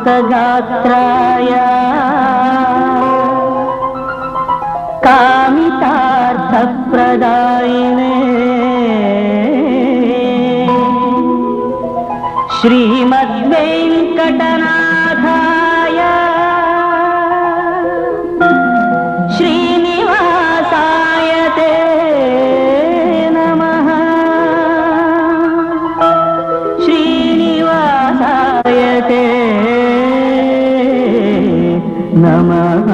कान्तगात्राय कामितार्थप्रदायिने श्रीमद्वेङ्कटनाथाय श्रीनिवासाय ते नमः। श्रीनिवासाय ते नमः।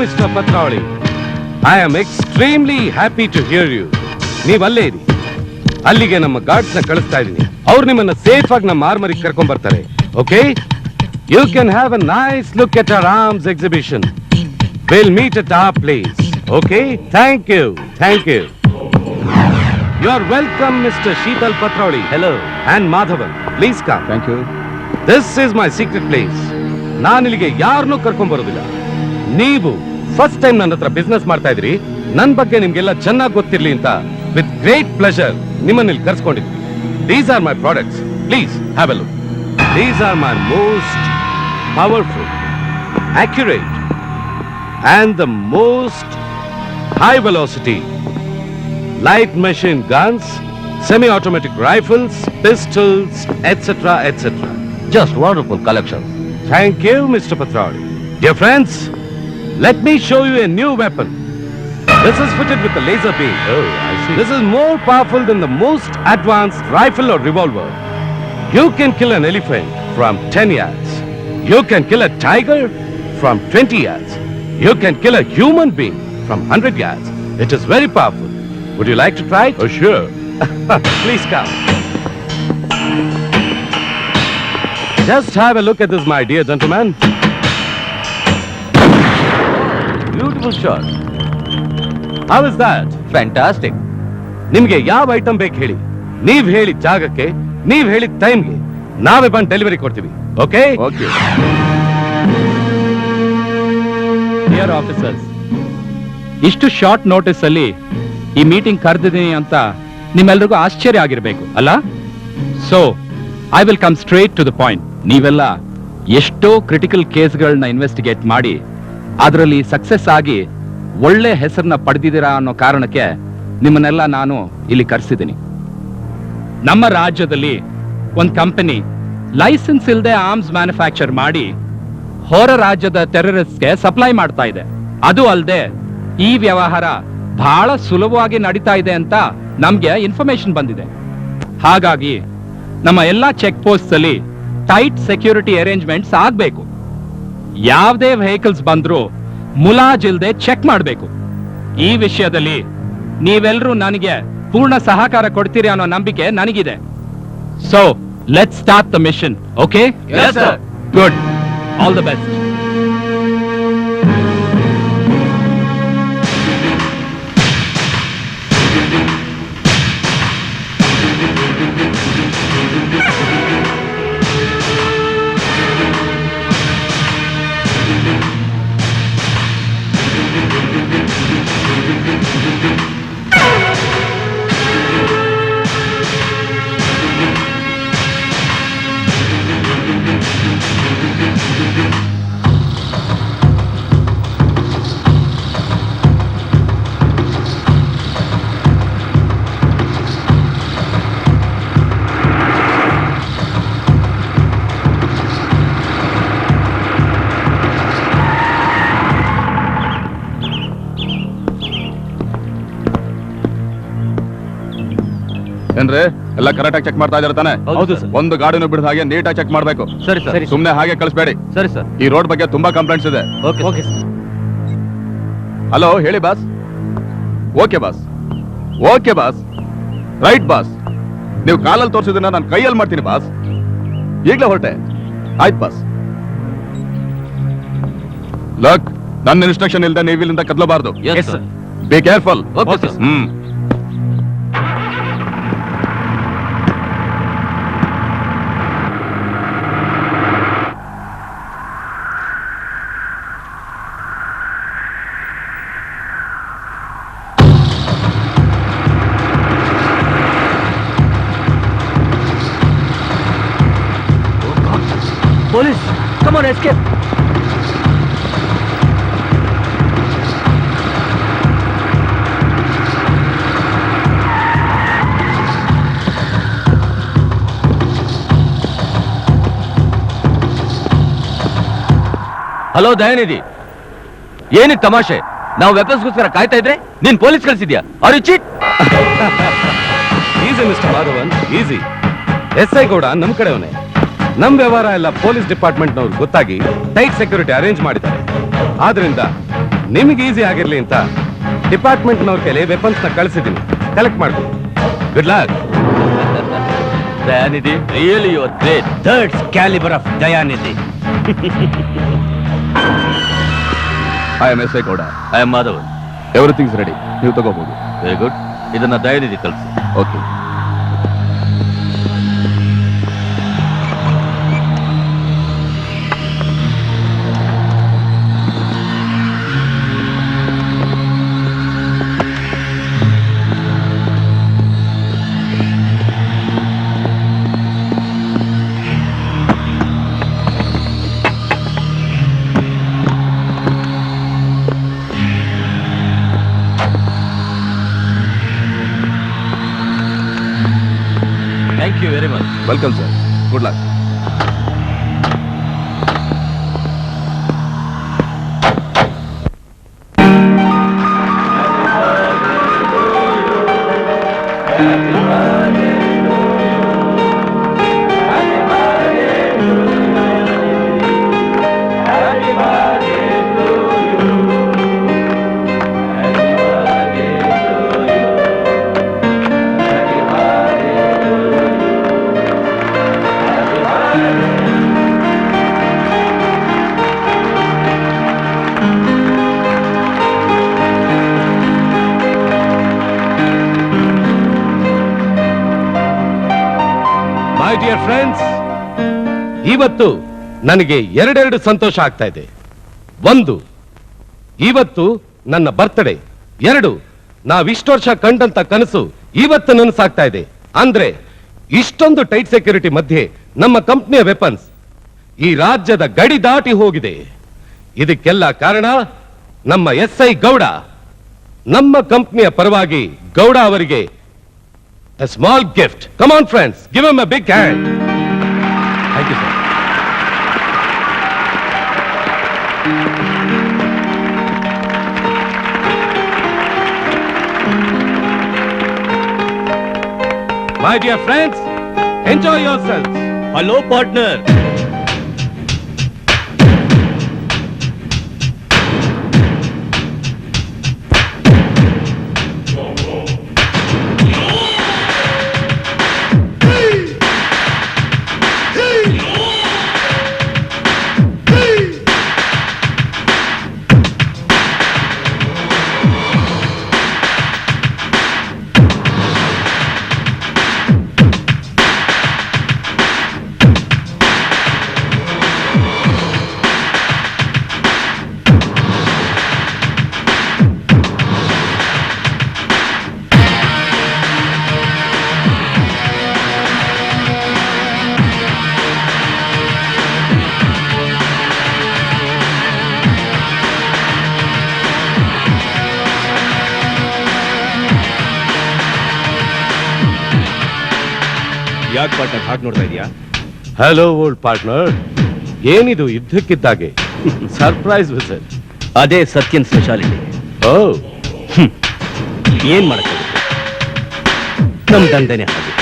Mr. Patrauli, I am extremely happy to hear you. ನೀವು ಅಲ್ಲೇ ಇರಿ. ಅಲ್ಲಿಗೆ ನಮ್ಮ ಗಾರ್ಡ್ಸ್ ನ ಕಳಿಸ್ತಾ ಇದೀನಿ. ಅವರು ನಿಮ್ಮನ್ನ ಸೇಫ್ ಆಗಿ ನಮ್ಮ ಆರ್ಮರಿಗೆ ಕರ್ಕೊಂಡ್ ಬರ್ತಾರೆ. Okay? You can have a nice look at our arms exhibition. We'll meet at our place. Okay? Thank you. Thank you. You are welcome, Mr. Sheetal Patrauli. Hello. And Madhavan. Please come. Thank you. This is my secret place. ನಾನು ಇಲ್ಲಿಗೆ ಯಾರನ್ನೂ ಕರ್ಕೊಂಡ್ ಬರೋದಿಲ್ಲ. ನೀವು first time ನನ್ನ ಹತ್ರ business ಮಾಡ್ತಾ ಇದ್ರಿ. ನನ್ನ ಬಗ್ಗೆ ನಿಮ್ಗೆಲ್ಲ ಚೆನ್ನಾಗಿ ಗೊತ್ತಿರ್ಲಿ ಅಂತ ವಿತ್ ಗ್ರೇಟ್ ಪ್ಲೆಷರ್ ನಿಮ್ಮನ್ನ ಇಲ್ಲಿ ಕರ್ಸ್ಕೊಂಡಿದ್ವಿ. These are my products. Please have a look. These are my most powerful, accurate, and the most high velocity light machine guns, semi-automatic rifles, pistols, etc., etc. Just wonderful collection. Thank you, Mr. Patrauli. Dear friends, let me show you a new weapon. This is fitted with a laser beam. Oh, I see. This is more powerful than the most advanced rifle or revolver. You can kill an elephant from 10 yards. You can kill a tiger from 20 yards. You can kill a human being from 100 yards. It is very powerful. Would you like to try it? Oh, sure. Please come. Just have a look at this, my dear gentleman. Beautiful shot. How is that? Fantastic. ನಿಮಗೆ ಯಾವ item ಬೇಕು ಹೇಳಿ, ನೀವ್ ಹೇಳಿ ಜಾಗಕ್ಕೆ, ನೀವ್ ಹೇಳಿದ ಟೈಮ್ಗೆ ನಾವೇ ಬಂದು ಡೆಲಿವರಿ ಕೊಡ್ತೀವಿ. ಓಕೆ? Okay. ಡಿಯರ್ ಆಫೀಸರ್ಸ್, ಇಷ್ಟು ಶಾರ್ಟ್ ನೋಟಿಸ್ ಅಲ್ಲಿ ಈ ಮೀಟಿಂಗ್ ಕರೆದಿದ್ದೀನಿ ಅಂತ ನಿಮ್ಮೆಲ್ರಿಗೂ ಆಶ್ಚರ್ಯ ಆಗಿರ್ಬೇಕು ಅಲ್ಲ? So I will come straight to the point. ನೀವೆಲ್ಲ ಎಷ್ಟೋ ಕ್ರಿಟಿಕಲ್ ಕೇಸ್ಗಳನ್ನ ಇನ್ವೆಸ್ಟಿಗೇಟ್ ಮಾಡಿ ಅದರಲ್ಲಿ ಸಕ್ಸಸ್ ಆಗಿ ಒಳ್ಳೆ ಹೆಸರನ್ನ ಪಡೆದಿದ್ದೀರಾ ಅನ್ನೋ ಕಾರಣಕ್ಕೆ ನಿಮ್ಮನ್ನೆಲ್ಲ ನಾನು ಇಲ್ಲಿ ಕರೆಸಿದ್ದೀನಿ. ನಮ್ಮ ರಾಜ್ಯದಲ್ಲಿ ಒಂದು ಕಂಪನಿ ಲೈಸೆನ್ಸ್ ಇಲ್ಲದೆ ಆರ್ಮ್ಸ್ ಮ್ಯಾನುಫ್ಯಾಕ್ಚರ್ ಮಾಡಿ ಹೊರ ರಾಜ್ಯದ ಟೆರರಿಸ್ಟ್ಗೆ ಸಪ್ಲೈ ಮಾಡ್ತಾ ಇದೆ. ಅದು ಅಲ್ಲದೆ ಈ ವ್ಯವಹಾರ ಬಹಳ ಸುಲಭವಾಗಿ ನಡೀತಾ ಇದೆ ಅಂತ ನಮ್ಗೆ ಇನ್ಫಾರ್ಮೇಶನ್ ಬಂದಿದೆ. ಹಾಗಾಗಿ ನಮ್ಮ ಎಲ್ಲಾ ಚೆಕ್ ಪೋಸ್ಟ್ ಅಲ್ಲಿ ಟೈಟ್ ಸೆಕ್ಯೂರಿಟಿ ಅರೇಂಜ್ಮೆಂಟ್ಸ್ ಆಗ್ಬೇಕು. ಯಾವುದೇ ವೆಹಿಕಲ್ಸ್ ಬಂದ್ರೂ ಮುಲಾಜಿಲ್ದೆ ಚೆಕ್ ಮಾಡಬೇಕು. ಈ ವಿಷಯದಲ್ಲಿ ನೀವೆಲ್ಲರೂ ನನಗೆ ಪೂರ್ಣ ಸಹಕಾರ ಕೊಡ್ತೀರಿ ಅನ್ನೋ ನಂಬಿಕೆ ನನಗಿದೆ. So let's start the mission. Okay? Yes, sir. Good. All the best. ಏನ್ರಿ ಎಲ್ಲ ಕರೆಕ್ಟ್ ಆಗಿ ಚೆಕ್ ಮಾಡ್ತಾ ಇದಾರೆ ತಾನೆ? ಹೌದು ಸರ್. ಒಂದು ಗಾಡಿನೂ ಬಿಡದ ಹಾಗೆ ನೀಟಾಗಿ ಚೆಕ್ ಮಾಡ್ಬೇಕು. ಸರಿ ಸರ್. ಸುಮ್ನೆ ಹಾಗೆ ಕಳಿಸ್ಬೇಡಿ. ಸರಿ ಸರ್. ಈ ರೋಡ್ ಬಗ್ಗೆ ತುಂಬಾ ಕಂಪ್ಲೇಂಟ್ಸ್ ಇದೆ. Okay sir. ಹಲೋ, ಹೇಳಿ boss. Okay boss, okay boss, right boss. ನೀವು ಕಾಲಲ್ಲಿ ತೋರಿಸಿದ್ರೆ ನಾನು ಕೈಯಲ್ಲಿ ಮಾಡ್ತೀನಿ ಬಾಸ್. ಈಗಲೇ ಹೊರಟೆ. ಆಯ್ತು ಬಾಸ್. ಲಕ್, ನನ್ನ ಇನ್ಸ್ಟ್ರಕ್ಷನ್ ಇಲ್ಲದೆ ನೀವು ಇಲ್ಲಿಂದ ಕದಲಬಾರ್ದು. Yes, sir. Be careful. Okay, sir. Police, come on, escape. Hello Dayanidhi, ಏನಿದ್ ತಮಾಷೆ? ನಾವು ವೆಪನ್ಸ್ಗೋಸ್ಕರ ಕಾಯ್ತಾ ಇದ್ರೆ ನೀನ್ ಪೊಲೀಸ್ ಕಳ್ಸಿದ್ಯಾ? Are you cheat? Easy mister Madhavan, easy. SI Gowda ನಮ್ ಕಡೆಯವನೇ. ನಮ್ ವ್ಯವಹಾರ ಎಲ್ಲ ಪೊಲೀಸ್ ಡಿಪಾರ್ಟ್ಮೆಂಟ್ನವ್ರು ಗೊತ್ತಾಗಿ ಟೈಟ್ ಸೆಕ್ಯೂರಿಟಿ ಅರೇಂಜ್ ಮಾಡಿದ್ದಾರೆ. ಆದ್ರಿಂದ ನಿಮ್ಗೆ ಈಸಿ ಆಗಿರ್ಲಿ ಅಂತ ಡಿಪಾರ್ಟ್ಮೆಂಟ್ನವ್ರ ಕೈಲಿ ವೆಪನ್ಸ್ ನ ಕಳಿಸಿದ್ದೀನಿ. ಕಲೆಕ್ಟ್ ಮಾಡ್ತೀನಿ. Good luck. Dayanidhi, really you are great. Third caliber of Dayanidhi. I am SI Gowda. I am Madhavan. Everything's ready, ನೀವು ತಗೋಬಹುದು. Very good. ಇದನ್ನ ದಯಾನಿಧಿ ಕಳಿಸಿ. Okay. Thank you very much. Welcome sir. Good luck. My dear friends, ಇವತ್ತು ನನಗೆ ಎರಡೆರಡು ಸಂತೋಷ ಆಗ್ತಾ ಇದೆ. ಒಂದು, ಇವತ್ತು ನನ್ನ ಬರ್ತ್ಡೇ. ಎರಡು, ನಾವಿಷ್ಟು ವರ್ಷ ಕಂಡಂತ ಕನಸು ಇವತ್ತು ನನಸಾಗ್ತಾ ಇದೆ. ಅಂದ್ರೆ ಇಷ್ಟೊಂದು ಟೈಟ್ ಸೆಕ್ಯೂರಿಟಿ ಮಧ್ಯೆ ನಮ್ಮ ಕಂಪ್ನಿಯ ವೆಪನ್ಸ್ ಈ ರಾಜ್ಯದ ಗಡಿ ದಾಟಿ ಹೋಗಿದೆ. ಇದಕ್ಕೆಲ್ಲ ಕಾರಣ ನಮ್ಮ SI ಗೌಡ. ನಮ್ಮ ಕಂಪ್ನಿಯ ಪರವಾಗಿ ಗೌಡ ಅವರಿಗೆ a small gift. Come on friends, give him a big hand. Thank you sir. My dear friends, enjoy yourselves. Hello partner. ಯಾಕೆ ಪಾರ್ಟ್ನರ್ ಹಾಗೆ ನೋಡ್ತಾ ಇದೀಯಾ? ಹಲೋ ಓಲ್ಡ್ ಪಾರ್ಟ್ನರ್, ಏನಿದು ಇದ್ದಕ್ಕಿದ್ದಾಗೆ ಸರ್ಪ್ರೈಸ್ ವಿಸಿಟ್? ಅದೇ ಸತ್ಯನ್ ಸ್ಪೆಷಾಲಿಟಿ. ಓ, ಏನ್ ಮಾಡಕ್ಕಾಗುತ್ತೆ, ನಮ್ ದಂಧೆನೆ ಹಾಗೆ.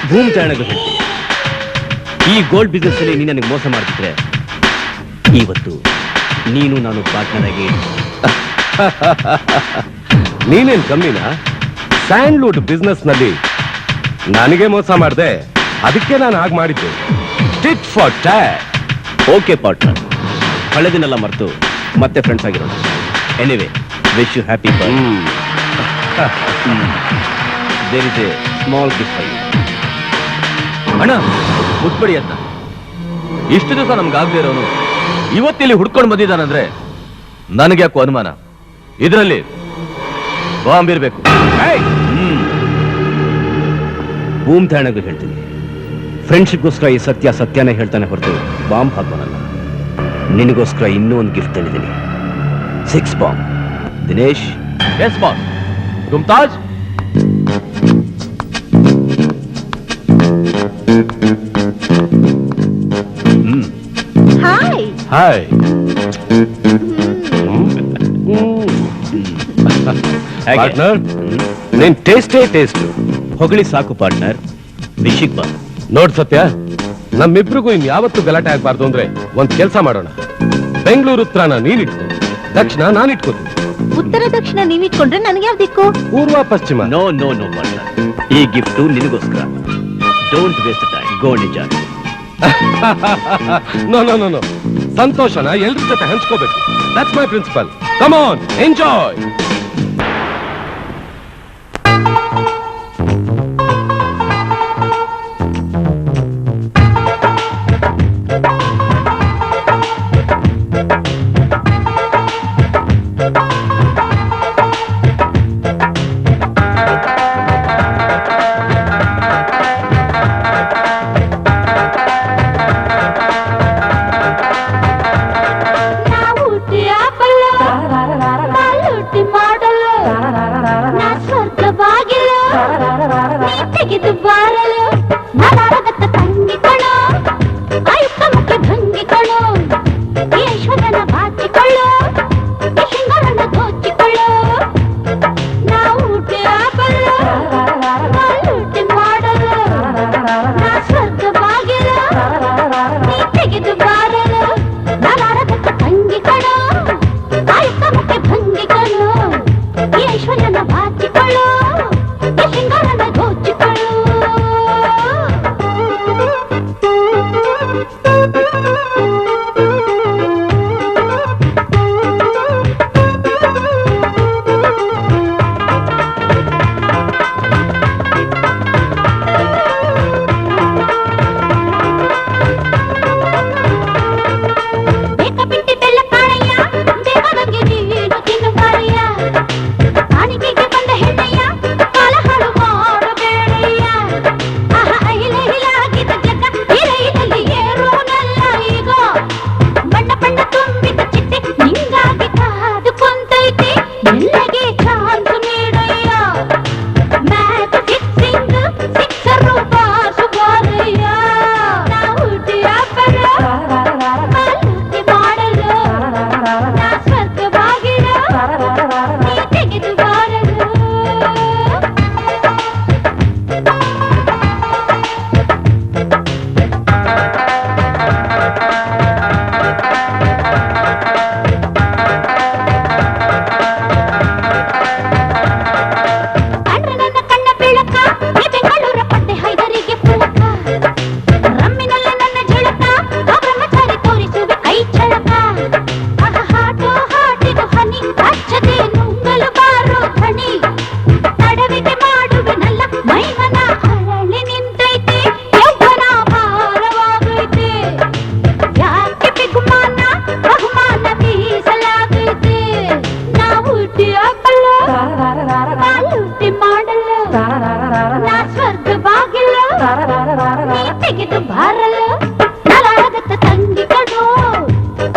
ಭೂಮಿ ಚಾರಣಗಳು ಹೇಳ್ತೀನಿ, ಈ ಗೋಲ್ಡ್ ಬಿಸ್ನೆಸ್ ಅಲ್ಲಿ ನೀನು ನನಗೆ ಮೋಸ ಮಾಡಿದ್ರೆ ಇವತ್ತು ನೀನು ನಾನು ಪಾರ್ಟ್ನರ್ ಆಗಿ ನೀನೇನ್ ಕಮ್ಮಿನಾ? ಸ್ಯಾಂಡ್ಲ್ವುಡ್ ಬಿಸ್ನೆಸ್ ನಲ್ಲಿ ನನಗೆ ಮೋಸ ಮಾಡಿದೆ, ಅದಕ್ಕೆ ನಾನು ಹಾಗೆ ಮಾಡಿದ್ದು. Tit for tat. Okay partner, ಹಳೆದಿನೆಲ್ಲ ಮರೆತು ಮತ್ತೆ ಫ್ರೆಂಡ್ಸ್ ಆಗಿರೋಣ. Anyway, wish you happy birth. There is a small gift for you. ಅಣ್ಣ ಮುಟ್ಬಿಡಿ ಅಂತ ಇಷ್ಟು ದಿವಸ ನಮ್ಗಾಗದೇ ಇರೋನು ಇವತ್ತಿಲ್ಲಿ ಹುಡ್ಕೊಂಡು ಬಂದಿದ್ದಾನಂದ್ರೆ ನನಗೆ ಯಾಕೋ ಅನುಮಾನ. ಇದರಲ್ಲಿ ಬಾಂಬ್ ಇರ್ಬೇಕು. ಭೂಮಿ ಧಾರಣೆಗಳು ಹೇಳ್ತೀನಿ, ಫ್ರೆಂಡ್ಶಿಪ್ಗೋಸ್ಕರ ಈ ಸತ್ಯನೇ ಹೇಳ್ತಾನೆ ಹೊರತು ಬಾಂಬ್ ಹಾಕೋನಲ್ಲ. ನಿನಗೋಸ್ಕರ ಇನ್ನೂ ಒಂದು ಗಿಫ್ಟ್ ತಂದಿದ್ದೀನಿ, 6 ಬಾಂಬ್. ದಿನೇಶ್. Yes boss. ಗುಮ್ತಾಜ್. Hi hi. ಪಾರ್ಟ್ನರ್, ನೀನ್ ಟೇಸ್ಟೇ ಟೇಸ್ಟ್. ಹೊಗಳಿ ಸಾಕು ಪಾರ್ಟ್ನರ್, ವಿಷಿಕ್ ಬಾ. ನೋಡ್ ಸತ್ಯ, ನಮ್ಮಿಬ್ರಿಗೂ ಇನ್ ಯಾವತ್ತೂ ಗಲಾಟೆ ಆಗ್ಬಾರ್ದು ಅಂದ್ರೆ ಒಂದ್ ಕೆಲ್ಸ ಮಾಡೋಣ. ಬೆಂಗಳೂರು ಉತ್ತರನ ನೀನಿಟ್ಕೊ, ದಕ್ಷಿಣ ನಾನಿಟ್ಕೋತೀನಿ. ಉತ್ತರ ದಕ್ಷಿಣ ನೀವಿಟ್ಕೊಂಡ್ರೆ ನನಗೆ ಯಾವ ದಿಕ್ಕು? ಪೂರ್ವ ಪಶ್ಚಿಮ. ನೋ ನೋ ನೋ ಪಾರ್ಟ್ನರ್, ಈ ಗಿಫ್ಟು ನಿನಗೋಸ್ಕರ. Don't waste time, go enjoy. No no no no, ಸಂತೋಷನ ಎಲ್ರ ಜೊತೆ ಹಂಚ್ಕೋಬೇಕು. That's my principle. Come on, enjoy. ತೆಗೆದು ಬಾರಲು ನರಗತ್ತ ತಂಗಿಕೊಳ್ಳು, ಆಯುಕ್ತ ಮುಖ್ಯ ಭಂಗಿಕೊಳ್ಳು, ಈಶ್ವರನ ಬಾಚಿಕೊಳ್ಳು, ಶೃಂಗಾರನ ದೋಚಿಕೊಳ್ಳು. ನಾವು ಬಲ್ಲ ಲೂಟಿ ಮಾಡಲು ನಾ ಸ್ವರ್ಗ ಬಾಗಿಲು, ನೀ ತೆಗೆದು ಬಾರಲು ನರಗತ್ತ ತಂಗಿಕೊಳ್ಳು, ಆಯುಕ್ತ ಮುಖ್ಯ ಭಂಗಿಕೊಳ್ಳು, ಈಶ್ವರನ ಬಾಚಿಕೊಳ್ಳು, ಶೃಂಗಾರನ ದೋಚಿಕೊಳ್ಳು. ಲೂಟಿ ಮಾಡಲು ನಾ ಸ್ವರ್ಗ ಬಾಗಿಲು ನೀ ತೆಗೆದು ಬಾರಲು ನಲಾಗತ್ತ ತಂಗಿ ಕಣು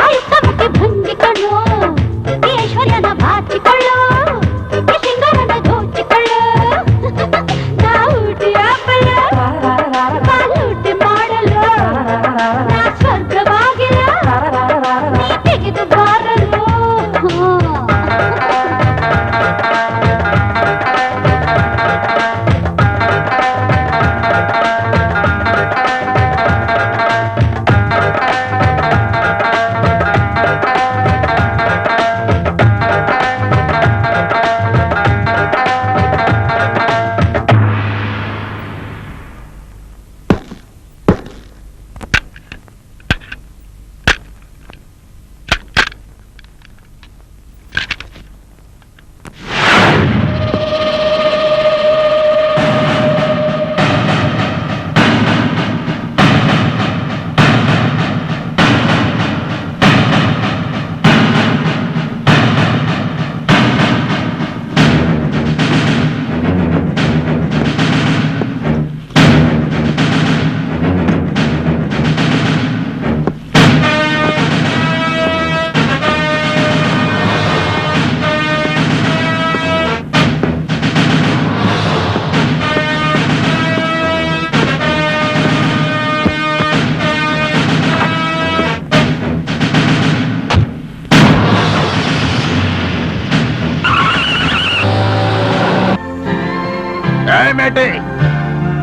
ಆಯುಕ್ತ ಮುಖಿ ಭಂಗಿ ಕಣು ಈಶ್ವರ್ಯನ ಬಾಚಿಕೊಳ್ಳು ಈ ಶೃಂಗಾರನ ದೋಚಿಕೊಳ್ಳು ನಾ ಊಟಿ ಆಪಲು ನಾ ಲೂಟಿ ಮಾಡಲು ನಾ ಸ್ವರ್ಗ ಬಾಗಿಲು ನೀ ತೆಗೆದು ಬಾರಲು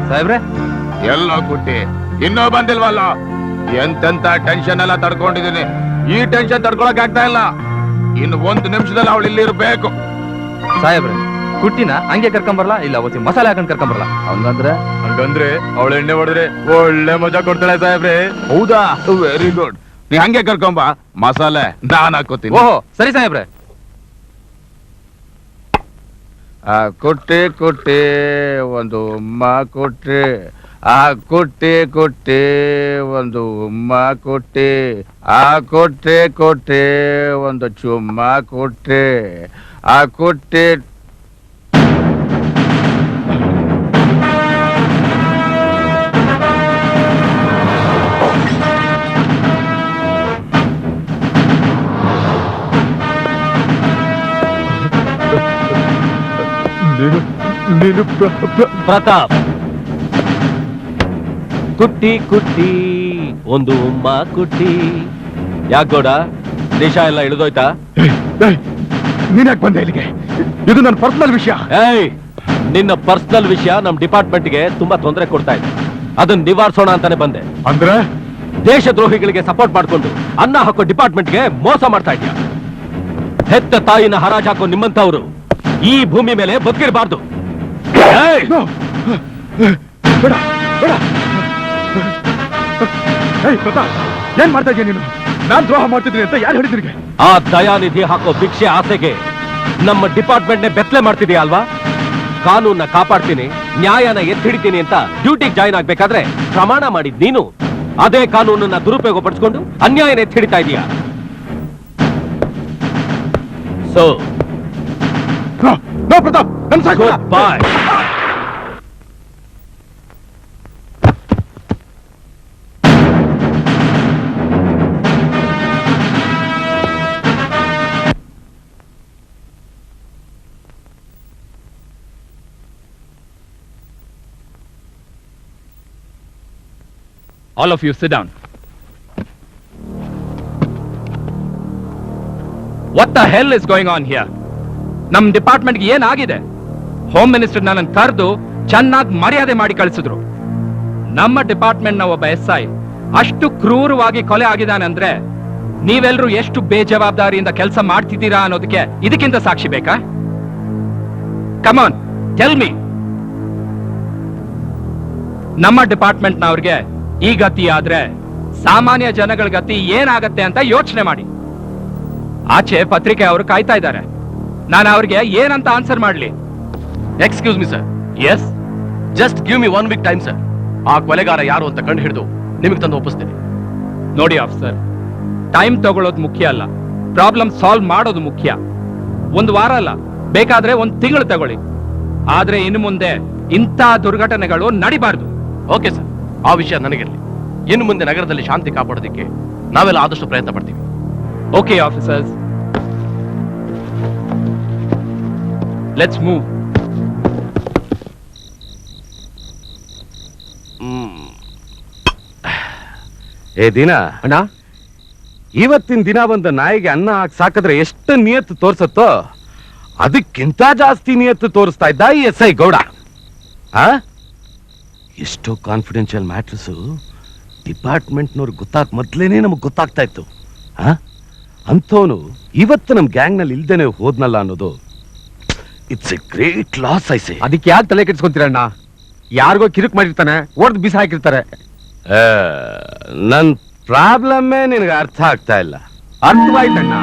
ಸಾಹೇಬ್ರೆ, ಎಲ್ಲೋ ಕುಟ್ಟಿ ಇನ್ನೂ ಬಂದಿಲ್ವಲ್ಲ? ಎಂತೆಂತ ಟೆನ್ಷನ್ ಎಲ್ಲ ತಡ್ಕೊಂಡಿದ್ದೀನಿ. ಈ ಟೆನ್ಷನ್ ತಡ್ಕೊಳಕ್ ಆಗ್ತಾ ಇಲ್ಲ. ಇನ್ನು 1 ನಿಮಿಷದಲ್ಲಿ ಅವಳು ಇಲ್ಲಿ ಇರ್ಬೇಕು. ಸಾಹೇಬ್ರೆ, ಕುಟ್ಟಿನ ಹಂಗೆ ಕರ್ಕೊಂಬರಲ್ಲ, ಇಲ್ಲ ಒಸಿ ಮಸಾಲೆ ಹಾಕೊಂಡ್ ಕರ್ಕೊಂಬರಲ್ಲ. ಹಂಗಂದ್ರೆ ಅವಳು ಎಣ್ಣೆ ಹೊಡೆದ್ರೆ ಒಳ್ಳೆ ಮಜಾ ಕೊಡ್ತಾಳೆ ಸಾಹೇಬ್ರೆ. ಹೌದಾ? Very good. ನೀ ಹಂಗೆ ಕರ್ಕೊಂಬ, ಮಸಾಲೆ ನಾನ್ ಹಾಕೋತೀನಿ. ಓಹೋ, ಸರಿ ಸಾಹೇಬ್ರೆ. ಕೊಟ್ಟೆ ಕೊಟ್ಟೆ ಒಂದು ಉಮ್ಮ ಕೊಟ್ಟೆ, ಕೊಟ್ಟೆ ಕೊಟ್ಟೆ ಒಂದು ಉಮ್ಮ ಕೊಟ್ಟೆ, ಕೊಟ್ಟೆ ಕೊಟ್ಟೆ ಒಂದು ಚುಮ್ಮ ಕೊಟ್ಟೆ, ಕೊಟ್ಟೆ. ಪ್ರತಾಪ್, ಕುಟ್ಟಿ ಕುಟ್ಟಿ ಒಂದು ಉಮ್ಮ ಕುಟ್ಟಿ. ಯಾಕೆ ಗೌಡ, ದೇಶ ಎಲ್ಲ ಇಳಿದೋಯ್ತಾ? ನೀನ್ ಯಾಕೆ ಬಂದೆ ಇಲ್ಲಿಗೆ? ಇದು ನನ್ನ ಪರ್ಸನಲ್ ವಿಷಯ. ಏಯ್, ನಿನ್ನ ಪರ್ಸನಲ್ ವಿಷಯ ನಮ್ ಡಿಪಾರ್ಟ್ಮೆಂಟ್ಗೆ ತುಂಬಾ ತೊಂದರೆ ಕೊಡ್ತಾ ಇದೆ. ಅದನ್ನ ನಿವಾರಿಸೋಣ ಅಂತಾನೆ ಬಂದೆ. ಅಂದ್ರೆ ದೇಶದ್ರೋಹಿಗಳಿಗೆ ಸಪೋರ್ಟ್ ಮಾಡ್ಕೊಂಡು ಅನ್ನ ಹಾಕೋ ಡಿಪಾರ್ಟ್ಮೆಂಟ್ಗೆ ಮೋಸ ಮಾಡ್ತಾ ಇದ್ಯಾ. ಹೆತ್ತ ತಾಯಿನ ಹರಾಜ್ ಹಾಕೋ ನಿಮ್ಮಂತವ್ರು ಈ ಭೂಮಿ ಮೇಲೆ ಬದುಕಿರಬಾರ್ದು. ಏನ್ ಮಾಡ್ತಾ ಇದೀಯ ನೀನು? ನಾನ್ ದ್ರೋಹ ಮಾಡ್ತಿದ್ದೀನಿ ಅಂತ ಯಾರು ಹೇಳಿದ್ರಿಗೆ? ಆ ದಯಾನಿಧಿ ಹಾಕೋ ಭಿಕ್ಷೆ ಆಸೆಗೆ ನಮ್ಮ ಡಿಪಾರ್ಟ್ಮೆಂಟ್ನೇ ಬೆತ್ತಲೆ ಮಾಡ್ತಿದೀಯ ಅಲ್ವಾ? ಕಾನೂನ್ನ ಕಾಪಾಡ್ತೀನಿ, ನ್ಯಾಯನ ಎತ್ತಿಡಿತೀನಿ ಅಂತ ಡ್ಯೂಟಿಗೆ ಜಾಯಿನ್ ಆಗ್ಬೇಕಾದ್ರೆ ಪ್ರಮಾಣ ಮಾಡಿದ್ ನೀನು ಅದೇ ಕಾನೂನನ್ನ ದುರುಪಯೋಗ ಪಡಿಸ್ಕೊಂಡು ಅನ್ಯಾಯನ ಎತ್ತಿಡಿತಾ ಇದೀಯ. ಸೊ ನೋ ಪ್ರತಾಪ್, ನನ್ ಸಾಕು. ಬಾಯ್. All of you sit down. What the hell is going on here? ನಮ್ ಡಿಪಾರ್ಟ್ಮೆಂಟ್ಗೆ ಏನಾಗಿದೆ? ಹೋಮ್ ಮಿನಿಸ್ಟರ್ ನನ್ನ ಕರೆದು ಚೆನ್ನಾಗಿ ಮರ್ಯಾದೆ ಮಾಡಿ ಕಳಿಸಿದ್ರು. ನಮ್ಮ ಡಿಪಾರ್ಟ್ಮೆಂಟ್ ನ ಒಬ್ಬ SI ಅಷ್ಟು ಕ್ರೂರವಾಗಿ ಕೊಲೆ ಆಗಿದ್ದಾನೆ ಅಂದ್ರೆ ನೀವೆಲ್ಲರೂ ಎಷ್ಟು ಬೇಜವಾಬ್ದಾರಿಯಿಂದ ಕೆಲಸ ಮಾಡ್ತಿದ್ದೀರಾ ಅನ್ನೋದಕ್ಕೆ ಇದಕ್ಕಿಂತ ಸಾಕ್ಷಿ ಬೇಕಾ? Come on, tell me. ನಮ್ಮ ಡಿಪಾರ್ಟ್ಮೆಂಟ್ ನವ್ರಿಗೆ ಈ ಗತಿ ಆದ್ರೆ ಸಾಮಾನ್ಯ ಜನಗಳ ಗತಿ ಏನಾಗತ್ತೆ ಅಂತ ಯೋಚನೆ ಮಾಡಿ. ಆಚೆ ಪತ್ರಿಕೆ ಅವರು ಕಾಯ್ತಾ ಇದ್ದಾರೆ. ನಾನು ಅವ್ರಿಗೆ ಏನಂತ ಆನ್ಸರ್ ಮಾಡ್ಲಿ? Excuse me sir. Yes, just give me 1 week time sir. ಆ ಕೊಲೆಗಾರ ಯಾರು ಅಂತ ಕಂಡು ಹಿಡಿದು ನಿಮಗೆ ತಂದು ಒಪ್ಪಿಸ್ತೇನೆ. ನೋಡಿ ಆಫೀಸರ್, ಟೈಮ್ ತಗೊಳ್ಳೋದು ಮುಖ್ಯ ಅಲ್ಲ, ಪ್ರಾಬ್ಲಮ್ ಸಾಲ್ವ್ ಮಾಡೋದು ಮುಖ್ಯ. 1 ವಾರ ಅಲ್ಲ, ಬೇಕಾದ್ರೆ 1 ತಿಂಗಳು ತಗೊಳ್ಳಿ. ಆದ್ರೆ ಇನ್ನು ಮುಂದೆ ಇಂಥ ದುರ್ಘಟನೆಗಳು ನಡಿಬಾರ್ದು. ಓಕೆ ಸರ್, ಆ ವಿಷಯ ನನಗಿರಲಿ. ಇನ್ನು ಮುಂದೆ ನಗರದಲ್ಲಿ ಶಾಂತಿ ಕಾಪಾಡೋದಕ್ಕೆ ನಾವೆಲ್ಲ ಆದಷ್ಟು ಪ್ರಯತ್ನ ಪಡ್ತೀವಿ. Okay officers, let's move. ಏ ದಿನ ಅಣ್ಣ, ಇವತ್ತಿನ ದಿನ ಒಂದು ನಾಯಿಗೆ ಅನ್ನ ಹಾಕಿ ಸಾಕಿದ್ರೆ ಎಷ್ಟು ನಿಯತ್ತು ತೋರ್ಸತ್ತೋ ಅದಕ್ಕಿಂತ ಜಾಸ್ತಿ ನಿಯತ್ತು ತೋರಿಸ್ತಾ ಇದ್ದ ಈ ಎಸ್ ಐ ಗೌಡ. ಎಷ್ಟೋ ಕಾನ್ಫಿಡೆನ್ಷಿಯಲ್ ಮ್ಯಾಟರ್ಸು ಡಿಪಾರ್ಟ್ಮೆಂಟ್ನವ್ರು ಮೊದ್ಲೇನೆ ನಮಗ್ ಗೊತ್ತಾಗ್ತಾ ಇತ್ತು. ಅಂಥವನು ಇವತ್ತು ನಮ್ ಗ್ಯಾಂಗ್ ನಲ್ಲಿ ಇಲ್ದೇನೆ ಹೋದ್ನಲ್ಲ ಅನ್ನೋದು ಇಟ್ಸ್ ಎ ಗ್ರೇಟ್ ಲಾಸ್. ಐಸೆ ಅದಕ್ಕೆ ಯಾಕೆ ತಲೆ ಕೆಡ್ಸ್ಕೊಂತೀರಣ್ಣ? ಯಾರಿಗೋ ಕಿರುಕ್ ಮಾಡಿರ್ತಾನೆ, ಹೊಡೆದು ಬೀಸ ಹಾಕಿರ್ತಾರೆ. ನನ್ ಪ್ರಾಬ್ಲಮ್ಮೇ ನಿನಗೆ ಅರ್ಥ ಆಗ್ತಾ ಇಲ್ಲ. ಅರ್ಥವಾಯ್ತಣ್ಣ.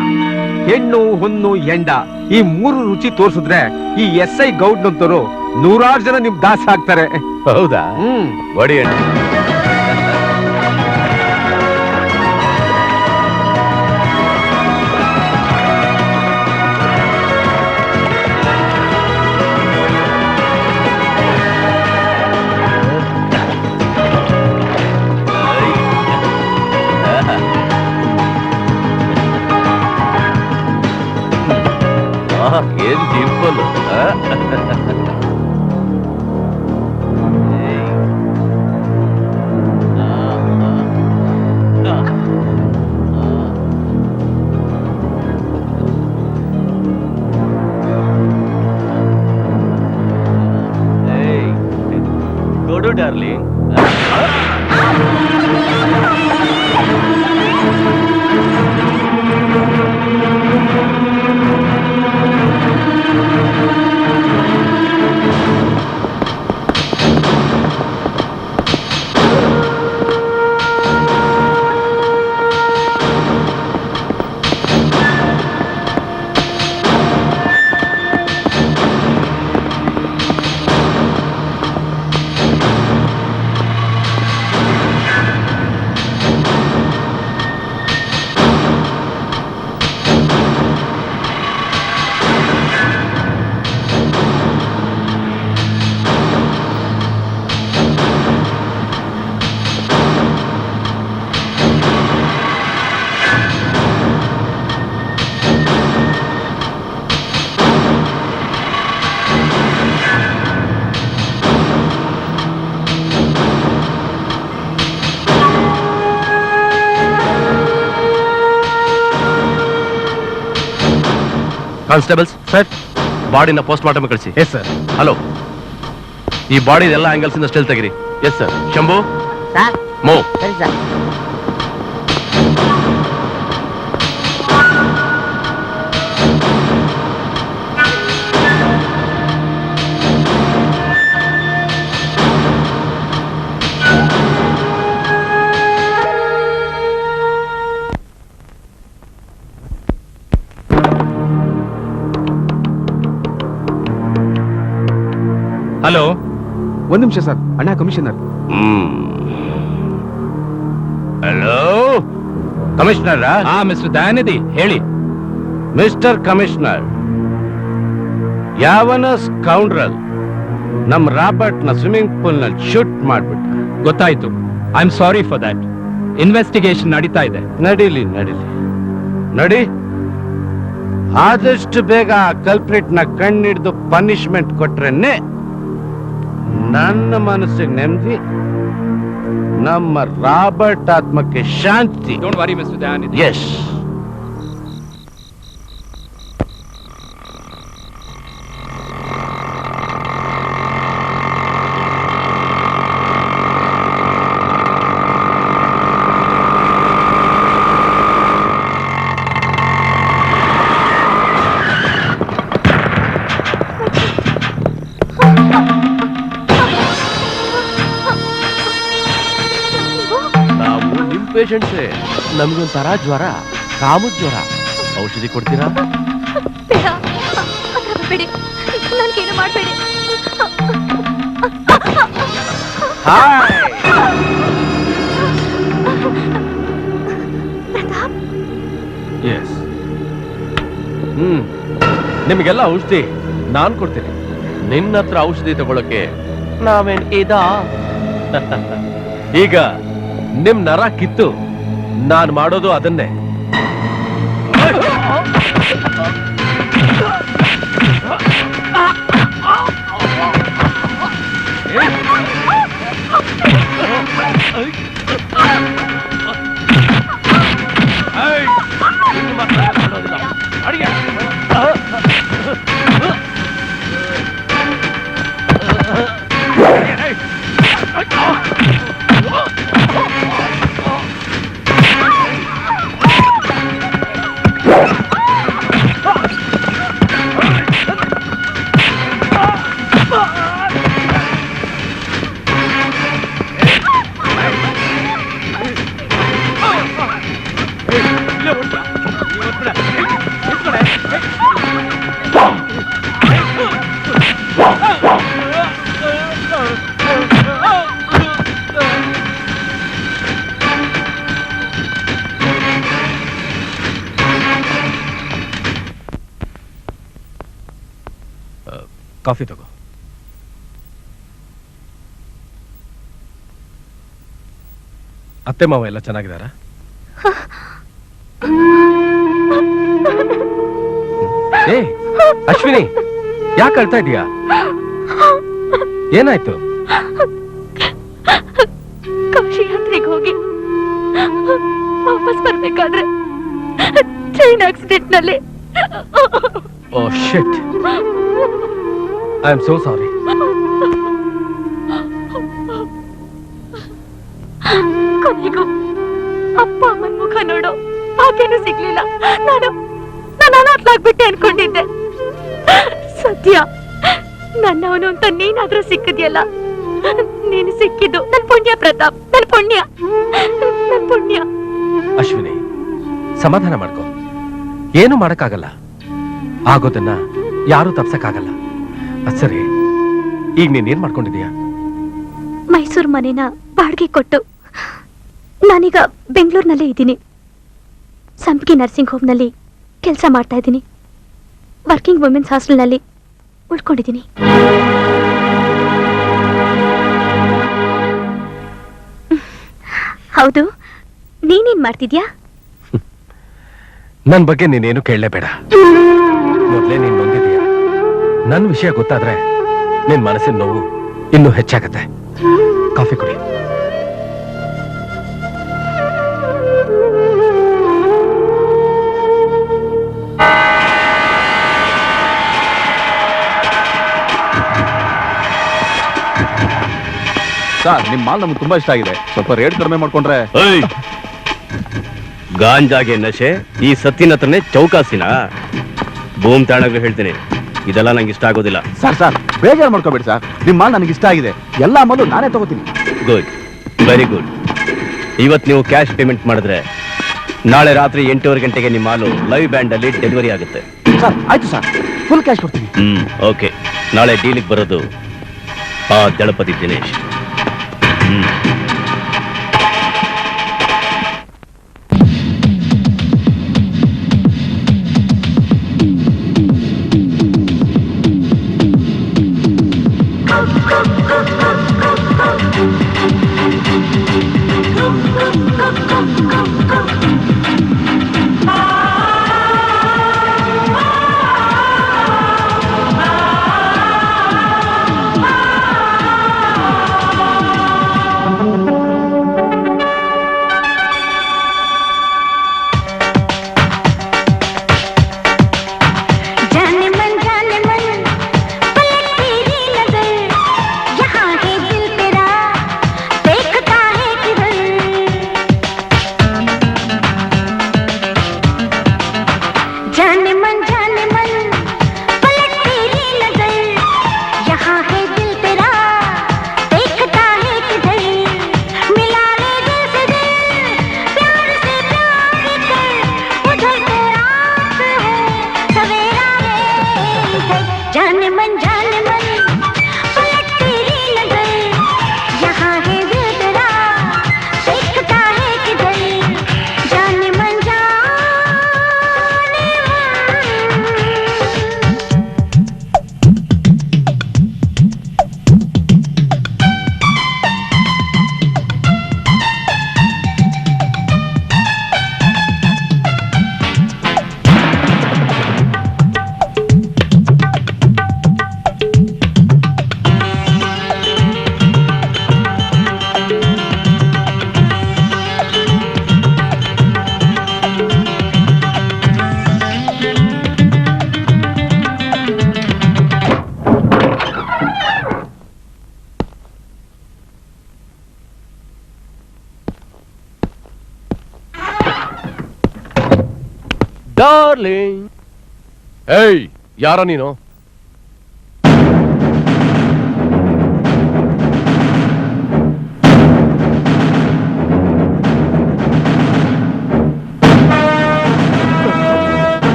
ಹೆಣ್ಣು ಹೊನ್ನು ಎಂಡ ಈ ಮೂರು ರುಚಿ ತೋರ್ಸಿದ್ರೆ ಈ ಎಸ್ ಐ ಗೌಡ್ನಂತರು 100 ಜನ ನಿಮ್ ದಾಸ ಆಗ್ತಾರೆ. ಹೌದಾ? ಒಡಿ ಅಣ್ಣ. ಏನ್ ಸಿಂಪಲ್. ಕೊಡು ಡಾರ್ಲಿಂಗ್. ಕಾನ್ಸ್ಟೇಬಲ್ಸ್ ಸರ್, ಬಾಡಿನ ಪೋಸ್ಟ್ ಮಾರ್ಟಮ್ ಕಳಿಸಿ. Yes sir. ಹಲೋ, ಈ ಬಾಡಿ ಎಲ್ಲ ಆಂಗಲ್ಸ್ ಇಂದ ಸ್ಟಿಲ್ ತೆಗಿರಿ. ಎಸ್ ಸರ್. ಶಂಭು, ಸರ್ ಮೋ. ಸರಿ ಸರ್. ಹಲೋ, ಒಂದ್ ನಿಮಿಷ ಸರ್. ಅಣ್ಣ commissioner. Hello commissioner. Mister Dayanidhi ಹೇಳಿ. ಮಿಸ್ಟರ್ ಕಮಿಷನರ್, ಯಾವನ ಸ್ಕೌಂಡ್ರಲ್ ನಮ್ ರಾಬರ್ಟ್ ನ ಸ್ವಿಮ್ಮಿಂಗ್ ಪೂಲ್ ನಲ್ಲಿ ಶೂಟ್ ಮಾಡ್ಬಿಟ್ಟ. ಗೊತ್ತಾಯ್ತು. I am sorry for that. Investigation ನಡೀತಾ ಇದೆ. ನಡೀಲಿ ನಡಿ. ಆದಷ್ಟು ಬೇಗ ಆ ಕಲ್ಪ್ರಿಟ್ ನ ಕಣ್ಣಿಡ್ದು ಪನಿಷ್ಮೆಂಟ್ ಕೊಟ್ರೇನೆ ನನ್ನ ಮನಸ್ಸಿಗೆ ನೆಮ್ಮದಿ, ನಮ್ಮ ರಾಬರ್ಟ್ ಆತ್ಮಕ್ಕೆ ಶಾಂತಿ. Don't worry mister Dayanidhi. Yes. ಪೇಷಂಟ್ಸೇ, ನಮಗೊಂಥರ ಜ್ವರ, ಕಾಮದ ಜ್ವರ. ಔಷಧಿ ಕೊಡ್ತೀರಾ? ಬೇಡ, ಬಿಡಿ, ನನ್ಗೇನು ಮಾಡಬೇಡಿ. ನಿಮಗೆಲ್ಲ ಔಷಧಿ ನಾನ್ ಕೊಡ್ತೀನಿ. ನಿನ್ನ ಹತ್ರ ಔಷಧಿ ತಗೊಳಕ್ಕೆ ನಾವೇನ್ ಈಗ ನಿಮ್ ನರ ಕಿತ್ತು ನಾನ್ ಮಾಡೋದು ಅದನ್ನೇ. ಕಾಫಿ ತಗೋ. ಅತ್ತೆ ಮಾವ ಎಲ್ಲ ಚೆನ್ನಾಗಿದ್ದಾರಾ? ಏ ಅಶ್ವಿನಿ, ಯಾಕೆ ಅಳ್ತಾ ಇದೀಯಾ? ಏನಾಯ್ತು? ಕಾಶಿ ಯಾತ್ರೆಗೆ ಹೋಗಿ ವಾಪಸ್ ಬರ್ಬೇಕಾದ್ರೆ ಟ್ರೈನ್ ಆಕ್ಸಿಡೆಂಟ್ ನಲ್ಲಿ. ಓ ಶಿಟ್, ಐ ಆಮ್ ಸೋ ಸಾರಿ. ಕೊನೆಗೂ ಅಪ್ಪ ಅಮ್ಮನ್ ಮುಖ ನೋಡೋ ಭಾಗ್ಯನೂ ಸಿಗ್ಲಿಲ್ಲ. ನಾನು ಅನಾಥಲಾಗ್ಬಿಟ್ಟೆ ಅನ್ಕೊಂಡಿದ್ದೆ. ಸದ್ಯ ನನ್ನವನು ಅಂತ ನೀನಾದ್ರೂ ಸಿಕ್ಕಿದ್ಯಲ್ಲ. ನೀನು ಸಿಕ್ಕಿದ್ದು ನನ್ ಪುಣ್ಯ ಪ್ರತಾಪ್, ನನ್ ಪುಣ್ಯ. ಅಶ್ವಿನಿ, ಸಮಾಧಾನ ಮಾಡ್ಕೊ. ಏನು ಮಾಡಕ್ಕಾಗಲ್ಲ. ಆಗೋದನ್ನ ಯಾರು ತಪ್ಸಕ್ಕಾಗಲ್ಲ. ಅದ್ ಸರಿ, ಈಗ ನೀನೇನ್ ಮಾಡ್ಕೊಂಡಿದೀಯ? ಮೈಸೂರು ಮನೇನ ಬಾಡಿಗೆ ಕೊಟ್ಟು ನಾನೀಗ ಬೆಂಗಳೂರಿನಲ್ಲೇ ಇದ್ದೀನಿ. ಸಂಪಿಗೆ ನರ್ಸಿಂಗ್ ಹೋಮ್ನಲ್ಲಿ ಕೆಲಸ ಮಾಡ್ತಾ ಇದ್ದೀನಿ. ವರ್ಕಿಂಗ್ ವುಮೆನ್ಸ್ ಹಾಸ್ಟೆಲ್ನಲ್ಲಿ ಉಳ್ಕೊಂಡಿದ್ದೀನಿ. ಹೌದು, ನೀನೇನ್ ಮಾಡ್ತಿದ್ಯಾ? ನನ್ ಬಗ್ಗೆ ನೀನೇನು ಕೇಳಲೇಬೇಡ. ಮೊದ್ಲೇ ನೀನ್ ನೊಂದಿದೀಯ. ನನ್ ವಿಷಯ ಗೊತ್ತಾದ್ರೆ ನಿನ್ ಮನಸ್ಸಿನ ನೋವು ಇನ್ನೂ ಹೆಚ್ಚಾಗತ್ತೆ. ಕಾಫಿ ಕುಡಿ. ಸರ್, ನಿಮ್ ಮಾಲ್ ನಮ್ಗೆ ತುಂಬಾ ಇಷ್ಟ ಆಗಿದೆ. ಸ್ವಲ್ಪ ರೇಟ್ ಕಡಿಮೆ ಮಾಡ್ಕೊಂಡ್ರೆ. ಗಾಂಜಾಗೆ ನಶೆ, ಈ ಸತ್ತಿನ ಹತ್ರನೇ ಚೌಕಾಸಿನ. ಭೂಮ್ ತಾಣಗಳು ಹೇಳ್ತೀನಿ, ಇದೆಲ್ಲ ನಂಗೆ ಇಷ್ಟ ಆಗೋದಿಲ್ಲ. ಸರ್ ಬೇಜಾರು ಮಾಡ್ಕೋಬೇಡಿ ಸರ್. ನಿಮ್ ಮಾಲ್ ನನಗೆ ಇಷ್ಟ ಆಗಿದೆ. ಎಲ್ಲ ಮಾಲು ನಾನೇ ತಗೋತೀನಿ. Good, very good. ಇವತ್ತು ನೀವು ಕ್ಯಾಶ್ ಪೇಮೆಂಟ್ ಮಾಡಿದ್ರೆ ನಾಳೆ ರಾತ್ರಿ 8:15 ಗಂಟೆಗೆ ನಿಮ್ಮ ಮಾಲು ಲೈವ್ ಬ್ಯಾಂಡ್ ಅಲ್ಲಿ ಡೆಲಿವರಿ ಆಗುತ್ತೆ. ಸರ್ ಆಯ್ತು ಸರ್, ಫುಲ್ ಕ್ಯಾಶ್ ಕೊಡ್ತೀನಿ. ಓಕೆ. ನಾಳೆ ಡೀಲಿಗೆ ಬರೋದು ಆ ದಳಪತಿ ದಿನೇಶ್. ಡಾರ್ಲಿಂಗ್. ಏಯ್, ಯಾರ ನೀನು?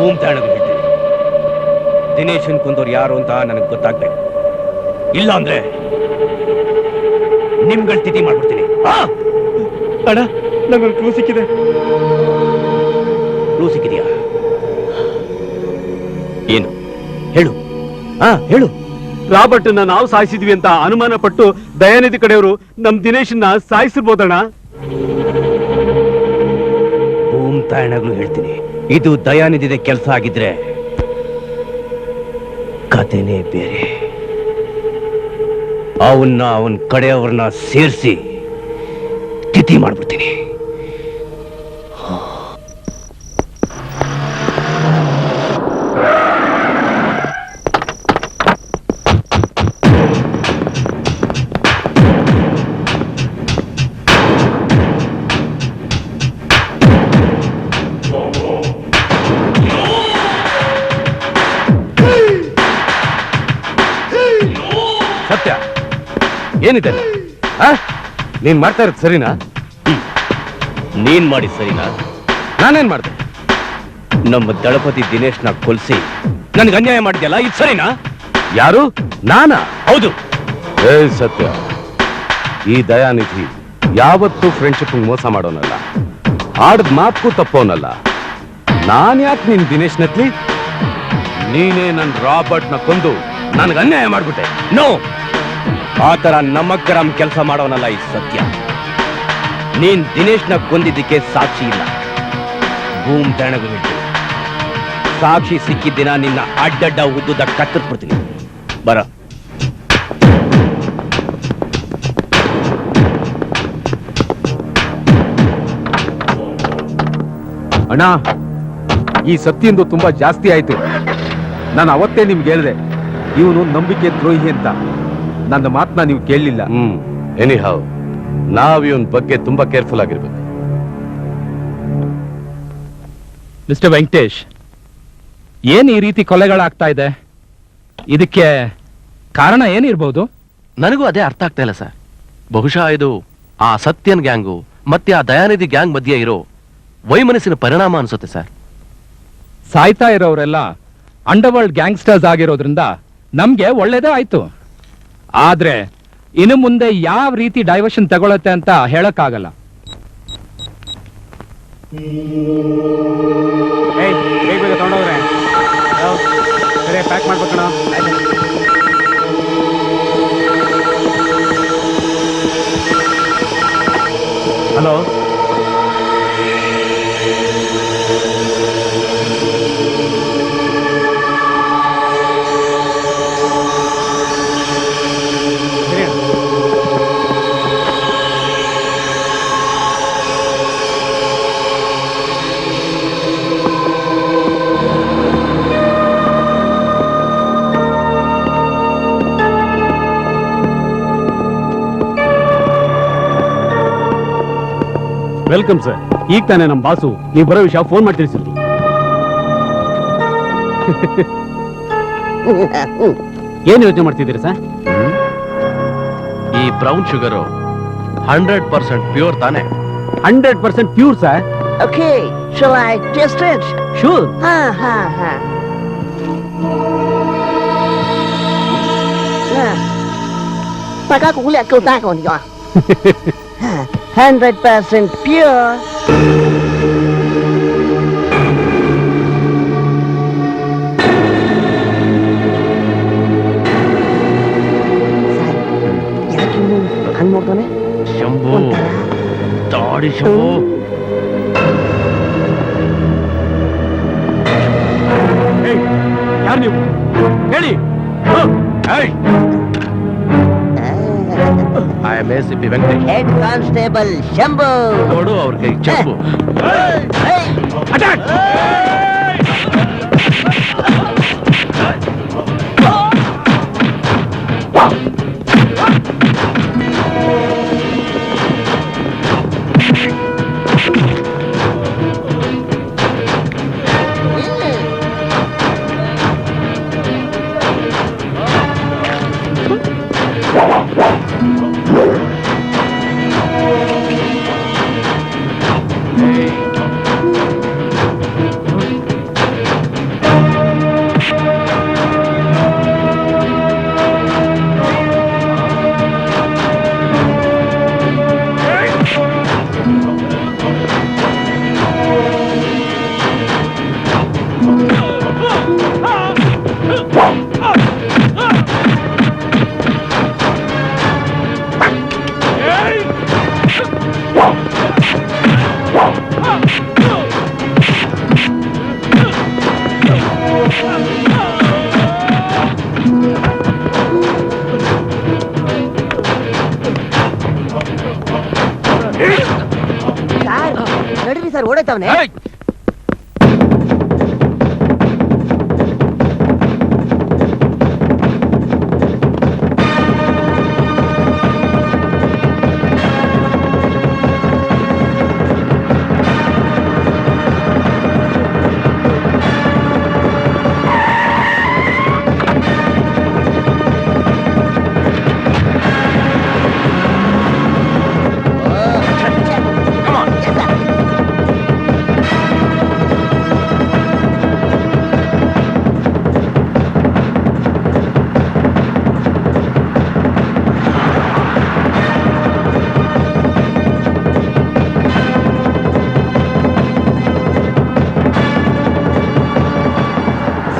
ಭೂಮ್ ತಾಣಗಳು ಹೇಳ್ತೀನಿ, ದಿನೇಶನ್ ಕೊಂದವ್ರು ಯಾರು ಅಂತ ನನಗೆ ಗೊತ್ತಾಗ್ಬೇಕು. ಇಲ್ಲ ಅಂದ್ರೆ ನಿಮ್ಗಳ ತಿಥಿ ಮಾಡ್ಬಿಡ್ತೀನಿ. ಅಣ್ಣ, ನಂಗೊಂದು ಕ್ಲೂ ಸಿಕ್ಕಿದೆ. ಕ್ಲೂ ಸಿಕ್ಕಿದ್ಯಾ? ಏನು ಹೇಳು? ಹೇಳು. ರಾಬರ್ಟ್ನ ನಾವು ಸಾಯಿಸಿದ್ವಿ ಅಂತ ಅನುಮಾನ ಪಟ್ಟು ದಯಾನಿಧಿ ಕಡೆಯವರು ನಮ್ ದಿನೇಶನ್ನ ಸಾಯಿಸಿರ್ಬೋದಣ್ಣ. ಭೂಮ್ ತಾಯಣಗಳು ಹೇಳ್ತೀನಿ, ಇದು ದಯಾನಿಧಿದ ಕೆಲಸ ಆಗಿದ್ರೆ ಕಥೆನೇ ಬೇರೆ. ಅವನ ಕಡೆಯವ್ರನ್ನ ಸೇರಿಸಿ ತಿಥಿ ಮಾಡ್ಬಿಡ್ತೀನಿ. ಸತ್ಯ ಏನಿದೆ? ನೀನ್ ಮಾಡ್ತಾ ಇರೋದು ಸರಿನಾ? ನೀನ್ ಮಾಡಿ ಸರಿನಾ? ನಾನೇನ್ ಮಾಡ್ದೆ? ನಮ್ಮ ದಳಪತಿ ದಿನೇಶ್ನ ಕೊಲ್ಸಿ ನನ್ಗೆ ಅನ್ಯಾಯ ಮಾಡಿದ್ಯಲ್ಲ, ಇದು ಸರಿನಾ? ಯಾರು? ನಾನಾ? ಹೌದು. ಏ ಸತ್ಯ, ಈ ದಯಾನಿಧಿ ಯಾವತ್ತೂ ಫ್ರೆಂಡ್ಶಿಪ್ ಮೋಸ ಮಾಡೋನಲ್ಲ, ಆಡದ್ ಮಾತ್ಗೂ ತಪ್ಪೋನಲ್ಲ. ನಾನ್ ಯಾಕೆ ನಿನ್ ದಿನೇಶ್ ನತ್ಲಿ? ನೀನೇ ನನ್ ರಾಬರ್ಟ್ ನ ಕೊಂದು ನನ್ಗೆ ಅನ್ಯಾಯ ಮಾಡ್ಬಿಟ್ಟೆ. ನೋ, ಆತರ ನಮ್ಮಗ್ಗರಾಮ್ ಕೆಲಸ ಮಾಡೋನಲ್ಲ ಈ ಸತ್ಯ. ನೀನ್ ದಿನೇಶ್ನ ಕೊಂದಿದ್ದಕ್ಕೆ ಸಾಕ್ಷಿ ಇಲ್ಲ. ಭೂಮ್ ತಾಣಗಳು ಹೇಳ್ತೀನಿ, ಸಾಕ್ಷಿ ಸಿಕ್ಕಿದ್ದಿನ ನಿನ್ನ ಅಡ್ಡಡ್ಡ ಉದ್ದುದ ಕತ್ತರಿಸ್ಬಿಡ್ತೀನಿ. ಬರ. ಅಣ್ಣ, ಈ ಸತ್ಯಂದು ತುಂಬಾ ಜಾಸ್ತಿ ಆಯ್ತು. ನಾನು ಅವತ್ತೇ ನಿಮ್ಗೆ ಹೇಳಿದೆ, ಇವನು ನಂಬಿಕೆ ದ್ರೋಹಿ ಅಂತ. ನನ್ನ ಮಾತನ್ನ ನೀವು ಕೇಳಲಿಲ್ಲ. ಎನಿಹೌ, ನಾವ್ ಇವನ್ ಬಗ್ಗೆ ತುಂಬಾ ಕೇರ್ಫುಲ್ ಆಗಿರ್ಬೇಕು. ಮಿಸ್ಟರ್ ವೆಂಕಟೇಶ್, ಏನ್ ಈ ರೀತಿ ಕೊಲೆಗಳಾಗ್ತಾ ಇದೆ? ಇದಕ್ಕೆ ಕಾರಣ ಏನಿರ್ಬೋದು? ನನಗೂ ಅದೇ ಅರ್ಥ ಆಗ್ತಾ ಇಲ್ಲ ಸರ್. ಬಹುಶಃ ಇದು ಆ ಸತ್ಯನ್ ಗ್ಯಾಂಗು ಮತ್ತೆ ಆ ದಯಾನಿಧಿ ಗ್ಯಾಂಗ್ ಮಧ್ಯೆ ಇರೋ ವೈಮನಸ್ಸಿನ ಪರಿಣಾಮ ಅನ್ಸುತ್ತೆ ಸರ್. ಸಾಯ್ತಾ ಇರೋರೆಲ್ಲ ಅಂಡರ್ವರ್ಲ್ಡ್ ಗ್ಯಾಂಗ್ಸ್ಟರ್ಸ್ ಆಗಿರೋದ್ರಿಂದ ನಮ್ಗೆ ಒಳ್ಳೇದೇ ಆಯ್ತು. ಆದ್ರೆ ಇನ್ನು ಮುಂದೆ ಯಾವ ರೀತಿ ಡೈವರ್ಷನ್ ತಗೊಳತ್ತೆ ಅಂತ ಹೇಳಕ್ಕಾಗಲ್ಲ. ಏಯ್ ಬೇಗ ಬೇಗ ತಗೊಂಡೋಗ್ರೆ ಸರಿ ಪ್ಯಾಕ್ ಮಾಡ್ಬೇಕಣ. Hello welcome sir. ಈಗ ತಾನೇ ನಮ್ಮ ಬಾಸು ನೀವು ಬರೋ ವಿಷಯ ಫೋನ್ ಮಾಡಿ ತಿಳಿಸಿದ್ರು. ಏನ್ ಯೋಚನೆ ಮಾಡ್ತಿದ್ದೀರಿ ಸರ್? ಈ ಬ್ರೌನ್ ಶುಗರು 100% ಪ್ಯೂರ್ ತಾನೆ? 100% pure sir. Okay, shall I taste it? Sure. Ha ha ha. Pakai kulit kau tak kau ni ah. 100% pure. Yakin mu angmo tu ni? Shambhu ತಾಡಿ ಶಂಭು. ಯಾರು ನೀವು ಹೇಳಿ. I am ACP Venkatesh. Head Constable Shambhu. ನೋಡು ಅವ್ರ ಕೈ ಚಂಬು. Hey! Attack. ನಡೀರಿ sir, ಓಡೈತವನೆ.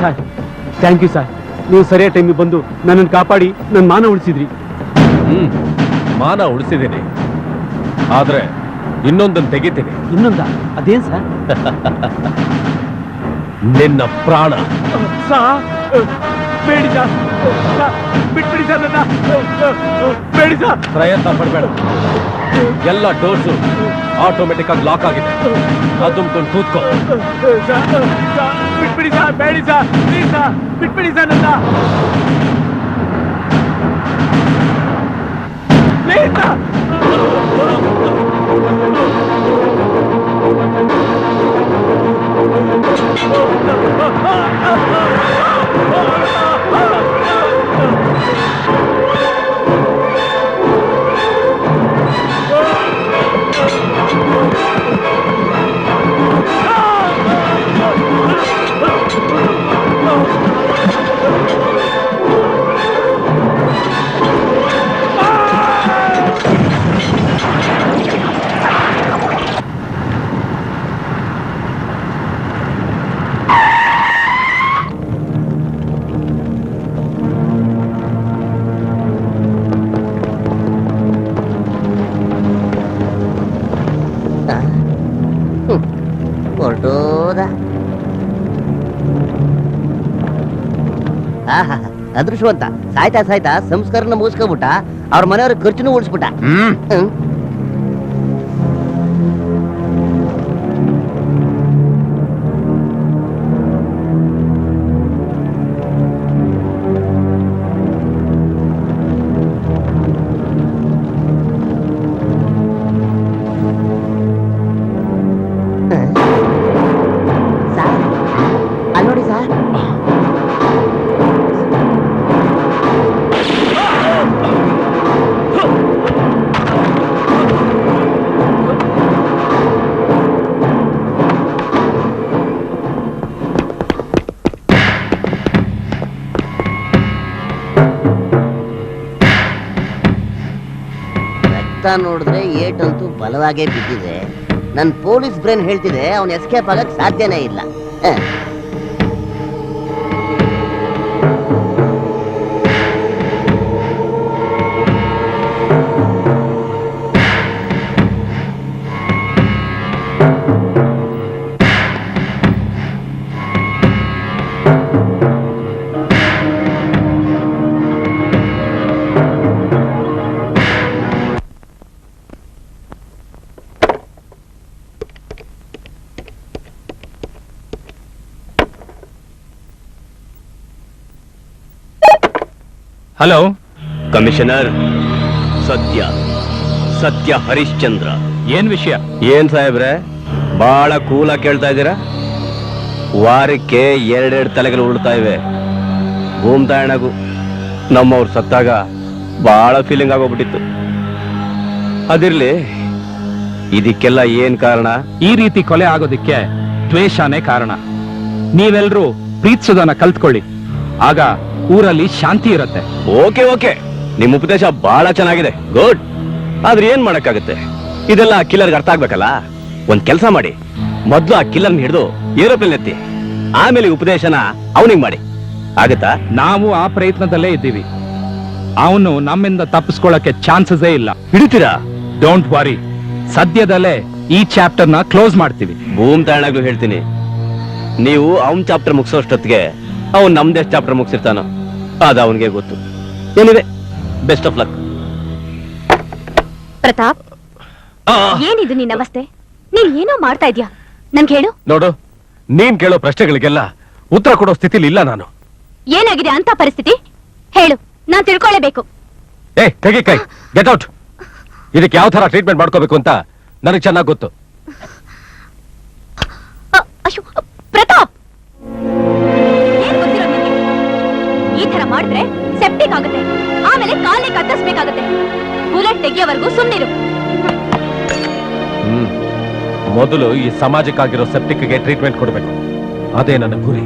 Sir thank you sir. ನೀವು ಸರಿಯಾದ ಟೈಮಿಗೆ ಬಂದು ನನ್ನನ್ನು ಕಾಪಾಡಿ ನನ್ನ ಮಾನ ಉಳಿಸಿದ್ರಿ. ಮಾನ ಉಳಿಸಿದ್ದೀನಿ, ಆದ್ರೆ ಇನ್ನೊಂದನ್ನು ತೆಗಿತೀನಿ. ಇನ್ನೊಂದ? ಅದೇನ್ ಸರ್? ನಿನ್ನ ಪ್ರಾಣ. ಬೇಡಿ ಸರ್, ಬಿಟ್ಬಿಡಿ ಸರ್, ನನ್ನ ಬೇಡಿ ಸರ್. ಪ್ರಯತ್ನ ಪಡಬೇಡ. ಎಲ್ಲ ಡೋರ್ಸು ಆಟೋಮೆಟಿಕ್ ಆಗಿ ಲಾಕ್ ಆಗಿದೆ. ಅದು ತುಂಬ್ಕೊಂಡು ಕೂತ್ಕೋ. ಬಿಟ್ಬಿಡಿ ಸರ್, ಬೇಡಿ ಸರ್, ಪ್ಲೀಸ್ ಸರ್, ಬಿಟ್ಬಿಡಿ ಸರ್ ನನ್ನ. Please sir. ಅದ ಅದೃಷ್ಟವಂತ ಸಾಯ್ತಾ ಸಾಯ್ತಾ ಸಂಸ್ಕಾರನ ಮುಗಿಸ್ಕೊಬಿಟ್ಟ, ಅವ್ರ ಮನೆಯವ್ರ ಖರ್ಚುನು ಉಳಿಸ್ಬಿಟ್ಟ. ಸಾರ್ ಅಲ್ಲಿ ನೋಡಿ ಸಾರ್. ರಕ್ತ ನೋಡಿದ್ರೆ ಏಟಂತೂ ಬಲವಾಗೇ ಬಿದ್ದಿದೆ. ನನ್ ಪೊಲೀಸ್ ಬ್ರೇನ್ ಹೇಳ್ತಿದೆ ಅವನ್ ಎಸ್ಕೇಪ್ ಆಗಕ್ ಸಾಧ್ಯನೇ ಇಲ್ಲ. ಹಲೋ, ಕಮಿಷನರ್, ಸತ್ಯ ಸತ್ಯ ಹರಿಶ್ಚಂದ್ರ. ಏನ್ ವಿಷಯ? ಏನ್ ಸಾಹೇಬ್ರೆ ಬಹಳ ಕೂಲಾಗಿ ಕೇಳ್ತಾ ಇದ್ದೀರಾ? ವಾರಕ್ಕೆ 2 ತಲೆಗಳು ಉಳ್ತಾ ಇವೆ. ಭೂಮ್ತಾಯಣಗೂ ನಮ್ಮವ್ರು ಸತ್ತಾಗ ಬಹಳ ಫೀಲಿಂಗ್ ಆಗೋಗ್ಬಿಟ್ಟಿತ್ತು. ಅದಿರ್ಲಿ, ಇದಕ್ಕೆಲ್ಲ ಏನ್ ಕಾರಣ? ಈ ರೀತಿ ಕೊಲೆ ಆಗೋದಿಕ್ಕೆ ದ್ವೇಷನೇ ಕಾರಣ. ನೀವೆಲ್ರೂ ಪ್ರೀತಿಸೋದನ್ನ ಕಲ್ತ್ಕೊಳ್ಳಿ, ಆಗ ಊರಲ್ಲಿ ಶಾಂತಿ ಇರತ್ತೆ. ಓಕೆ ಓಕೆ, ನಿಮ್ ಉಪದೇಶ ಬಹಳ ಚೆನ್ನಾಗಿದೆ, ಗುಡ್. ಆದ್ರೆ ಏನ್ ಮಾಡಕ್ಕಾಗತ್ತೆ? ಇದೆಲ್ಲ ಕಿಲ್ಲರ್ಗೆ ಅರ್ಥ ಆಗ್ಬೇಕಲ್ಲ. ಒಂದ್ ಕೆಲಸ ಮಾಡಿ, ಮೊದ್ಲು ಆ ಕಿಲ್ಲರ್ನ ಹಿಡಿದು ಏರೋಪ್ಲೇನ್ ಎತ್ತಿ, ಆಮೇಲೆ ಉಪದೇಶನ ಅವನಿಗೆ ಮಾಡಿ. ಆಗತ್ತಾ? ನಾವು ಆ ಪ್ರಯತ್ನದಲ್ಲೇ ಇದ್ದೀವಿ. ಅವನು ನಮ್ಮಿಂದ ತಪ್ಪಿಸ್ಕೊಳ್ಳಕ್ಕೆ ಚಾನ್ಸಸ್ಸೇ ಇಲ್ಲ. ಹಿಡಿತೀರಾ? ಡೋಂಟ್ ವರಿ, ಸದ್ಯದಲ್ಲೇ ಈ ಚಾಪ್ಟರ್ ನ ಕ್ಲೋಸ್ ಮಾಡ್ತೀವಿ. ಭೂಮ್ ತಾಯಣಾಗ್ಲೂ ಹೇಳ್ತೀನಿ, ನೀವು ಅವನ್ ಚಾಪ್ಟರ್ ಮುಗಿಸೋಷ್ಟೊತ್ತಿಗೆ ಅವ್ನು ನಮ್ದೇ ಚಾಪ್ಟರ್ ಮುಗಿಸಿರ್ತಾನೋ ಅದು ಅವನಿಗೆ ಗೊತ್ತು. ಏನಿದೆ, ಬೆಸ್ಟ್ ಆಫ್ ಲಕ್. ಪ್ರತಾಪ್, ಏನಿದು ನಿನ್ನ ಅವಸ್ಥೆ? ನೀನ್ ಏನೋ ಮಾಡ್ತಾ ಇದ್ಯಾ? ನನ್ಗೆ ಹೇಳು. ನೋಡು, ನೀನ್ ಕೇಳೋ ಪ್ರಶ್ನೆಗಳಿಗೆಲ್ಲ ಉತ್ತರ ಕೊಡೋ ಸ್ಥಿತಿಲಿ ಇಲ್ಲ ನಾನು. ಏನಾಗಿದೆ ಅಂತ ಪರಿಸ್ಥಿತಿ? ಹೇಳು, ನಾನ್ ತಿಳ್ಕೊಳ್ಳೇಬೇಕು. ಏ ತೆಗಿ ಕೈ, ಗೆಟ್ ಔಟ್. ಇದಕ್ಕೆ ಯಾವ ತರ ಟ್ರೀಟ್ಮೆಂಟ್ ಮಾಡ್ಕೋಬೇಕು ಅಂತ ನನಗೆ ಚೆನ್ನಾಗಿ ಗೊತ್ತು. ಅಯ್ಯೋ ಪ್ರತಾಪ್, ಏನ್ ಗೊತ್ತಿರೋ ನಿನ್ಗೆ? ಈ ತರ ಮಾಡಿದ್ರೆ ಸೆಪ್ಟಿಕ್ ಆಗುತ್ತೆ, ಆಮೇಲೆ ಕಾಲಿಗೆ ಕತ್ತರಿಸ್ಬೇಕಾಗತ್ತೆ. ಬುಲೆಟ್ ತೆಗಿಯೋವರೆಗೂ ಸುಮ್ಮನಿರು. ಮೊದಲು ಈ ಸಮಾಜಕ್ಕಾಗಿರೋ ಸೆಪ್ಟಿಕ್ಗೆ ಟ್ರೀಟ್ಮೆಂಟ್ ಕೊಡಬೇಕು, ಅದೇ ನನ್ನ ಗುರಿ.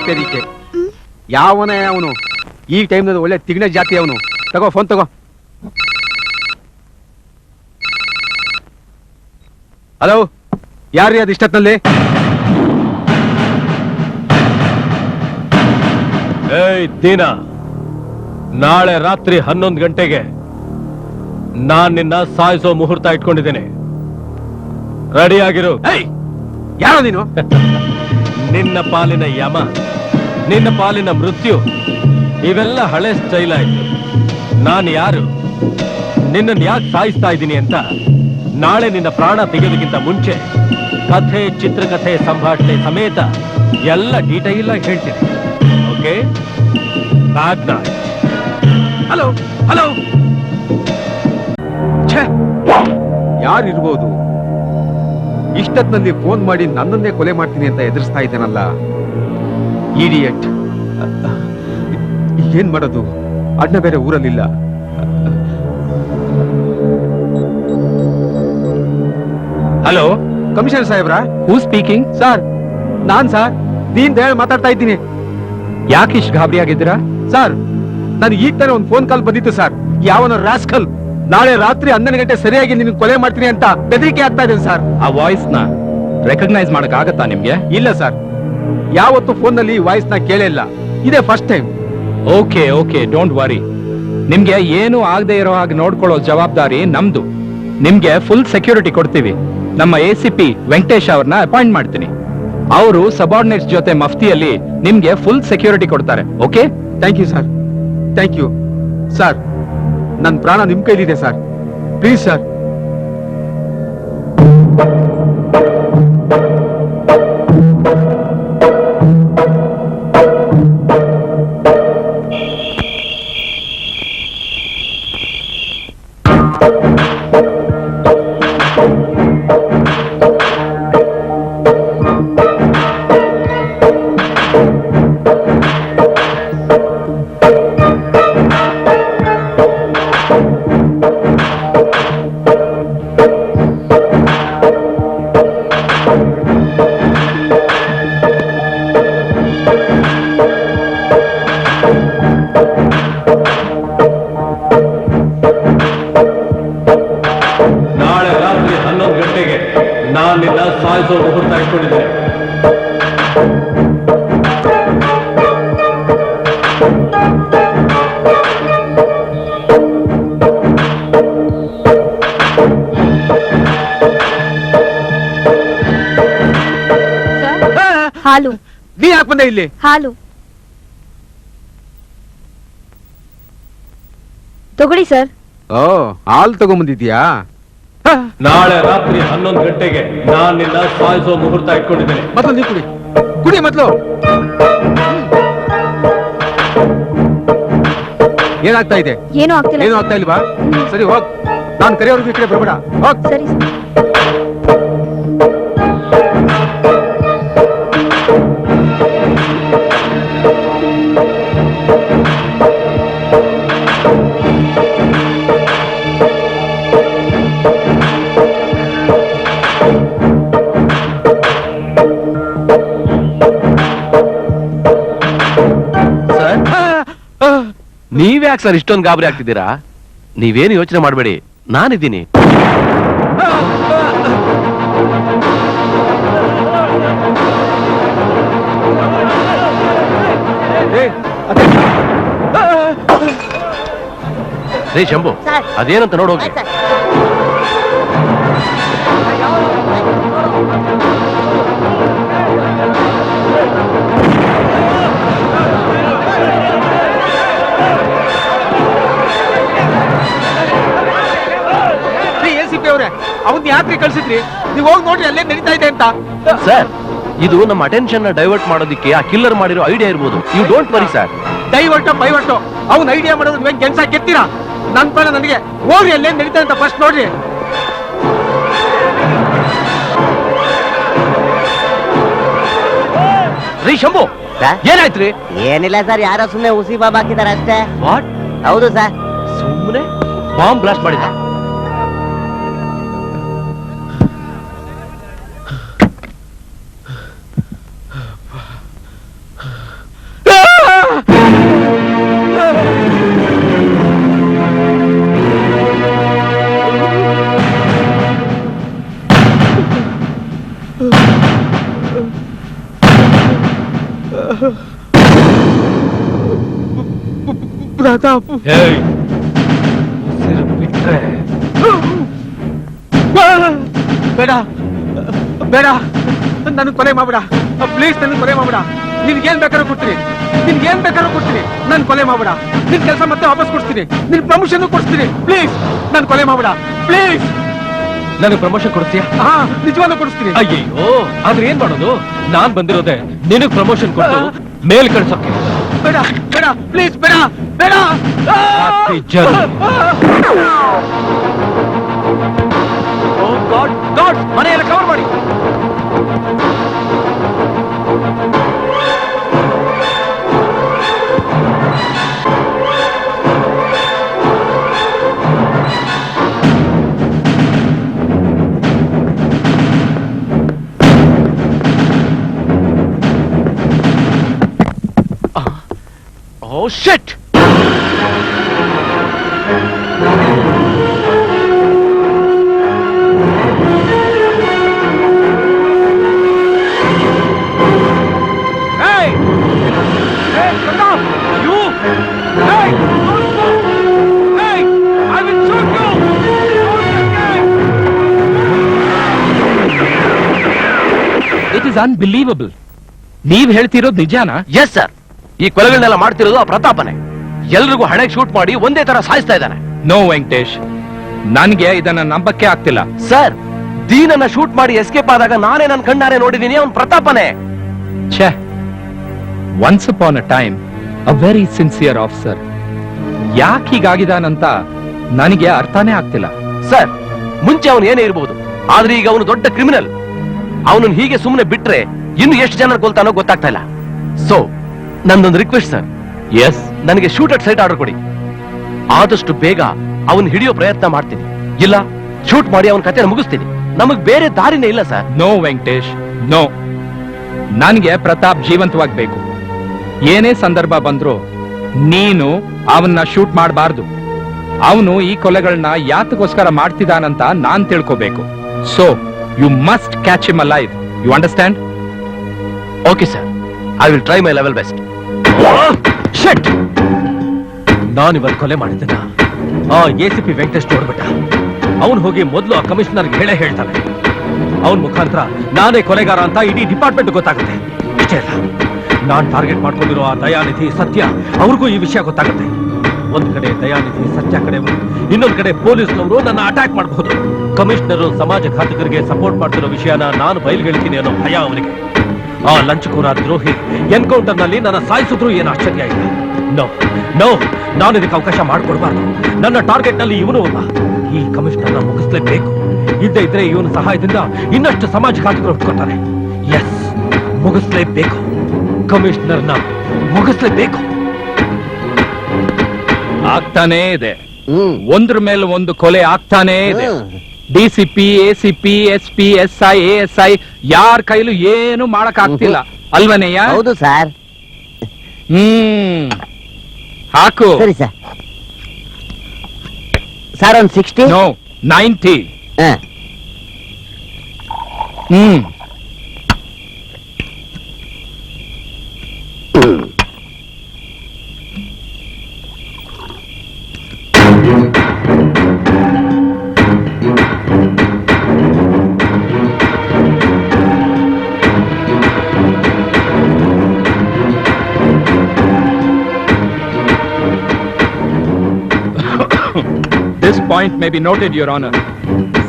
ತೆರಿಗೆ ಯಾವನೇ ಅವನು? ಈ ಟೈಮ್ನಲ್ಲಿ ಒಳ್ಳೆ ತಿಗಣೆ ಜಾತಿ ಅವನು. ತಗೋ ಫೋನ್ ತಗೋ. ಹಲೋ, ಯಾರ್ರೀ ಅದು ಇಷ್ಟೊತ್ತಿನಲ್ಲಿ? ಏಯ್ ದೀನಾ, ನಾಳೆ ರಾತ್ರಿ 11 ಗಂಟೆಗೆ ನಾನ್ ನಿನ್ನ ಸಾಯಿಸೋ ಮುಹೂರ್ತ ಇಟ್ಕೊಂಡಿದ್ದೇನೆ. ರೆಡಿ ಆಗಿರು. ಯಾರೋ ನೀನು? ನಿನ್ನ ಪಾಲಿನ ಯಮ, ನಿನ್ನ ಪಾಲಿನ ಮೃತ್ಯು, ಇವೆಲ್ಲ ಹಳೆ ಸ್ಟೈಲ್ ಆಯ್ತು. ನಾನು ಯಾರು, ನಿನ್ನನ್ನು ಯಾಕೆ ಸಾಯಿಸ್ತಾ ಇದ್ದೀನಿ ಅಂತ ನಾಳೆ ನಿನ್ನ ಪ್ರಾಣ ತೆಗೆಯೋದಕ್ಕಿಂತ ಮುಂಚೆ ಕಥೆ, ಚಿತ್ರಕಥೆ, ಸಂಭಾಷಣೆ ಸಮೇತ ಎಲ್ಲ ಡೀಟೈಲ್ ಆಗಿ ಹೇಳ್ತೀನಿ. Okay, bad night. Hello hello, ಯಾರಿರ್ಬೋದು ಇಷ್ಟೊತ್ತಿನಲ್ಲಿ ಫೋನ್ ಮಾಡಿ ನನ್ನನ್ನೇ ಕೊಲೆ ಮಾಡ್ತೀನಿ ಅಂತ ಎದುರಿಸ್ತಾ ಇದ್ದೇನಲ್ಲ, ಇಡಿಯಟ್. ಏನ್ ಮಾಡೋದು, ಅಣ್ಣ ಬೇರೆ ಊರಲ್ಲಿಲ್ಲ. ಹಲೋ, ಕಮಿಷನರ್ ಸಾಹೇಬ್ರಾ? Who speaking? ಸರ್, ನಾನ್ ಸರ್ ದೀನ್ ದಯಾಳ್ ಮಾತಾಡ್ತಾ ಇದ್ದೀನಿ. ಯಾಕೆ ಇಷ್ಟು ಗಾಬರಿ ಆಗಿದ್ದೀರಾ? ಸರ್, ನನಗೆ ಈಗ ತಾನೇ ಒಂದು ಫೋನ್ ಕಾಲ್ ಬಂದಿತ್ತು ಸರ್. ಯಾವನ ರಾಸ್ಕಲ್ ನಾಳೆ ರಾತ್ರಿ 12 ಗಂಟೆ ಸರಿಯಾಗಿ ನಿನ್ನ ಕೊಲೆ ಮಾಡ್ತೀನಿ ಅಂತ ಬೆದರಿಕೆ ಆಗ್ತಾ ಇದೆ ಸರ್. ಆ ವಾಯ್ಸ್ ನ ರೆಕಗ್ನೈಸ್ ಮಾಡಕ್ ಆಗತ್ತಾ ನಿಮ್ಗೆ? ಇಲ್ಲ ಸರ್, ಯಾವತ್ತು ಫೋನ್ ನಲ್ಲಿ ವಾಯ್ಸ್ ನ ಕೇಳೇ ಇಲ್ಲ, ಇದೇ first time. Okay okay, don't worry. ನಿಮ್ಗೆ ಏನು ಆಗದೆ ಇರೋ ಹಾಗೆ ನೋಡ್ಕೊಳ್ಳೋ ಜವಾಬ್ದಾರಿ ನಮ್ದು. ನಿಮ್ಗೆ ಫುಲ್ ಸೆಕ್ಯೂರಿಟಿ ಕೊಡ್ತೀವಿ. ನಮ್ಮ ACP ವೆಂಕಟೇಶ್ ಅವ್ರನ್ನ ಅಪಾಯಿಂಟ್ ಮಾಡ್ತೀನಿ. ಅವರು ಸಬಾರ್ಡಿನೇಟ್ಸ್ ಜೊತೆ ಮಫ್ತಿಯಲ್ಲಿ ನಿಮ್ಗೆ ಫುಲ್ ಸೆಕ್ಯೂರಿಟಿ ಕೊಡ್ತಾರೆ. Okay? Thank you sir, thank you sir. ನನ್ನ ಪ್ರಾಣ ನಿಮ್ ಕೈಲಿದೆ ಸರ್, ಪ್ಲೀಸ್ ಸರ್. ನಾಳೆ ರಾತ್ರಿ 11 ಗಂಟೆಗೆ ನಾನು ನಿನ್ನ ಸಾಯಿಸೋ ಮುಹೂರ್ತ ಇಟ್ಕೊಂಡಿದ್ದೇನೆ. ಸರ್, ಹಾಲು ನೀ ಯಾಕೆ ಬಂದೆ ಇಲ್ಲಿ? ಹಾಲು ತಗೊಳ್ಳಿ ಸರ್. ಓ, ಹಾಲು ತಗೊಂಬಂದಿದ್ಯಾ? ನಾಳೆ ರಾತ್ರಿ 11 ಗಂಟೆಗೆ ನಾನು ನಿನ್ನ ಸಾಯಿಸೋ ಮುಹೂರ್ತ ಇಟ್ಕೊಂಡಿದ್ದೇನೆ. ಮೊದಲು ನೀ ಕುಡಿ, ಕುಡಿ ಮೊದಲು. ಏನಾಗ್ತಾ ಇದೆ? ಏನೂ ಆಗ್ತಿಲ್ಲ. ಏನು ಆಗ್ತಾ ಇಲ್ವಾ? ಸರಿ ಹೋಗ್, ನಾನು ಕರೆಯೋರ್ಗು ಈ ಕಡೆ ಬರ್ಬೇಡ, ಹೋಗ್. ಸರಿ ಸರ್. ನೀವ್ಯಾಕೆ ಸರ್ ಇಷ್ಟೊಂದು ಗಾಬರಿ ಆಗ್ತಿದ್ದೀರಾ? ನೀವೇನು ಯೋಚನೆ ಮಾಡಬೇಡಿ, ನಾನಿದ್ದೀನಿ. ರೇ ಶಂಭು, ಸರ್. ಅದೇನಂತ ನೋಡೋಗಿ. ಆಯ್ತು ಸರ್. ACP ಅವ್ರೆ, ಅವನ್ ಯಾಕ್ರಿ ಕಳ್ಸಿದ್ರಿ? ನೀವ್ ಹೋಗಿ ನೋಡ್ರಿ ಅಲ್ಲೇ ನಡೀತಾ ಇದೆ ಅಂತ. ಸರ್, ಇದು ನಮ್ಮ ಅಟೆನ್ಷನ್ ನ ಡೈವರ್ಟ್ ಮಾಡೋದಕ್ಕೆ ಆ ಕಿಲ್ಲರ್ ಮಾಡಿರೋ ಐಡಿಯಾ ಇರ್ಬೋದು. You don't worry sir. ಡೈವರ್ಟೋ ಬೈವರ್ಟೋ ಅವ್ನ ಐಡಿಯಾ ಮಾಡೋದು ನೀವೇನ್ ಕೆಲ್ಸ ಕೆತ್ತೀರಾ? ನನ್ ಪಣ ನನಗೆ ಹೋಗ್ರಿ ಅಲ್ಲೇ ನಡೀತಾ ಅಂತ ಫಸ್ಟ್ ನೋಡ್ರಿ. ರೀ ಶಂಭು, ಸರ್? ಏನಾಯ್ತ್ರಿ? ಏನಿಲ್ಲ ಸರ್, ಯಾರೋ ಸುಮ್ಮನೆ ಹುಸಿ ಬಾಬ್ ಹಾಕಿದಾರೆ ಅಷ್ಟೇ. ವಾಟ್? ಹೌದು ಸರ್. ಸುಮ್ಮನೆ ಬಾಂಬ್ ಬ್ಲಾಸ್ಟ್ ಮಾಡಿದ? ಪ್ರತಾಪ್, ಬೇಡ ಬೇಡ, ನನ್ ಕೊಲೆ ಮಾಡ್ಬೇಡ ಪ್ಲೀಸ್, ನನ್ ಕೊಲೆ ಮಾಡ್ಬೇಡ. ನಿನ್ಗೇನ್ ಬೇಕಾದ್ರೂ ಕೊಡ್ತೀನಿ, ನಿನ್ಗೇನ್ ಬೇಕಾದ್ರೂ ಕೊಡ್ತೀನಿ, ನನ್ ಕೊಲೆ ಮಾಡ್ಬೇಡ. ನಿನ್ ಕೆಲಸ ಮತ್ತೆ ವಾಪಸ್ ಕೊಡ್ತೀನಿ, ನಿನ್ ಪ್ರಮೋಷನ್ ಕೊಡ್ತೀನಿ. ಪ್ಲೀಸ್ ನನ್ ಕೊಲೆ ಮಾಡ್ಬೇಡ, ಪ್ಲೀಸ್. ನನಗೆ ಪ್ರಮೋಷನ್ ಕೊಡ್ತೀಯಾ? ನಿಜವಾಗ್ಲೂ ಕೊಡಿಸ್ತೀನಿ. ಅಯ್ಯೋ, ಆದ್ರೆ ಏನ್ ಮಾಡೋದು? ನಾನ್ ಬಂದಿರೋದೆ ನಿನಗ್ ಪ್ರಮೋಷನ್ ಕೊಟ್ಟು ಮೇಲ್ ಕಳ್ಸೋಕೆ. ಬೇಡ ಬೇಡ ಪ್ಲೀಸ್ ಬೇಡ ಬೇಡ. ಗಾಡ್, ಮನೆಯೆಲ್ಲ ಕವರ್ ಮಾಡಿ. Oh shit! Hey! Hey, Pratap! You! Hey! Don't go! Hey! I will shoot you! It is unbelievable. ನೀವ್ ಹೇಳ್ತಿರೋದು ನಿಜಾನಾ? ಎಸ್ ಸರ್, ಈ ಕೊಲೆಗಳನ್ನೆಲ್ಲ ಮಾಡ್ತಿರೋದು ಆ ಪ್ರತಾಪನೇ. ಎಲ್ರಿಗೂ ಹಣೆಗೆ ಶೂಟ್ ಮಾಡಿ ಒಂದೇ ತರ ಸಾಯಿಸ್ತಾ ಇದ್ದಾನೆ. ನೋ ವೆಂಕಟೇಶ್, ನನ್ಗೆ ಇದನ್ನ ನಂಬಕ್ಕೆ ಆಗ್ತಿಲ್ಲ. ಸರ್, ದೀನನ್ನ ಶೂಟ್ ಮಾಡಿ ಎಸ್ಕೇಪ್ ಆದಾಗ ನಾನೇ ನನ್ನ ಕಣ್ಣಾರೆ ನೋಡಿದೀನಿ, ಅವನ್ ಪ್ರತಾಪನೇ. ಛೇ, once upon a time a very sincere officer. ಯಾಕೆ ಹೀಗಾಗಿದಾನಂತ ನನಗೆ ಅರ್ಥನೇ ಆಗ್ತಿಲ್ಲ. ಸರ್, ಮುಂಚೆ ಅವನು ಏನೇ ಇರಬಹುದು, ಆದ್ರೆ ಈಗ ಅವನು ದೊಡ್ಡ ಕ್ರಿಮಿನಲ್. ಅವನನ್ನು ಹೀಗೆ ಸುಮ್ಮನೆ ಬಿಟ್ರೆ ಇನ್ನು ಎಷ್ಟು ಜನ ಕೊಲ್ತಾನೋ ಗೊತ್ತಾಗ್ತಾ ಇಲ್ಲ. ಸೊ ನಂದೊಂದು ರಿಕ್ವೆಸ್ಟ್ ಸರ್. ಎಸ್, ನನಗೆ ಶೂಟ್ ಅಟ್ ಸೈಟ್ ಆರ್ಡರ್ ಕೊಡಿ. ಆದಷ್ಟು ಬೇಗ ಅವನ್ ಹಿಡಿಯೋ ಪ್ರಯತ್ನ ಮಾಡ್ತೀನಿ, ಇಲ್ಲ ಶೂಟ್ ಮಾಡಿ ಅವನ ಕತೆ ಮುಗಿಸ್ತೀನಿ. ನಮಗ್ ಬೇರೆ ದಾರಿನೇ ಇಲ್ಲ ಸರ್. No Venkatesh, no. ನನ್ಗೆ ಪ್ರತಾಪ್ ಜೀವಂತವಾಗ್ಬೇಕು. ಏನೇ ಸಂದರ್ಭ ಬಂದ್ರು ನೀನು ಅವನ್ನ ಶೂಟ್ ಮಾಡಬಾರ್ದು. ಅವನು ಈ ಕೊಲೆಗಳನ್ನ ಯಾತಕ್ಕೋಸ್ಕರ ಮಾಡ್ತಿದ್ದಾನಂತ ನಾನ್ ತಿಳ್ಕೋಬೇಕು. So you must catch him alive. You understand? Okay sir, I will try my level best. Shut! ನಾನಿವತ್ತು ಕೊಲೆ ಮಾಡಿದ್ದನ್ನ ಆ ACP ವೆಂಕಟೇಶ್ ನೋಡ್ಬಿಟ್ಟ. ಅವನು ಹೋಗಿ ಮೊದಲು ಆ ಕಮಿಷನರ್ಗೆ ಹೇಳ್ತಾನೆ. ಅವನ ಮುಖಾಂತರ ನಾನೇ ಕೊಲೆಗಾರ ಅಂತ ಇಡೀ ಡಿಪಾರ್ಟ್ಮೆಂಟ್ ಗೊತ್ತಾಗುತ್ತೆ. ಇಷ್ಟೇ ಅಲ್ಲ, ನಾನ್ ಟಾರ್ಗೆಟ್ ಮಾಡ್ಕೊಂಡಿರೋ ಆ ದಯಾನಿಧಿ ಸತ್ಯ ಅವ್ರಿಗೂ ಈ ವಿಷಯ ಗೊತ್ತಾಗುತ್ತೆ. ಒಂದ್ ಕಡೆ ದಯಾನಿಧಿ ಸತ್ಯ ಕಡೆ, ಇನ್ನೊಂದ್ ಕಡೆ ಪೊಲೀಸ್ನವರು ನನ್ನ ಅಟ್ಯಾಕ್ ಮಾಡಬಹುದು. ಕಮಿಷನರ್ ಸಮಾಜಘಾತಕರಿಗೆ ಸಪೋರ್ಟ್ ಮಾಡ್ತಿರೋ ವಿಷಯನ ನಾನು ಬಯಲ್ಗೆಳ್ತೀನಿ ಅನ್ನೋ ಭಯ ಅವನಿಗೆ. ಆ ಲಂಚಕೋರ ದ್ರೋಹಿ ಎನ್ಕೌಂಟರ್ ನಲ್ಲಿ ನನ್ನ ಸಾಯಿಸಿದ್ರು ಏನು ಆಶ್ಚರ್ಯ ಇಲ್ಲ. ನೋ ನೋ, ನಾನು ಇದಕ್ಕೆ ಅವಕಾಶ ಮಾಡಿಕೊಡ್ಬಾರ್ದು. ನನ್ನ ಟಾರ್ಗೆಟ್ ನಲ್ಲಿ ಇವನು ಅಲ್ಲ. ಈ ಕಮಿಷನರ್ನ ಮುಗಿಸ್ಲೇಬೇಕು. ಇದ್ದೇ ಇದ್ರೆ ಇವನ ಸಹಾಯದಿಂದ ಇನ್ನಷ್ಟು ಸಮಾಜಘಾತಕರು ಹುಟ್ಕೊತಾರೆ. ಎಸ್, ಮುಗಿಸ್ಲೇಬೇಕು. ಕಮಿಷನರ್ನ ಮುಗಿಸ್ಲೇಬೇಕು. ಆಗ್ತಾನೇ ಇದೆ, ಹ್ಮ್ ಒಂದ್ರ ಮೇಲೆ ಒಂದು ಕೊಲೆ ಆಗ್ತಾನೇ ಇದೆ. DCP, ACP, SP, SI, ASI ಯಾರ ಕೈಲೂ ಏನು ಮಾಡಕ್ ಆಗ್ತಿಲ್ಲ ಅಲ್ವನೇಯ? ಹೌದು ಸರ್. ಹಾಕು. ಸರಿ ಸರ್. ಸರ್ ಒಂದು 60. ನೋ, 90. ಹಾ. This point may be noted, Your Honor.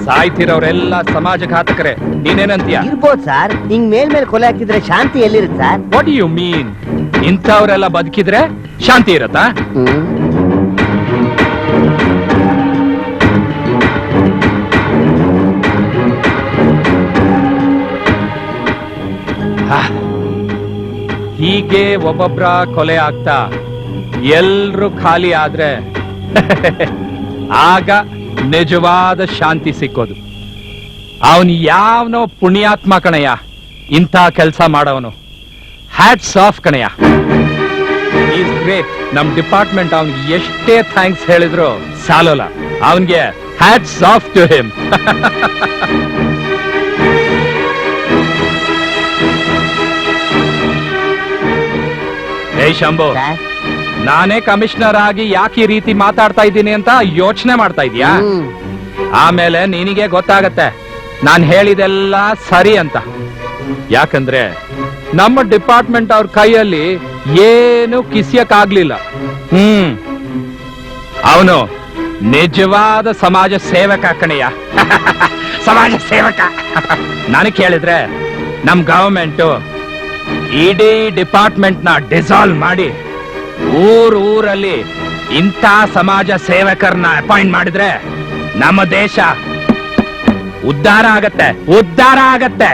ಸಾಯ್ತಿರೋರೆಲ್ಲ ಸಮಾಜಘಾತಕರೇ. ನೀನೇನಂತೀಯ? ಇರ್ಬೋದು ಸರ್. ಹಿಂಗ್ ಮೇಲ್ ಕೊಲೆ ಹಾಕಿದ್ರೆ ಶಾಂತಿ ಎಲ್ಲಿರುತ್ತೆ ಸರ್? What you mean? ಇಂಥವ್ರೆಲ್ಲ ಬದುಕಿದ್ರೆ ಶಾಂತಿ ಇರತ್ತಾ? ಹೀಗೆ ಒಬ್ಬೊಬ್ರ ಕೊಲೆ ಆಗ್ತಾ ಎಲ್ರು ಖಾಲಿ ಆದ್ರೆ ಆಗ ನಿಜವಾದ ಶಾಂತಿ ಸಿಕ್ಕೋದು. ಅವನು ಯಾವನೋ ಪುಣ್ಯಾತ್ಮ ಕಣಯ್ಯ, ಇಂಥ ಕೆಲಸ ಮಾಡವನು. ಹ್ಯಾಟ್ಸ್ ಆಫ್ ಕಣಯ್ಯ. Is great. ನಮ್ ಡಿಪಾರ್ಟ್ಮೆಂಟ್ ಅವನಿಗೆ ಎಷ್ಟೇ ಥ್ಯಾಂಕ್ಸ್ ಹೇಳಿದ್ರು ಸಾಲೋಲ್ಲ. ಅವನ್ಗೆ ಹ್ಯಾಟ್ಸ್ ಆಫ್ ಟು ಹಿಮ್. ಏ ಶಂಭು, ಸರ್. ನಾನೇ ಕಮಿಷನರ್ ಆಗಿ ಯಾಕೆ ಈ ರೀತಿ ಮಾತಾಡ್ತಾ ಇದ್ದೀನಿ ಅಂತ ಯೋಚನೆ ಮಾಡ್ತಾ ಇದೀಯಾ? ಆಮೇಲೆ ನಿನಗೆ ಗೊತ್ತಾಗತ್ತೆ ನಾನ್ ಹೇಳಿದೆಲ್ಲ ಸರಿ ಅಂತ. ಯಾಕಂದ್ರೆ ನಮ್ಮ ಡಿಪಾರ್ಟ್ಮೆಂಟ್ ಅವ್ರ ಕೈಯಲ್ಲಿ ಏನು ಕಿಸಿಯಕ್ಕಾಗ್ಲಿಲ್ಲ. ಅವನು ನಿಜವಾದ ಸಮಾಜ ಸೇವಕ ಕಣಯ್ಯ. ಸಮಾಜ ಸೇವಕ. ನನಗೆ ಕೇಳಿದ್ರೆ ನಮ್ ಗವರ್ಮೆಂಟ್ ಇಡೀ ಡಿಪಾರ್ಟ್ಮೆಂಟ್ ನ ಡಿಸಾಲ್ವ್ ಮಾಡಿ ಊರಲ್ಲಿ ಇಂಥ ಸಮಾಜ ಸೇವಕರನ್ನ ಅಪಾಯಿಂಟ್ ಮಾಡಿದ್ರೆ ನಮ್ಮ ದೇಶ ಉದ್ಧಾರ ಆಗತ್ತೆ.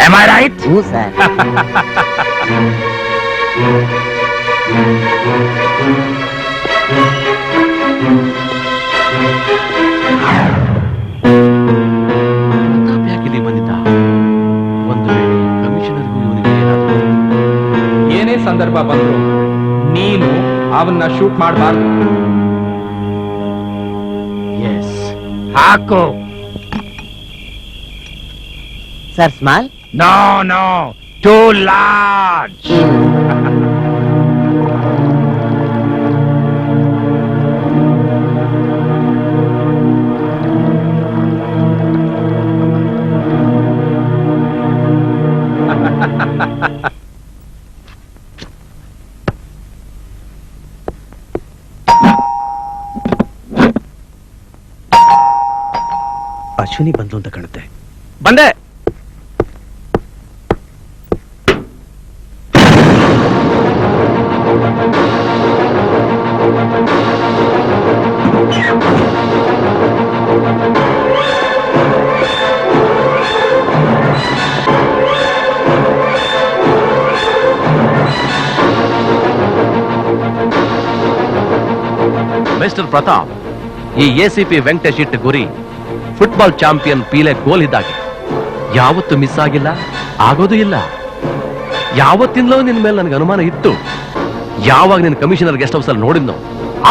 Am I right? ಹ್ಞೂ ಸರ್. ಯಾಕಿಲ್ಲಿ ಬಂದಿದ್ದ? ಒಂದು ವೇಳೆ ಕಮಿಷನರ್ಗೂ ಇವನಿಗೆ ಏನೇ ಸಂದರ್ಭ ಬಂದ್ರು ನೀನು ಅವನ್ನ ಶೂಟ್ ಮಾಡಬಾರ್ದು. ಎಸ್. ಹಾಕು. Sir small. No, too large. Ashwini ಬಂದು ಅಂತ ಕಾಣುತ್ತೆ. ಬಂದೆ. ಮಿಸ್ಟರ್ ಪ್ರತಾಪ್, ಈ ಎಸಿಪಿ ವೆಂಕಟೇಶ್ ಇಟ್ಟ ಗುರಿ ಫುಟ್ಬಾಲ್ ಚಾಂಪಿಯನ್ ಪೀಲೆ ಗೋಲ್ ಇದ್ದಾಗೆ. ಯಾವತ್ತು ಮಿಸ್ ಆಗಿಲ್ಲ, ಆಗೋದು ಇಲ್ಲ. ಯಾವತ್ತಿಂದಲೂ ನಿನ್ ಮೇಲೆ ನನಗೆ ಅನುಮಾನ ಇತ್ತು. ಯಾವಾಗ ನಿನ್ನ ಕಮಿಷನರ್ ಗೆಸ್ಟ್ ಹೌಸ್ ಅಲ್ಲಿ ನೋಡಿದ್ನೋ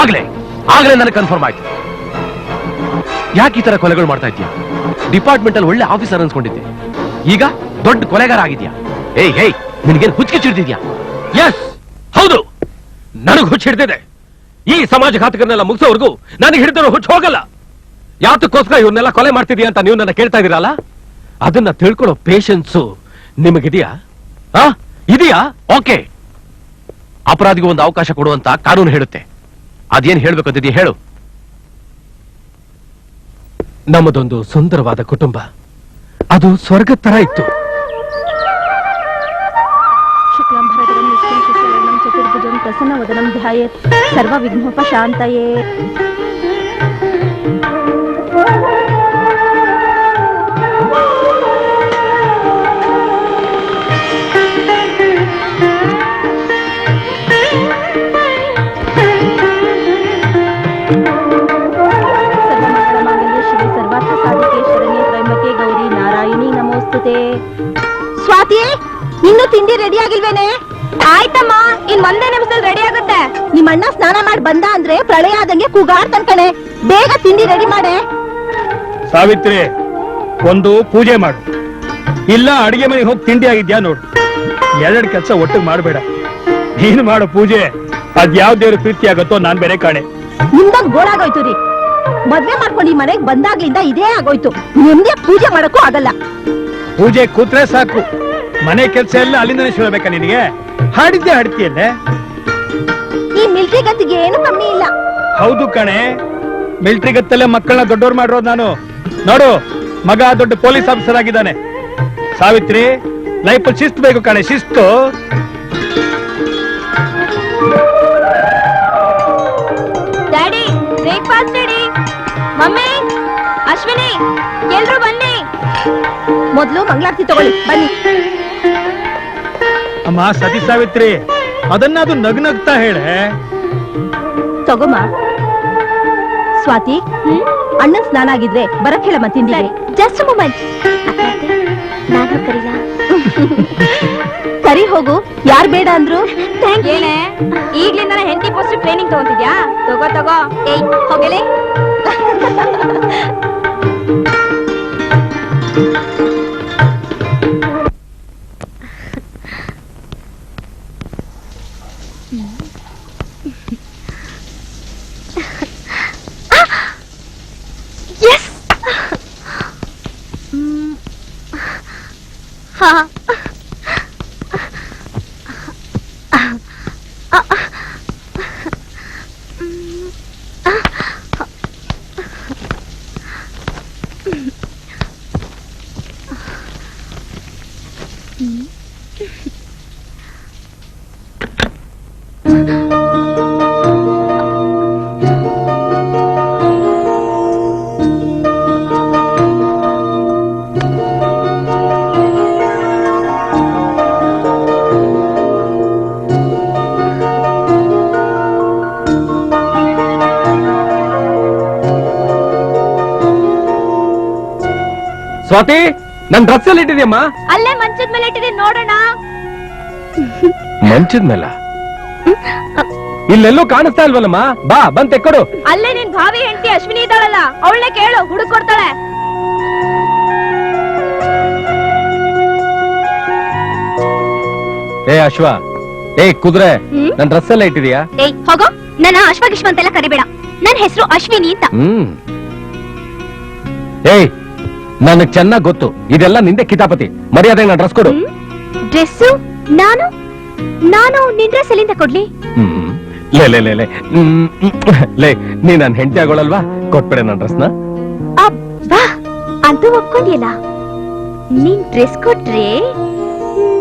ಆಗ್ಲೇ ನನಗೆ ಕನ್ಫರ್ಮ್ ಆಯ್ತು. ಯಾಕೆ ಈ ತರ ಕೊಲೆಗಳು ಮಾಡ್ತಾ ಇದ್ದೀಯ? ಡಿಪಾರ್ಟ್ಮೆಂಟ್ ಅಲ್ಲಿ ಒಳ್ಳೆ ಆಫೀಸರ್ ಅನ್ಸ್ಕೊಂಡಿದ್ದೆ, ಈಗ ದೊಡ್ಡ ಕೊಲೆಗಾರ ಆಗಿದ್ಯಾ? ಏಯ್ ನಿನ್ಗೇನು ಹುಚ್ಚಿಡ್ತಿದ್ಯಾ? ಎಸ್, ಹೌದು, ನನಗೆ ಹುಚ್ಚಿಡ್ತಿದೆ. ಈ ಸಮಾಜಘಾತಕರನ್ನೆಲ್ಲ ಮುಗಿಸೋವರೆಗೂ ನನಗೆ ಹಿಡಿದಿರೋ ಹುಚ್ಚು ಹೋಗಲ್ಲ. ಯಾತಕ್ಕೋಸ್ಕರ ಇವನ್ನೆಲ್ಲ ಕೊಲೆ ಮಾಡ್ತಿದ್ಯಾ ಅಂತ ನೀವು ನನ್ನ ಕೇಳ್ತಾ ಇದೀರಲ್ಲ, ಅದನ್ನ ತಿಳ್ಕೊಳ್ಳೋ ಪೇಷನ್ಸು ನಿಮಗಿದೆಯಾ? ಇದೆಯಾ? ಓಕೆ, ಅಪರಾಧಿಗೂ ಒಂದು ಅವಕಾಶ ಕೊಡುವಂತ ಕಾನೂನು ಹೇಳುತ್ತೆ. ಅದೇನ್ ಹೇಳ್ಬೇಕಂತಿದೆಯಾ ಹೇಳು. ನಮ್ಮದೊಂದು ಸುಂದರವಾದ ಕುಟುಂಬ, ಅದು ಸ್ವರ್ಗದ ತರ ಇತ್ತು. ಶುಕ್ಲಾಂಬರಧರಂ ವಿಷ್ಣುಂ ಶಶಿವರ್ಣಂ ಚತುರ್ಭುಜಂ ಪ್ರಸನ್ನವದನಂ ಧ್ಯಾಯೇತ್ ಸರ್ವವಿಘ್ನೋಪಶಾಂತಯೇ. ಸರ್ವಮಂಗಳಮಾಂಗಲ್ಯೆ ಶಿವೆ ಸರ್ವಾರ್ಥ ಸಾಧಿಕೆ ಶರಣ್ಯೆ ತ್ರಯಂಬಕೆ ಗೌರಿ ನಾರಾಯಣಿ ನಮೋಸ್ತುತೆ. ಸ್ವಾತಿ, ಇನ್ನು ತಿಂಡಿ ರೆಡಿ ಆಗಿಲ್ವೇನೆ? ಆಯ್ತಮ್ಮ, ಇನ್ ಒಂದೇ ನಿಮಿಷದಲ್ಲಿ ರೆಡಿ ಆಗುತ್ತೆ. ನಿಮ್ಮ ಅಣ್ಣ ಸ್ನಾನ ಮಾಡಿ ಬಂದ ಅಂದ್ರೆ ಪ್ರಳಯ ಆದಂಗೆ ಕೂಗಾಡ್ತಾನ್ ಕಣೆ. ಬೇಗ ತಿಂಡಿ ರೆಡಿ ಮಾಡೆ. ಸಾವಿತ್ರಿ, ಒಂದು ಪೂಜೆ ಮಾಡು, ಇಲ್ಲ ಅಡಿಗೆ ಮನೆಗೆ ಹೋಗಿ ತಿಂಡಿ ಆಗಿದ್ಯಾ ನೋಡು. ಎರಡು ಕೆಲಸ ಒಟ್ಟಿಗೆ ಮಾಡಬೇಡ. ನೀನು ಮಾಡೋ ಪೂಜೆ ಅದ್ಯಾವ ದೇವ್ರ ಪ್ರೀತಿ ಆಗತ್ತೋ ನಾನ್ ಬೇರೆ ಕಾಣೆ. ನಿಮ್ದೊಂದ್ ಗೋಳಾಗೋಯ್ತು ರೀ. ಮದ್ವೆ ಮಾಡ್ಕೊಂಡು ಈ ಮನೆಗ್ ಬಂದಾಗ್ಲಿಂದ ಇದೇ ಆಗೋಯ್ತು. ನಿಮ್ದೇ ಪೂಜೆ ಮಾಡಕ್ಕೂ ಆಗಲ್ಲ. ಪೂಜೆ ಕೂತ್ರೆ ಸಾಕು, ಮನೆ ಕೆಲಸ ಎಲ್ಲ ಅಲ್ಲಿಂದನೇ ಶುರು ಬೇಕಾ ನಿನಗೆ? ಹಾಡಿದ್ದೆ ಹಾಡ್ತೀಯಲ್ಲೇ. ಈ ಮಿಲ್ಟ್ರಿ ಗತಿಗೆ ಏನು ಕಮ್ಮಿ ಇಲ್ಲ. ಹೌದು ಕಣೆ, ಮಿಲಿಟರಿ ಗತ್ತಲ್ಲೇ ಮಕ್ಕಳನ್ನ ದೊಡ್ಡವ್ರು ಮಾಡಿರೋದು ನಾನು. ನೋಡು, ಮಗ ದೊಡ್ಡ ಪೊಲೀಸ್ ಆಫೀಸರ್ ಆಗಿದ್ದಾನೆ. ಸಾವಿತ್ರಿ, ಲೈಫ್ ಶಿಸ್ತು ಬೇಕು ಕಣೆ, ಶಿಸ್ತು. Daddy, breakfast ready. Mummy, Ashwini, ಎಲ್ರು ಬನ್ನಿ. ಮೊದ್ಲು ಮಂಗಳಾರತಿ ತಗೊಳ್ಳಿ, ಬನ್ನಿ. ಅಮ್ಮ ಸತಿ ಸಾವಿತ್ರಿ, ಅದನ್ನ ನಗ್ನಗ್ತಾ ಹೇಳೆ. ತಗೋಮ್ಮ. ಸ್ವಾತಿ, ಅಣ್ಣನ್ ಸ್ನಾನ ಆಗಿದ್ರೆ ಬರಕ್ ಹೇಳಮ್ಮ ತಿಂಡಿ. Just moment. ನಾನು ಕರೀಲ. ಕರಿ ಹೋಗು, ಯಾರ್ ಬೇಡ ಅಂದ್ರು? ಏನೇ ಈಗ್ಲಿಂದ ಹೆಂಡತಿ ಪೋಸ್ಟ್ ಟ್ರೈನಿಂಗ್ ತಗೊಂತಿದ್ಯಾ? ತಗೋ. ಏಯ್ ಹೋಗಲೇ. ಸ್ವಾತಿ ನನ್ ಡ್ರೆಸ್ ಅಲ್ಲಿ ಇಟ್ಟಿದ್ಯಮ್ಮ. ಅಲ್ಲೇ ಮಂಚದ ಮೇಲೆ ಇಟ್ಟಿದ್ದೀನಿ ನೋಡೋಣ. ಮಂಚದ ಮೇಲ ಇಲ್ಲೆಲ್ಲೂ ಕಾಣಿಸ್ತಾ ಇಲ್ವಲ್ಲಮ್ಮ. ಬಾ ಬಂದ್ ತೆಕ್ಕೊಡು. ಅಲ್ಲೇ ನಿನ್ ಭಾವಿ ಹೆಂಡತಿ ಅಶ್ವಿನಿ ಇದ್ದಾಳಲ್ಲ, ಅವಳನ್ನೇ ಕೇಳು, ಹುಡುಕ್ ಕೊಡ್ತಾಳೆ. ಏ ಅಶ್ವ, ಏ ಕುದುರೆ, ನನ್ ಡ್ರೆಸ್ ಎಲ್ಲ ಇಟ್ಟಿದ್ಯಾ? ಏಯ್ ಹೋಗೋ, ನನ್ನ ಅಶ್ವಗಿಶ್ವ ಅಂತೆಲ್ಲ ಕರಿಬೇಡ. ನನ್ನ ಹೆಸರು ಅಶ್ವಿನಿ ಅಂತ. ಏಯ್ ನನಗ್ ಚೆನ್ನಾಗ್ ಗೊತ್ತು, ಇದೆಲ್ಲ ನಿಂದೆ ಕಿತಾಪತಿ. ಮರ್ಯಾದೆ ನನ್ ಡ್ರೆಸ್ ಕೊಡು. ಡ್ರೆಸ್ಸು? ನಾನು ನಿನ್ ಡ್ರೆಸ್ ಎಲ್ಲಿಂದ ಕೊಡ್ಲಿ? ಲೇ ಲೇ ಲೇ ಲೇ ಲೇ, ನೀ ನನ್ ಹೆಂಡತಿ ಆಗೋಳಲ್ವಾ? ಕೊಟ್ಬಿಡೆ ನನ್ ಡ್ರೆಸ್ನ. ಅಬ್ಬಾ, ಅಂತೂ ಒಪ್ಕೊಂಡಿಯಲ್ಲ. ನೀನ್ ಡ್ರೆಸ್ ಕೊಟ್ರೆ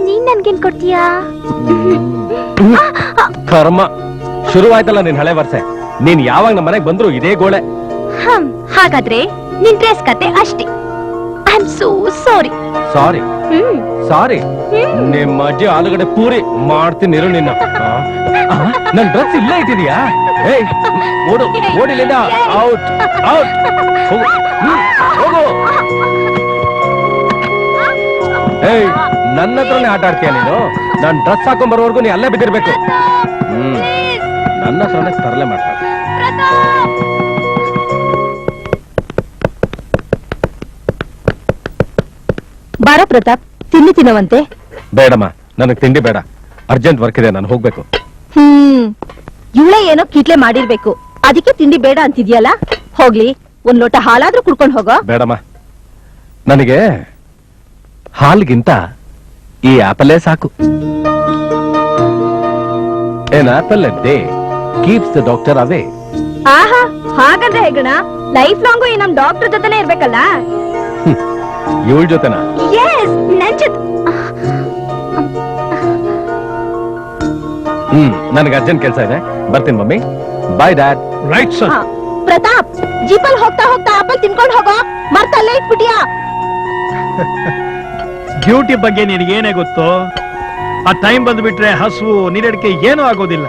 ನೀನ್ ನನ್ಗೇನ್ ಕೊಡ್ತೀಯಾ? ಕರ್ಮ, ಶುರುವಾಯ್ತಲ್ಲ ನಿನ್ ಹಳೆ ವರ್ಷ. ನೀನ್ ಯಾವಾಗ ನಮ್ಮ ಮನೆಗ್ ಬಂದ್ರು ಇದೇ ಗೋಳೆ. ಹಾಗಾದ್ರೆ ನಿನ್ ಡ್ರೆಸ್ ಕತೆ ಅಷ್ಟೇ. I am so sorry. Sorry sorry, ನಿಮ್ಮ ಅಜ್ಜಿ ಆಲೂಗಡ್ಡೆ ಪೂರಿ ಮಾಡ್ತೀನಿ ಇರು ನಿನ್ನ. ನನ್ ಡ್ರೆಸ್ ಇಲ್ಲೇ ಇಟ್ಟಿದ್ಯಾ? ಏಯ್ ಓಡು, ಓಡಿಲಿಂದ ಔಟ್ ಔಟ್. ಹೋಗು ಹೋಗು. ಏಯ್ ನನ್ನ ಹತ್ರನೇ ಆಟ ಆಡ್ತೀಯ ನೀನು? ನಾನ್ ಡ್ರೆಸ್ ಹಾಕೊಂಡ್ ಬರೋವರೆಗೂ ನೀ ಅಲ್ಲೇ ಬಿದ್ದಿರ್ಬೇಕು. ನನ್ನ ಹತ್ರನೇ ತರಲೆ ಮಾಡ್ತಾರೆ. ಬಾರ ಪ್ರತಾಪ್, ತಿನ್ನುವಂತೆ. ಬೇಡಮ್ಮ, ನನಗ್ ತಿಂಡಿ ಬೇಡ. ಅರ್ಜೆಂಟ್ ವರ್ಕ್ ಇದೆ, ನಾನು ಹೋಗ್ಬೇಕು. ಇವಳೇ ಏನೋ ಕಿಟ್ಲೆ ಮಾಡಿರ್ಬೇಕು, ಅದಕ್ಕೆ ತಿಂಡಿ ಬೇಡ ಅಂತಿದ್ಯಲ್ಲ. ಹೋಗ್ಲಿ, ಒಂದ್ ಲೋಟ ಹಾಲಾದ್ರೂ ಕುಡ್ಕೊಂಡು ಹೋಗೋ. ಬೇಡಮ್ಮ, ನನಗೆ ಹಾಲ್ಗಿಂತ ಈ ಆಪಲ್ಲೇ ಸಾಕು. ಏನ್ apple A day keeps the doctor away. ಆಹಾ, ಹಾಗಂದ್ರೆ ಹೇಗಣ? ಲೈಫ್ ಲಾಂಗು ಈ ನಮ್ ಡಾಕ್ಟರ್ ಜೊತೆನೆ ಇರ್ಬೇಕಲ್ಲ. ಇವಳ ಜೊತೆನಾ? ಎಸ್, ನನ್ ಜೊತೆ. ನನಗೆ ಅರ್ಜೆಂಟ್ ಕೆಲಸ ಇದೆ, ಬರ್ತೀನಿ mummy. Bye dad. Right sir. Pratap, ಜೀಪಲ್ ಹೋಗ್ತಾ ಹೋಗ್ತಾ ಆಪಲ್ ತಿನ್ಕೊಂಡು ಹೋಗೋ, ಮರ್ತಲ್ಲೇ ಇಟ್ಬಿಟ್ಟಿಯಾ? ಡ್ಯೂಟಿ ಬಗ್ಗೆ ನಿನಗೇನೇ ಗೊತ್ತು? ಆ ಟೈಮ್ ಬಂದ್ಬಿಟ್ರೆ ಹಸುವು ನೀರಡಿಕೆ ಏನೂ ಆಗೋದಿಲ್ಲ.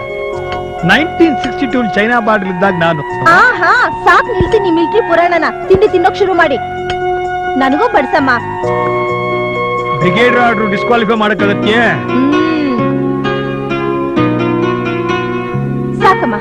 1962 ಚೈನಾ ಬಾರ್ಡರ್ ಇದ್ದಾಗ ನಾನು. ಆಹಾ, ಸಾಕ್ ನಿಲ್ಸಿ ನಿಮ್ ಮಿಲ್ಟ್ರಿ ಪುರಾಣನ. ತಿಂಡಿ ತಿನ್ನೋಕ್ ಶುರು ಮಾಡಿ. ನನಗೂ ಬಡ್ಸಮ್ಮ. ಬ್ರಿಗೇಡ್ ಆರ್ಡರ್ ಡಿಸ್ಕ್ವಾಲಿಫೈ ಮಾಡಕ್ಕಾಗತ್ತೆ? ಸಾಕಮ್ಮ.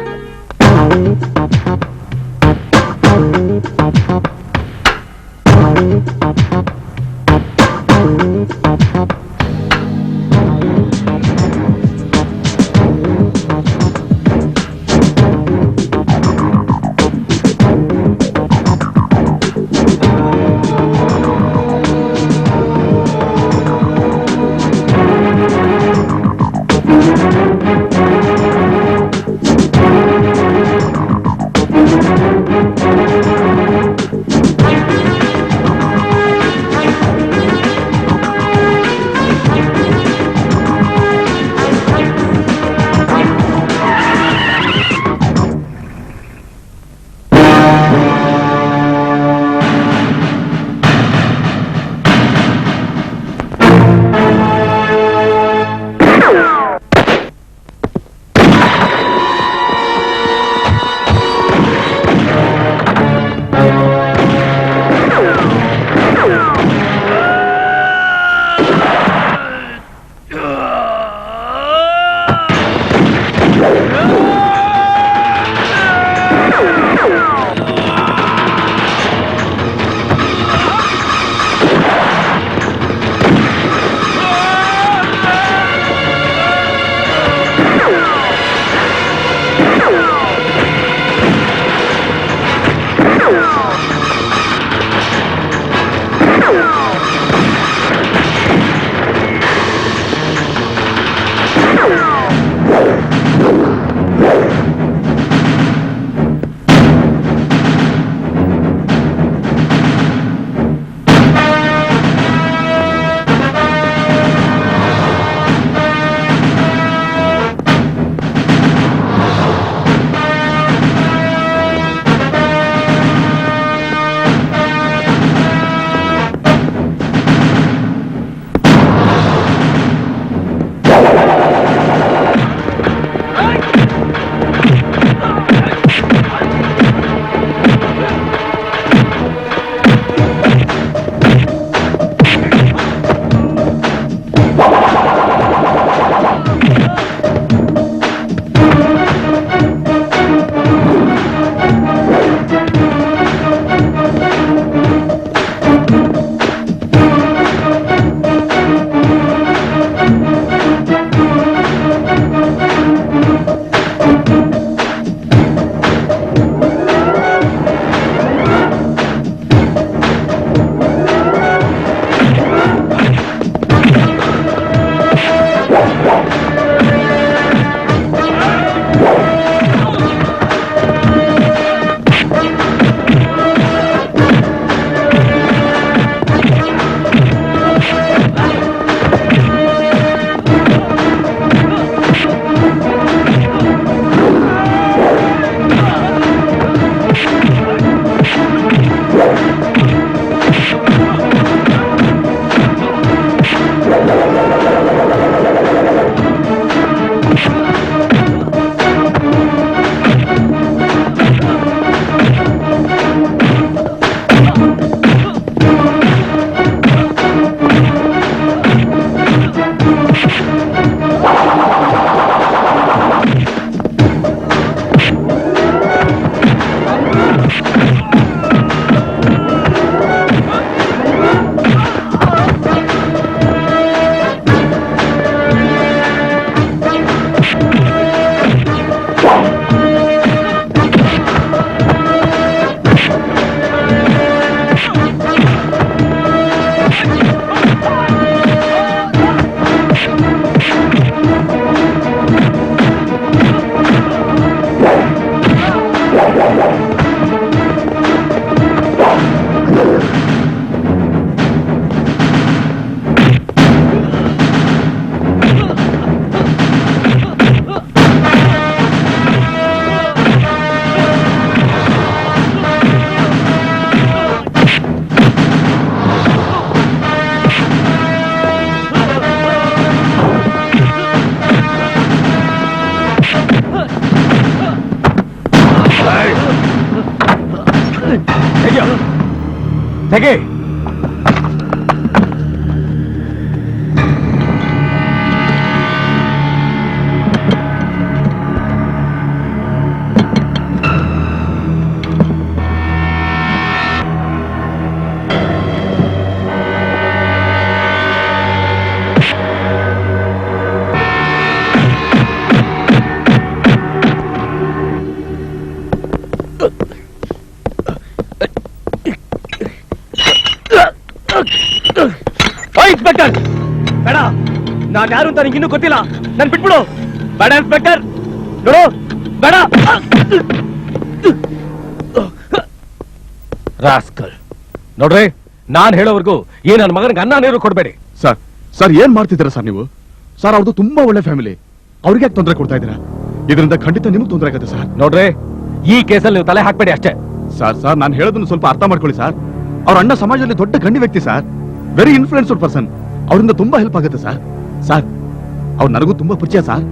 ತೆಗೆ. ಇನ್ಸ್ಪೆಕ್ಟರ್ ಬೇಡ, ನಾನ್ ಯಾರು ಅಂತ ನಿಂಗೆ ಇನ್ನೂ ಗೊತ್ತಿಲ್ಲ. ನನ್ ಬಿಟ್ಬಿಡು. ಬೇಡ ಇನ್ಸ್ಪೆಕ್ಟರ್, ನೋಡು ಬೇಡ. ರಾಸ್ಕಲ್, ನೋಡ್ರಿ, ನಾನ್ ಹೇಳೋವರೆಗೂ ಈ ನನ್ನ ಮಗನಿಗೆ ಅನ್ನ ನೀರು ಕೊಡ್ಬೇಡಿ. ಸರ್ ಸರ್ ಏನ್ ಮಾಡ್ತಿದ್ದೀರಾ ಸರ್ ನೀವು? ಸರ್ ಅವ್ರದ್ದು ತುಂಬಾ ಒಳ್ಳೆ ಫ್ಯಾಮಿಲಿ, ಅವ್ರಿಗೆ ಯಾಕೆ ತೊಂದರೆ ಕೊಡ್ತಾ ಇದ್ದೀರಾ? ಇದರಿಂದ ಖಂಡಿತ ನಿಮ್ಗೆ ತೊಂದರೆ ಆಗುತ್ತೆ ಸರ್. ನೋಡ್ರಿ, ಈ ಕೇಸಲ್ಲಿ ನೀವು ತಲೆ ಹಾಕ್ಬೇಡಿ ಅಷ್ಟೇ. ಸರ್ ನಾನು ಹೇಳೋದನ್ನ ಸ್ವಲ್ಪ ಅರ್ಥ ಮಾಡ್ಕೊಳ್ಳಿ ಸರ್. ಅವ್ರ ಅಣ್ಣ ಸಮಾಜದಲ್ಲಿ ದೊಡ್ಡ ಗಣ್ಯ ವ್ಯಕ್ತಿ ಸರ್, ವೆರಿ ಇನ್ಫ್ಲೂಯೆನ್ಸ್ಡ್ ಪರ್ಸನ್. ಅವರಿಂದ ತುಂಬಾ ಹೆಲ್ಪ್ ಆಗುತ್ತೆ ಸರ್. ಸರ್ ಅವ್ರು ನನಗೂ ತುಂಬಾ ಪರಿಚಯ ಸರ್.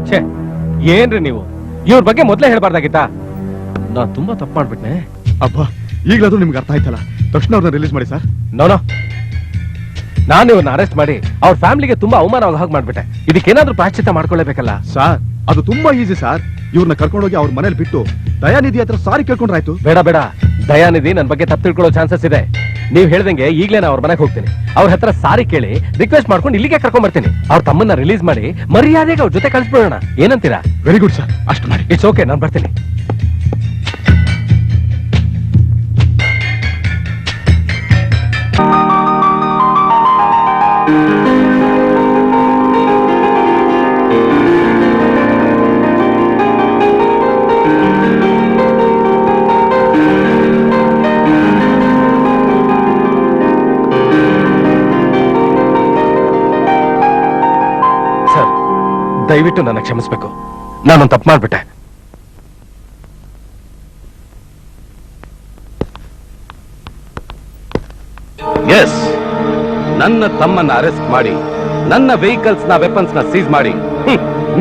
ಛೇ, ಏನ್ರಿ ನೀವು ಇವ್ರ ಬಗ್ಗೆ ಮೊದ್ಲೇ ಹೇಳ್ಬಾರ್ದಾಗಿತ್ತಾ? ನಾನ್ ತುಂಬಾ ತಪ್ಪು ಮಾಡ್ಬಿಟ್ನೆ. ಅಬ್ಬಾ, ಈಗಲಾದ್ರೂ ನಿಮ್ಗೆ ಅರ್ಥ ಆಯ್ತಲ್ಲ, ತಕ್ಷಣ ಅವ್ರನ್ನ ರಿಲೀಸ್ ಮಾಡಿ ಸರ್. ನೋನೋ, ನಾನು ಇವ್ರನ್ನ ಅರೆಸ್ಟ್ ಮಾಡಿ ಅವ್ರ ಫ್ಯಾಮಿಲಿಗೆ ತುಂಬಾ ಅವಮಾನವಾಗ ಹಾಗೆ ಮಾಡ್ಬಿಟ್ಟೆ. ಇದಕ್ಕೇನಾದ್ರೂ ಪ್ರಾಶ್ಚಿತ್ಯ ಮಾಡ್ಕೊಳ್ಳೇಬೇಕಲ್ಲ. ಸರ್ ಅದು ತುಂಬಾ ಈಸಿ ಸರ್. ಇವ್ರನ್ನ ಕರ್ಕೊಂಡೋಗಿ ಅವ್ರ ಮನೇಲಿ ಬಿಟ್ಟು ದಯಾನಿಧಿ ಹತ್ರ ಸಾರಿ ಕೇಳ್ಕೊಂಡ್ರಾಯ್ತು. ಬೇಡ ಬೇಡ, ದಯಾನಿಧಿ ನನ್ ಬಗ್ಗೆ ತಪ್ಪು ತಿಳ್ಕೊಳ್ಳೋ ಚಾನ್ಸಸ್ ಇದೆ. ನೀವ್ ಹೇಳ್ದಂಗೆ ಈಗಲೇ ನಾನು ಅವ್ರ ಮನೆಗೆ ಹೋಗ್ತೀನಿ. ಅವ್ರ ಹತ್ರ ಸಾರಿ ಕೇಳಿ ರಿಕ್ವೆಸ್ಟ್ ಮಾಡ್ಕೊಂಡು ಇಲ್ಲಿಗೆ ಕರ್ಕೊಂಡ್ ಬರ್ತೀನಿ. ಅವ್ರ ತಮ್ಮನ್ನ ರಿಲೀಸ್ ಮಾಡಿ ಮರ್ಯಾದೆಗೆ ಅವ್ರ ಜೊತೆ ಕಳಿಸ್ಬಿಡೋಣ. ಏನಂತೀರಾ? ವೆರಿ ಗುಡ್ ಸರ್, ಅಷ್ಟು ಮಾಡಿ. ಇಟ್ಸ್ ಓಕೆ, ನಾನು ಬರ್ತೀನಿ. ಸರ್, ದಯವಿಟ್ಟು ನನ್ನ ಕ್ಷಮಿಸ್ಬೇಕು. ನಾನೊಂದು ತಪ್ಪು ಮಾಡ್ಬಿಟ್ಟೆ. ಎಸ್, ನನ್ನ ತಮ್ಮನ್ನ ಅರೆಸ್ಟ್ ಮಾಡಿ ನನ್ನ ವೆಹಿಕಲ್ಸ್ ನ ವೆಪನ್ಸ್ ನ ಸೀಸ್ ಮಾಡಿ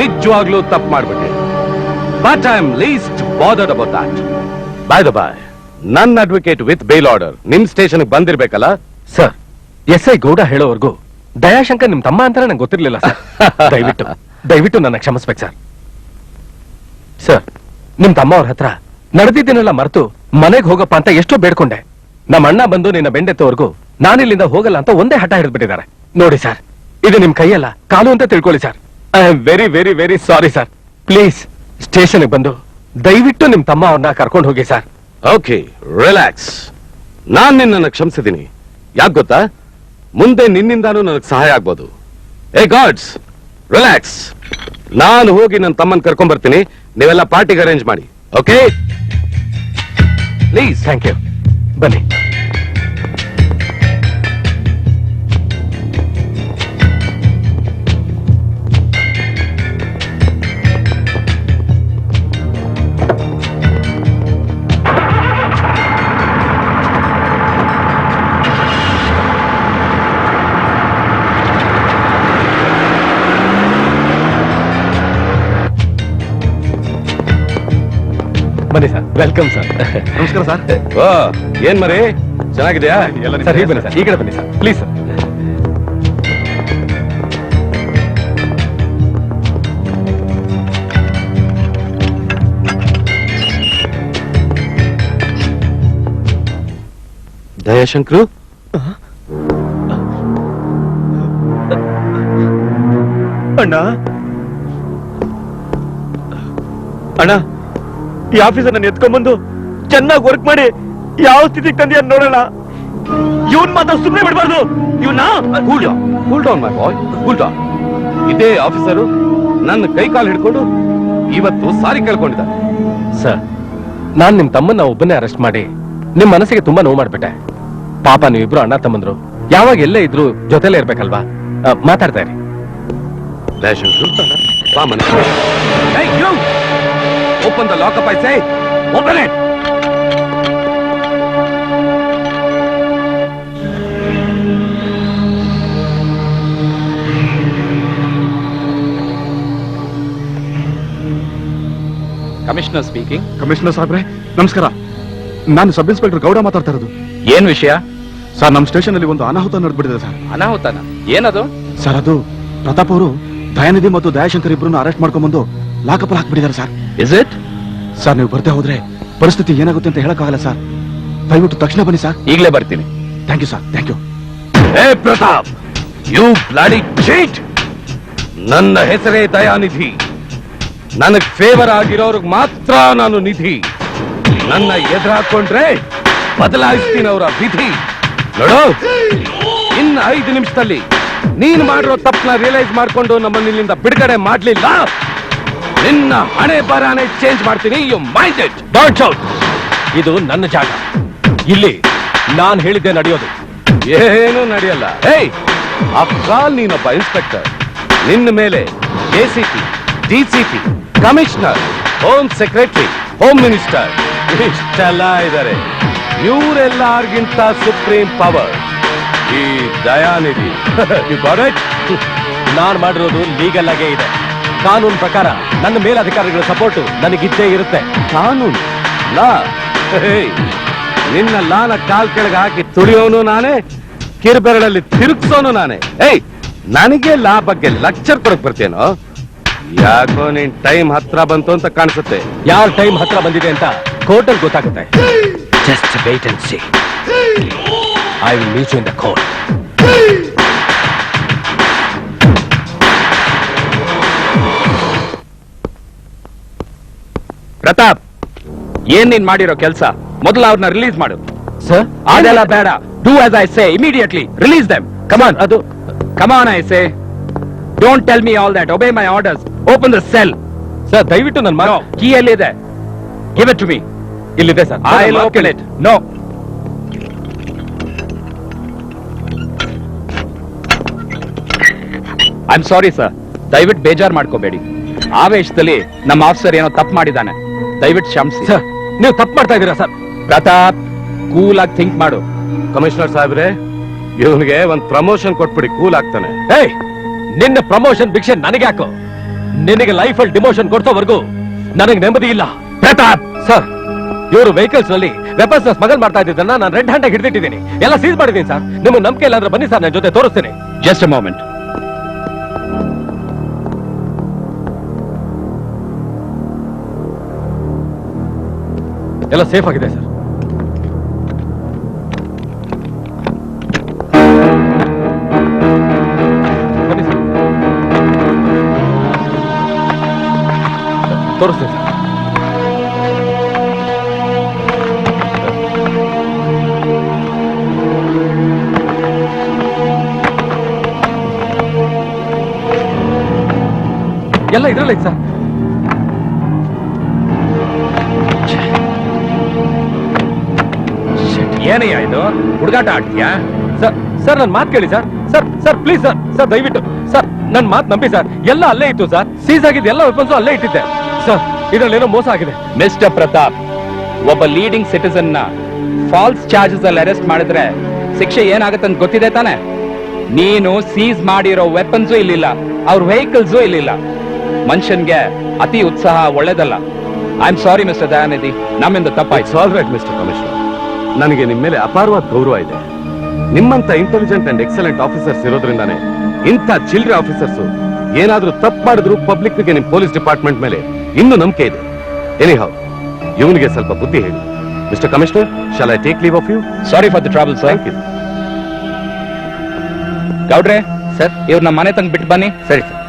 ನಿಜವಾಗ್ಲೂ ತಪ್ಪು ಮಾಡ್ಬಿಟ್ಟೆ. But I am list bothered about that. By the boy, ನನ್ನ ಅಡ್ವೊಕೇಟ್ ವಿತ್ ಬೇಲ್ ಆರ್ಡರ್ ನಿಮ್ station ಬಂದಿರ್ಬೇಕಲ್ಲ? Sir, SI Gowda ಹೇಳೋವರೆಗೂ Dayashankar ನಿಮ್ ತಮ್ಮ ಅಂತ ನಂಗೆ ಗೊತ್ತಿರ್ಲಿಲ್ಲ ಸರ್. ದಯವಿಟ್ಟು ದಯವಿಟ್ಟು ನನ್ನ ಕ್ಷಮಿಸ್ಬೇಕು ಸರ್. ಸರ್, ನಿಮ್ ತಮ್ಮ ಅವ್ರ ಹತ್ರ ನಡೆದಿದ್ದನ್ನೆಲ್ಲ ಮರೆತು ಮನೆಗೆ ಹೋಗಪ್ಪ ಅಂತ ಎಷ್ಟೋ ಬೇಡ್ಕೊಂಡೆ. ನಮ್ಮ ಅಣ್ಣ ಬಂದು ನಿನ್ನ ಬೆಂಡೆತ್ತವರೆಗೂ ನಾನಿಲ್ಲಿಂದ ಹೋಗಲ್ಲ ಅಂತ ಒಂದೇ ಹಠ ಹಿಡಿದ್ಬಿಟ್ಟಿದ್ದಾರೆ. ನೋಡಿ ಸರ್, ಇದು ನಿಮ್ ಕೈಯಲ್ಲ ಕಾಲು ಅಂತ ತಿಳ್ಕೊಳ್ಳಿ sir. I am very very very sorry sir. Please ಸ್ಟೇಷನ್ಗೆ ಬಂದು ದಯವಿಟ್ಟು ನಿಮ್ ತಮ್ಮ ಅವ್ರನ್ನ ಕರ್ಕೊಂಡು ಹೋಗಿ ಸರ್. Okay, relax. ನಾನ್ ನಿನ್ನನ್ನು ಕ್ಷಮಿಸಿದ್ದೀನಿ. ಯಾಕೆ ಗೊತ್ತಾ? ಮುಂದೆ ನಿನ್ನಿಂದಾನು ನನಗೆ ಸಹಾಯ ಆಗ್ಬೋದು. ಏ ಗಾಡ್ಸ್, ರಿಲ್ಯಾಕ್ಸ್. ನಾನು ಹೋಗಿ ನನ್ನ ತಮ್ಮನ್ ಕರ್ಕೊಂಡ್ ಬರ್ತೀನಿ. ನೀವೆಲ್ಲ ಪಾರ್ಟಿಗೆ ಅರೇಂಜ್ ಮಾಡಿ. Okay please. Thank you. ಬನ್ನಿ. ಬನ್ನಿ ಸರ್, ವೆಲ್ಕಮ್ ಸರ್. ನಮಸ್ಕಾರ ಸರ್. ಓ ಏನ್ ಮರಿ ಚೆನ್ನಾಗಿದ್ಯಾ? ಎಲ್ಲ ಸರ್ ಈಗ ಬನ್ನಿ ಸರ್, ಈ ಕಡೆ ಬನ್ನಿ ಸರ್, ಪ್ಲೀಸ್ ಸರ್. ದಯಾಶಂಕ್ರು, ಅಣ್ಣ ಅಣ್ಣ, ಈ ಆಫೀಸರ್ ನನ್ನ ಎತ್ಕೊಂಡ್ಬಂದು ಚೆನ್ನಾಗಿ ವರ್ಕ್ ಮಾಡಿ ಯಾವ ಸ್ಥಿತಿಗೆ ತಂದಿ ಅಂತ ನೋಡೋಣ. ಇವನ್ ಮಾತ್ರ ಸುಮ್ಮನೆ ಬಿಡಬಾರ್ದು. ಇವನ್ನ cool down my boy, cool down. ಇದೇ ಆಫೀಸರು ನನ್ನ ಕೈ ಕಾಲು ಹಿಡ್ಕೊಂಡು ಇವತ್ತು ಸಾರಿ ಕೇಳ್ಕೊಂಡಿದ್ದ. ಸರ್, ನಾನ್ ನಿಮ್ ತಮ್ಮನ್ನ ಒಬ್ಬನೇ ಅರೆಸ್ಟ್ ಮಾಡಿ ನಿಮ್ ಮನಸ್ಸಿಗೆ ತುಂಬಾ ನೋವು ಮಾಡ್ಬಿಟ್ಟೆ. ಪಾಪ ನೀವಿಬ್ರು ಅಣ್ಣ ತಮ್ಮಂದ್ರು, ಯಾವಾಗ ಎಲ್ಲೇ ಇದ್ರು ಜೊತೆಲೇ ಇರ್ಬೇಕಲ್ವಾ? ಮಾತಾಡ್ತಾ ಇರಿ. ದಯಾಶಂಕ್ರು, ಬಾ ಮನುಷ್ಯ. Hey, you! Open the lockup, I say. Open it! Commissioner speaking. Commissioner ಸಾಹೇಬ್ರೆ ನಮಸ್ಕಾರ. ನಾನು ಸಬ್ ಇನ್ಸ್ಪೆಕ್ಟರ್ ಗೌಡ ಮಾತಾಡ್ತಾ ಇರೋದು. ಏನ್ ವಿಷಯ? ಸರ್, ನಮ್ಮ ಸ್ಟೇಷನ್ ಅಲ್ಲಿ ಒಂದು ಅನಾಹುತ ನಡೆದ್ಬಿಟ್ಟಿದೆ ಸರ್. ಅನಾಹುತನ? ಏನದು? ಸರ್, ಅದು ಪ್ರತಾಪ್ ಅವರು ದಯಾನಿಧಿ ಮತ್ತು ದಯಾಶಂಕರ್ ಇಬ್ಬರನ್ನು ಅರೆಸ್ಟ್ ಮಾಡ್ಕೊಂಡ್ಬಂದು ಲಾಕಪ್ ಹಾಕ್ಬಿಟ್ಟಿದ್ದಾರೆ ಸರ್. Is it? ಸರ್, ನೀವು ಬರ್ದೇ ಹೋದ್ರೆ ಪರಿಸ್ಥಿತಿ ಏನಾಗುತ್ತೆ ಅಂತ ಹೇಳಕ್ಕಾಗಲ್ಲ ಸರ್. ದಯವಿಟ್ಟು ತಕ್ಷಣ ಬನ್ನಿ ಸರ್. ಈಗಲೇ ಬರ್ತೀನಿ. Thank you sir, thank you. Hey Pratap, you bloody cheat! ನನ್ನ ಹೆಸರೇ ದಯಾನಿಧಿ. ನನಗ್ ಫೇವರ್ ಆಗಿರೋರ್ಗ್ ಮಾತ್ರ ನಾನು ನಿಧಿ. ನನ್ನ ಎದುರಾಕೊಂಡ್ರೆ ಬದಲಾಯಿಸ್ತೀನಿ ಅವರ ವಿಧಿ. ನೋಡು, ಇನ್ನು 5 ನಿಮಿಷದಲ್ಲಿ ನೀನ್ ಮಾಡಿರೋ ತಪ್ಪನ್ನ ರಿಯಲೈಸ್ ಮಾಡ್ಕೊಂಡು ನಮ್ಮನ್ನ ಇಲ್ಲಿಂದ ಬಿಡುಗಡೆ ಮಾಡ್ಲಿಲ್ಲ, ನಿನ್ನ ಹಣೆ ಬರಾನೆ ಚೇಂಜ್ ಮಾಡ್ತೀನಿ. You mind it. Don't shout. ಇದು ನನ್ನ ಜಾಗ. ಇಲ್ಲಿ ನಾನ್ ಹೇಳಿದ್ದೆ ನಡೆಯೋದು. ಏನು ನಡೆಯಲ್ಲ. ಹೇಯ್, ಅಫ್ಘಾಲ್ ನೀನೊಬ್ಬ ಇನ್ಸ್ಪೆಕ್ಟರ್. ನಿನ್ನ ಮೇಲೆ ACP, DCP, commissioner, home secretary, home minister ಇಷ್ಟೆಲ್ಲ ಇದ್ದಾರೆ. ಇವರೆಲ್ಲರಿಗಿಂತ ಸುಪ್ರೀಂ ಪವರ್ ಈ ದಯಾನಿಧಿ. You got it? ನಾನ್ ಮಾಡಿರೋದು ಲೀಗಲ್ ಆಗೇ ಇದೆ. ಕಾನೂನು ಪ್ರಕಾರ ನನ್ನ ಮೇಲಧಿಕಾರಿಗಳ ಸಪೋರ್ಟ್ ನನಗಿದ್ದೇ ಇರುತ್ತೆ. ಕಾನೂನು ಲಾ. ಹೇಯ್, ನಿನ್ನ ಲಾನ ಕಾಲ್ ಕೆಳಗೆ ಹಾಕಿ ತುಳಿಯೋನು ನಾನೇ, ಕಿರುಬೆರಳಲ್ಲಿ ತಿರುಗ್ಸೋನು ನಾನೇ. ಏಯ್, ನನಗೆ ಲಾ ಬಗ್ಗೆ ಲೆಕ್ಚರ್ ಕೊಡಕ್ ಬರ್ತೀನೋ? ಯಾಕೋ ನಿನ್ ಟೈಮ್ ಹತ್ರ ಬಂತು ಅಂತ ಕಾಣಿಸುತ್ತೆ. ಯಾರ ಟೈಮ್ ಹತ್ರ ಬಂದಿದೆ ಅಂತ ಕೋರ್ಟಲ್ಲಿ ಗೊತ್ತಾಗುತ್ತೆ. Just wait and see. I will meet you in the court. Pratap, ಏನ್ ನೀನ್ ಮಾಡಿರೋ ಕೆಲಸ? ಮೊದಲು ಅವ್ರನ್ನ ರಿಲೀಸ್ ಮಾಡು. ಸರ್, ಅದೆಲ್ಲ ಬೇಡ. Do as I say. Immediately release them. Come on. ಅದು come on I say. Don't tell me all that. Obey my orders. Open the cell. Sir, ದಯವಿಟ್ಟು ನನ್ನ ಮಾತು. ಕೀ ಎಲ್ಲಿದೆ? Give it to me. ಇಲ್ಲಿದೆ sir. I will open it. No. I am sorry sir. ದಯವಿಟ್ಟು ಬೇಜಾರ್ ಮಾಡ್ಕೋಬೇಡಿ. ಆವೇಶದಲ್ಲಿ ನಮ್ಮ ಆಫೀಸರ್ ಏನೋ ತಪ್ಪು ಮಾಡಿದ್ದಾನೆ. ದಯವಿಟ್ಟು ಕ್ಷಮಿಸಿ. ಸರ್, ನೀವು ತಪ್ಪು ಮಾಡ್ತಾ ಇದ್ದೀರಾ ಸರ್. ಪ್ರತಾಪ್, ಕೂಲ್ ಆಗಿ ಥಿಂಕ್ ಮಾಡು. ಕಮಿಷನರ್ ಸಾಹೇಬ್ರೆ, ಇವನಿಗೆ ಒಂದ್ ಪ್ರಮೋಷನ್ ಕೊಟ್ಬಿಡಿ, ಕೂಲ್ ಆಗ್ತಾನೆ. ಏಯ್, ನಿನ್ನ ಪ್ರಮೋಷನ್ ಭಿಕ್ಷೆ ನನಗೆ ಹಾಕು. ನಿನಗೆ ಲೈಫ್ ಅಲ್ಲಿ ಡಿಮೋಷನ್ ಕೊಡ್ಸೋವರೆಗೂ ನನಗೆ ನೆಮ್ಮದಿ ಇಲ್ಲ. ಪ್ರತಾಪ್ ಸರ್, ಇವರು ವೆಹಿಕಲ್ಸ್ ನಲ್ಲಿ ವೆಪನ್ಸ್ ಸ್ಮಗಲ್ ಮಾಡ್ತಾ ಇದ್ದನ್ನ ನಾನು ರೆಡ್ ಹ್ಯಾಂಡ್ ಆಗಿ ಹಿಡಿದಿಟ್ಟಿದ್ದೀನಿ. ಎಲ್ಲ ಸೀಸ್ ಮಾಡಿದ್ದೀನಿ ಸರ್. ನಿಮ್ಗೆ ನಂಬಿಕೆ ಇಲ್ಲ ಅಂದ್ರೆ ಬನ್ನಿ ಸರ್, ನನ್ನ ಜೊತೆ ತೋರಿಸ್ತೀನಿ. Just a moment. ಎಲ್ಲ ಸೇಫ್ ಆಗಿದೆ ಸರ್. ಬನ್ನಿ ಸರ್, ತೋರಿಸ್ತೀನಿ ಸರ್. ಎಲ್ಲ ಇದ್ರಲ್ಲ ಸರ್. ಏನಯ್ಯ ಇದು? ಹುಡುಗಾಟ ಆಡ್ತೀಯಾ? ಸರ್, ಸರ್ ನನ್ನ ಮಾತು ಕೇಳಿ sir. Sir, sir please sir. Sir ದಯವಿಟ್ಟು ಸರ್, ನನ್ನ ಮಾತು ನಂಬಿ ಸರ್. ಎಲ್ಲ ಅಲ್ಲೇ ಇತ್ತು ಸರ್. ಸೀಸ್ ಆಗಿದ್ದು ಎಲ್ಲ ವೆಪನ್ಸ್ ಅಲ್ಲೇ ಇಟ್ಟಿದ್ದೆ ಸರ್. ಇದರಲ್ಲೇನೋ ಮೋಸ ಆಗಿದೆ. ಮಿಸ್ಟರ್ ಪ್ರತಾಪ್, ಒಬ್ಬ ಲೀಡಿಂಗ್ ಸಿಟಿಸನ್ ನ ಫಾಲ್ಸ್ ಚಾರ್ಜಸ್ ಅಲ್ಲಿ ಅರೆಸ್ಟ್ ಮಾಡಿದ್ರೆ ಶಿಕ್ಷೆ ಏನಾಗುತ್ತೆ ಅಂತ ಗೊತ್ತಿದೆ ತಾನೆ? ನೀನು ಸೀಸ್ ಮಾಡಿರೋ ವೆಪನ್ಸು ಇಲ್ಲಿಲ್ಲ, ಅವ್ರ ವೆಹಿಕಲ್ಸು ಇಲ್ಲಿಲ್ಲ. ಮನುಷ್ಯನ್ಗೆ ಅತಿ ಉತ್ಸಾಹ ಒಳ್ಳೇದಲ್ಲ. I am sorry mister Dayanidhi, ನಮ್ಮಿಂದ ತಪ್ಪಾಯ್ತು. It's all right mister commissioner. ನನಗೆ ನಿಮ್ಮ ಮೇಲೆ ಅಪಾರವಾದ ಗೌರವ ಇದೆ. ನಿಮ್ಮಂತ ಇಂಟೆಲಿಜೆಂಟ್ ಅಂಡ್ ಎಕ್ಸಲೆಂಟ್ ಆಫೀಸರ್ಸ್ ಇರೋದ್ರಿಂದಾನೆ ಇಂಥ ಚಿಲ್ಡ್ರೆ ಆಫೀಸರ್ಸ್ ಏನಾದ್ರೂ ತಪ್ಪು ಮಾಡಿದ್ರು ಪಬ್ಲಿಕ್ ಗೆ ನಿಮ್ ಪೊಲೀಸ್ ಡಿಪಾರ್ಟ್ಮೆಂಟ್ ಮೇಲೆ ಇನ್ನೂ ನಂಬಿಕೆ ಇದೆ. ಎನಿಹೌ, ಇವನಿಗೆ ಸ್ವಲ್ಪ ಬುದ್ಧಿ ಹೇಳಿ. Mister commissioner, shall I take leave of you? Sorry for the travel sir. Thank you. ಗೌಡ್ರೆ ಸರ್, ಇವ್ರು ನಮ್ಮ ಮನೆ ತಂಗ್ ಬಿಟ್ಟು ಬನ್ನಿ. ಸರಿ ಸರ್.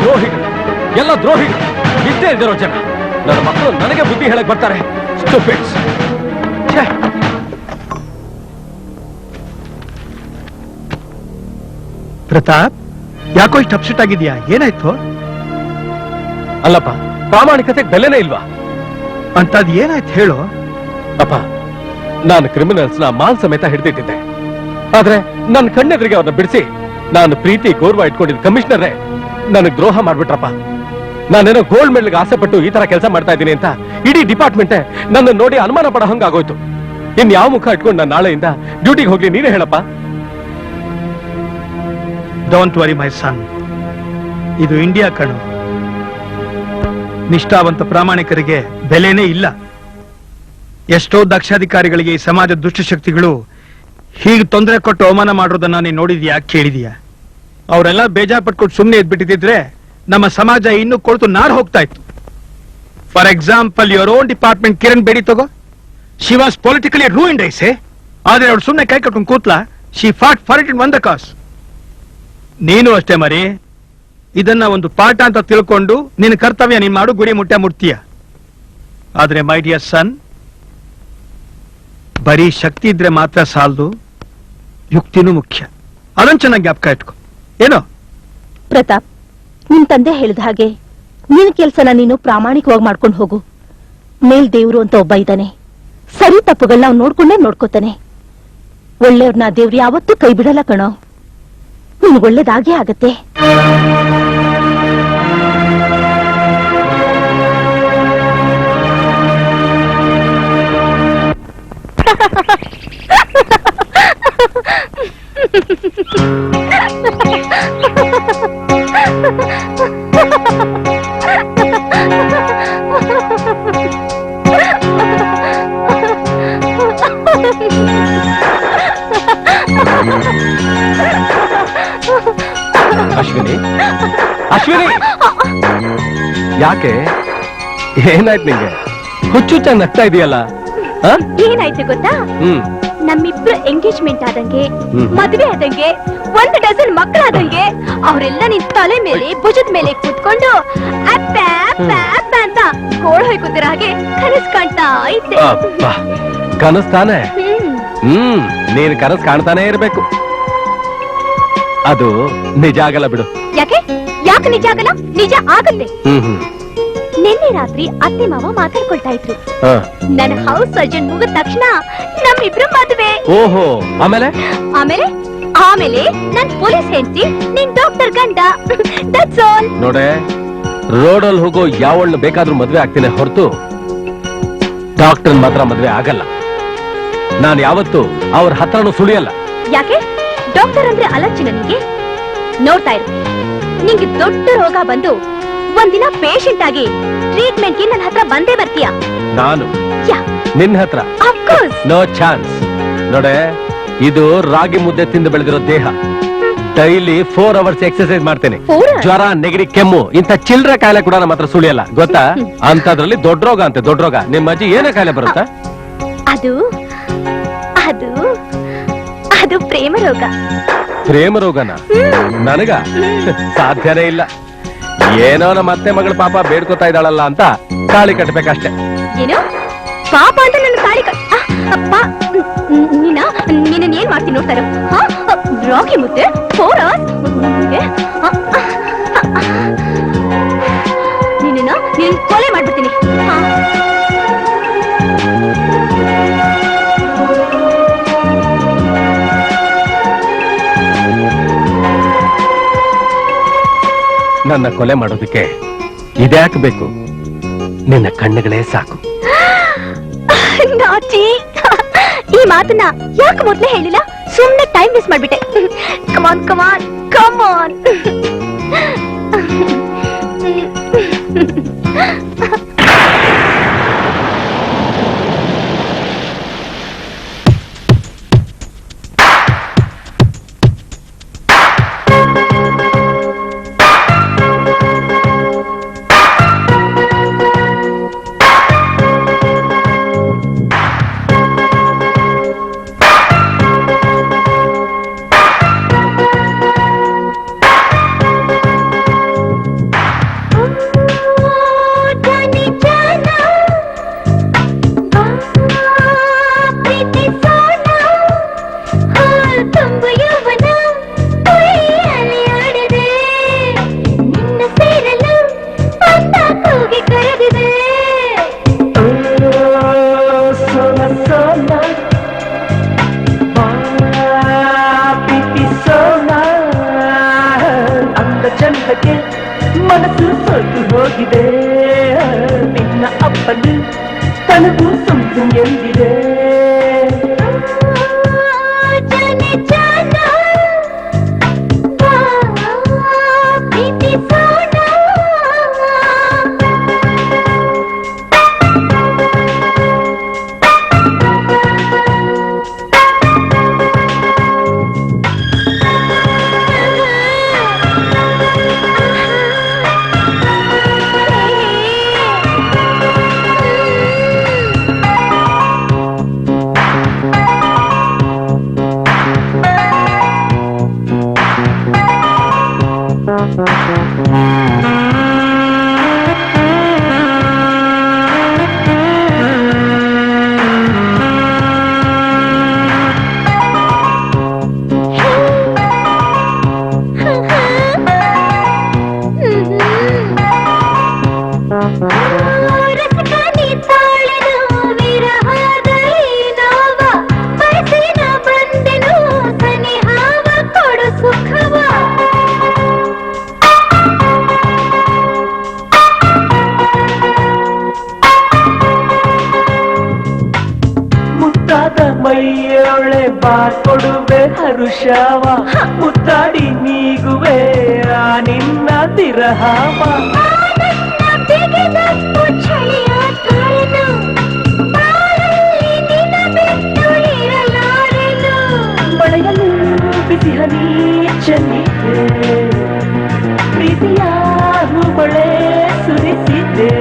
ದ್ರೋಹಿಗಳು, ಎಲ್ಲ ದ್ರೋಹಿಗಳು, ಇಷ್ಟೇ ಇದ್ದಿರೋ ಜನ. ನನ್ನ ಮಕ್ಕಳು ನನಗೆ ಬುದ್ಧಿ ಹೇಳಕ್ ಬರ್ತಾರೆ. Stupids. ಛೆ. ಪ್ರತಾಪ್, ಯಾಕೋ ಇಷ್ಟು ಅಪ್ಸೆಟ್ ಆಗಿದ್ಯಾ? ಏನಾಯ್ತು? ಅಲ್ಲಪ್ಪ, ಪ್ರಾಮಾಣಿಕತೆಗೆ ಬೆಲೆನೇ ಇಲ್ವಾ? ಅಂತದ್ ಏನಾಯ್ತು ಹೇಳು. ಅಪ್ಪ, ನಾನು ಕ್ರಿಮಿನಲ್ಸ್ ನ ಮಾಲ್ ಸಮೇತ ಹಿಡಿದಿಟ್ಟಿದ್ದೆ. ಆದ್ರೆ ನನ್ನ ಕಣ್ಣೆದುರಿಗೆ ಅವ್ರನ್ನ ಬಿಡಿಸಿ ನಾನು ಪ್ರೀತಿ ಗೌರವ ಇಟ್ಕೊಂಡಿದ್ದ ಕಮಿಷನರೇ ನನಗೆ ದ್ರೋಹ ಮಾಡ್ಬಿಟ್ರಪ್ಪ. ನಾನೇನೋ ಗೋಲ್ಡ್ ಮೆಡಲ್ಗೆ ಆಸೆ ಪಟ್ಟು ಈ ತರ ಕೆಲಸ ಮಾಡ್ತಾ ಇದ್ದೀನಿ ಅಂತ ಇಡೀ ಡಿಪಾರ್ಟ್ಮೆಂಟೇ ನನ್ನ ನೋಡಿ ಅನುಮಾನ ಪಡೋ ಹಂಗಾಗೋಯ್ತು. ಇನ್ ಯಾವ ಮುಖ ಇಟ್ಕೊಂಡು ನಾನು ನಾಳೆಯಿಂದ ಡ್ಯೂಟಿಗೆ ಹೋಗ್ಲಿ, ನೀನೇ ಹೇಳಪ್ಪ. ಡೋಂಟ್ ವರಿ ಮೈ ಸನ್, ಇದು ಇಂಡಿಯಾ ಕಣು. ನಿಷ್ಠಾವಂತ ಪ್ರಾಮಾಣಿಕರಿಗೆ ಬೆಲೆನೇ ಇಲ್ಲ. ಎಷ್ಟೋ ದಕ್ಷಾಧಿಕಾರಿಗಳಿಗೆ ಈ ಸಮಾಜದ ದುಷ್ಟಶಕ್ತಿಗಳು ಹೀಗೆ ತೊಂದರೆ ಕೊಟ್ಟು ಅವಮಾನ ಮಾಡೋದನ್ನ ನೀನು ನೋಡಿದ್ಯಾ, ಕೇಳಿದ್ಯಾ? ಅವರೆಲ್ಲ ಬೇಜಾರ್ ಪಟ್ಕೊಂಡು ಸುಮ್ಮನೆ ಇದ್ಬಿಟ್ಟಿದ್ರೆ ನಮ್ಮ ಸಮಾಜ ಇನ್ನೂ ಕೊಳ್ತು ನಾರ್ ಹೋಗ್ತಾ ಇತ್ತು. For example, your own department Kiran Bedi ತಗೋ. She was politically ruined I say. ಆದ್ರೆ ಅವಳು ಸುಮ್ಮನೆ ಕೈ ಕಟ್ಕೊಂಡು ಕೂತ್ಲಾ? She fought for it in one the cause. ನೀನು ಅಷ್ಟೇ ಮರಿ, ಇದನ್ನ ಒಂದು ಪಾಠ ಅಂತ ತಿಳ್ಕೊಂಡು ನಿನ್ನ ಕರ್ತವ್ಯ ನೀನ್ ಮಾಡು, ಗುರಿ ಮುಟ್ತೀಯ. ಆದ್ರೆ ಮೈ ಡಿಯರ್ ಸನ್, ಬರೀ ಶಕ್ತಿ ಇದ್ರೆ ಮಾತ್ರ ಸಾಲದು, ಯುಕ್ತಿನೂ ಮುಖ್ಯ. ಅದೊಂದು ಚೆನ್ನಾಗಿ ಜ್ಞಾಪಕ ಇಟ್ಕೊ. ಏನೋ ಪ್ರತಾಪ್, ನಿನ್ ತಂದೆ ಹೇಳಿದ ಹಾಗೆ ನಿನ್ ಕೆಲ್ಸನ ನೀನು ಪ್ರಾಮಾಣಿಕವಾಗಿ ಮಾಡ್ಕೊಂಡು ಹೋಗು. ಮೇಲ್ ದೇವ್ರು ಅಂತ ಒಬ್ಬ ಇದ್ದಾನೆ. ಸರಿ ತಪ್ಪುಗಳನ್ನ ಅವ್ನು ನೋಡ್ಕೊಂಡೇ ನೋಡ್ಕೋತಾನೆ. ಒಳ್ಳೆಯವ್ರನ್ನ ದೇವ್ರು ಯಾವತ್ತೂ ಕೈ ಬಿಡಲ್ಲ ಕಣೋ. ನಿನ್ಗೆ ಒಳ್ಳೇದಾಗೇ ಆಗತ್ತೆ. ಅಶ್ವಿನಿ, ಅಶ್ವಿನಿ, ಯಾಕೆ? ಏನಾಯ್ತು ನಿಂಗೆ? ಹುಚ್ಚುಚ್ಚ ನಗ್ತಾ ಇದೆಯಲ್ಲ? ಏನಾಯ್ತು ಗೊತ್ತಾ? ನಮ್ಮಿಬ್ರು ಎಂಗೇಜ್ಮೆಂಟ್ ಆದಂಗೆ, ಹ್ಮ್. ಮದುವೆ ಆದಂಗೆ, 1 ಡಜನ್ ಮಕ್ಕಳಾದಂಗೆ ಅವರೆಲ್ಲ ನಿನ್ ತಲೆ ಮೇಲೆ ಭುಜದ ಮೇಲೆ ಕೂತ್ಕೊಂಡು ಅಪ್ಪ ಅಪ್ಪ ಅಪ್ಪ ಅಂತ ಗೋಳ್ ಹೊಯ್ಕೋತಿರ ಹಾಗೆ ಕನಸು ಕಾಣ್ತಾ ಇದ್ದೆ. ಅಪ್ಪ, ಕನಸ್ತಾನೆ? ನೀನ್ ಕನಸು ಕಾಣ್ತಾನೆ ಇರ್ಬೇಕು. ಅದು ನಿಜ ಆಗಲ್ಲ ಬಿಡು. ಯಾಕೆ ನಿಜ ಆಗಲ್ಲ? ನಿಜ ಆಗತ್ತೆ. ನಿನ್ನೆ ರಾತ್ರಿ ಅತ್ತೆ ಮಾವ ಮಾತಾಡ್ಕೊಳ್ತಾ ಇದ್ರು. ನನ್ನ ಹೌಸ್ ಸರ್ಜನ್ ಮುಗಿದ ತಕ್ಷಣ ನಮ್ಮಿಬ್ರು ಮದುವೆ. ಓಹೋ, ಆಮೇಲೆ ಆಮೇಲೆ ಆಮೇಲೆ ನನ್ ಪೊಲೀಸ್ ಹೆಂಡತಿ, ನಿನ್ ಡಾಕ್ಟರ್ ಗಂಡ. That's all. ನೋಡೆ, ರೋಡಲ್ಲಿ ಹೋಗೋ ಯಾವಳ್ನ ಬೇಕಾದ್ರೂ ಮದ್ವೆ ಆಗ್ತೀನಿ ಹೊರತು ಡಾಕ್ಟರ್ ಮಾತ್ರ ಮದ್ವೆ ಆಗಲ್ಲ. ನಾನು ಯಾವತ್ತು ಅವ್ರ ಹತ್ರನೂ ಸುಳಿಯಲ್ಲ. ಯಾಕೆ? ಡಾಕ್ಟರ್ ಅಂದ್ರೆ ಅಲರ್ಜಿ ನನಗೆ. ನೋಡ್ತಾ ಇರು, ನಿಂಗೆ ದೊಡ್ಡ ರೋಗ ಬಂದು ಒಂದಿನ ಪೇಷಂಟ್ ಆಗಿ ಟ್ರೀಟ್ಮೆಂಟ್ಗೆ ನನ್ನ ಹತ್ರ ಬಂದೇ ಬರ್ತೀಯ. ನಾನು ಯಾ, ನಿನ್ನ ಹತ್ರ? ಅಫ್ಕೋರ್ಸ್. No chance. ನೋಡೆ, ಇದು ರಾಗಿ ಮುದ್ದೆ ತಿಂದು ಬೆಳೆದಿರೋ ದೇಹ. ಡೈಲಿ 4 ಅವರ್ಸ್ ಎಕ್ಸರ್ಸೈಸ್ ಮಾಡ್ತೇನೆ. 4 hours? ಜ್ವರ, ನೆಗಡಿ, ಕೆಮ್ಮು ಇಂಥ ಚಿಲ್ಲರೆ ಕಾಯಿಲೆ ಕೂಡ ನಮ್ಮ ಹತ್ರ ಸುಳಿಯಲ್ಲ, ಗೊತ್ತಾ? ಅಂತದ್ರಲ್ಲಿ ದೊಡ್ಡ ರೋಗ ಅಂತೆ, ದೊಡ್ಡ ರೋಗ. ನಿಮ್ಮ ಅಜ್ಜಿ ಏನೇ ಕಾಯಿಲೆ ಬರುತ್ತಾ? ಅದು ಅದು ಅದು ಪ್ರೇಮ ರೋಗ. ಪ್ರೇಮ ರೋಗನ? ನನಗ ಸಾಧ್ಯನೇ ಇಲ್ಲ. ಏನೋ ನಮ್ಮ ಅತ್ತೆ ಮಗಳ ಪಾಪ ಬೇಡ್ಕೋತಾ ಇದ್ದಾಳಲ್ಲ ಅಂತ ತಾಳಿ ಕಟ್ಬೇಕಷ್ಟೇ. ಏನು ಪಾಪ ಅಂತ ನನ್ನ ತಾಳಿ ಅಪ್ಪ, ನೀನ್ ಏನ್ ಮಾಡ್ತೀನಿ ನೋಡ್ತಾರ? ರಾಗಿ ಮುದ್ದೆ 4 hours? ನೀನ್ ಕೊಲೆ ಮಾಡ್ಬಿಡ್ತೀನಿ. ನನ್ನ ಕೊಲೆ ಮಾಡೋದಕ್ಕೆ ಇದ್ಯಾಕೆ ಬೇಕು? ನಿನ್ನ ಕಣ್ಣುಗಳೇ ಸಾಕು. ನಾಚಿ, ಈ ಮಾತನ್ನ ಯಾಕೆ ಮೊದ್ಲೇ ಹೇಳಿಲ್ಲ? ಸುಮ್ನೆ ಟೈಮ್ ವೇಸ್ಟ್ ಮಾಡ್ಬಿಟ್ಟೆ. ಕಮಾನ್ ಕಮಾನ್ ಕಮಾನ್. ಮನಸ್ಸು ಸೋತು ಹೋಗಿದೆ, ನಿನ್ನ ಅಪ್ಪನು ತನಗೂ ಸುಂಸು ಎಂದಿದೆ. ಮೈಯೊಳೆ ಬಾಕೊಡುವೆ ಹರುಷವ, ಮುತ್ತಾಡಿ ನೀಗುವೆ ಆ ನಿನ್ನ ದಿರಹಾವ. ಮಳೆಯಲ್ಲಿ ಬಿಸಿ ಹನಿ ಚೆಲ್ಲಿದೆ, ಪ್ರೀತಿಯ ಹೂಬಳೆ ಸುರಿಸಿದೆ.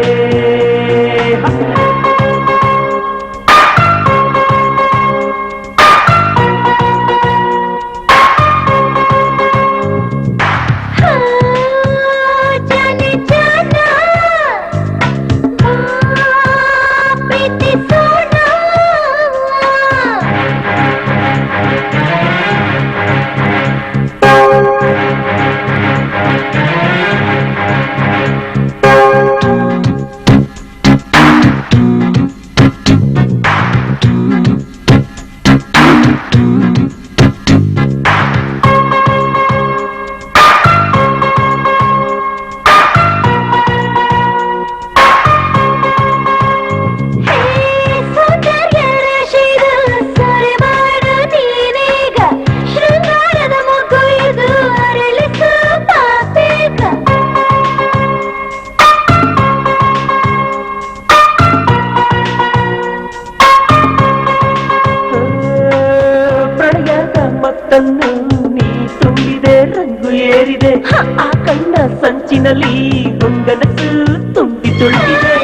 ತನ್ನು ನೀ ತುಂಬಿದೆ, ರಂಗು ಏರಿದೆ ಆ ಕಣ್ಣ ಸಂಚಿನಲ್ಲಿ ಹೊಂಗನಸು ತುಂಬಿ ತುಳಿದಿದೆ.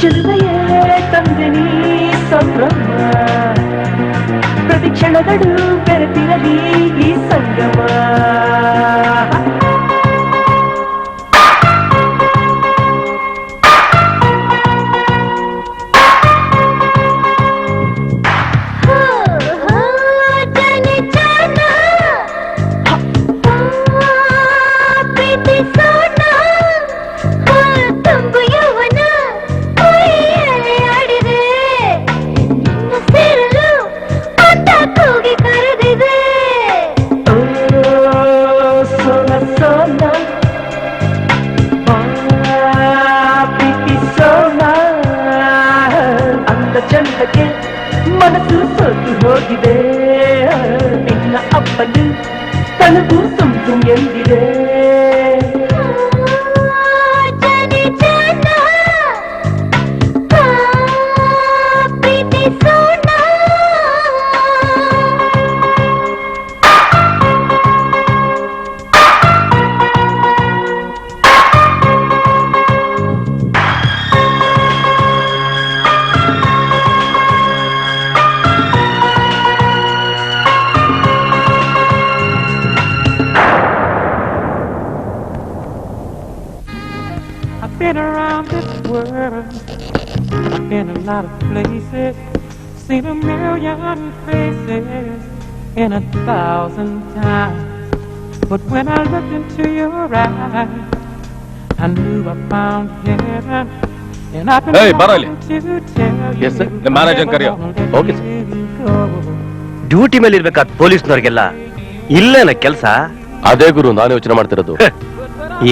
ಚೆಲುವೆಯೇ ತಂದೆ ನೀ ಸಂಭ್ರಮ, ಪ್ರತಿಕ್ಷಣಗಳು ಬೆರೆತಿರಲಿ ಈ ಸಂಗಮ. ಕರೆದಿದೆ ನನಗೂ ಸುಮ್ ಎಂದಿದೆ Been around this world, I've been a lot of places, seen a million faces in 1,000 times. But when I looked into your eyes, I knew I found heaven. And I've been Hey, wanting Barali. to tell you, Yes, sir. The manager never ಕರೆಯೋ. gonna let Okay, sir. you go. Duty ಮೇಲೆ ಇರ್ಬೇಕಾದ ಪೊಲೀಸ್ನವ್ರಿಗೆಲ್ಲ ಇಲ್ಲೇನ ಕೆಲಸ? ಅದೇ ಗುರು ನಾನು ಯೋಚನೆ ಮಾಡ್ತಿರೋದು.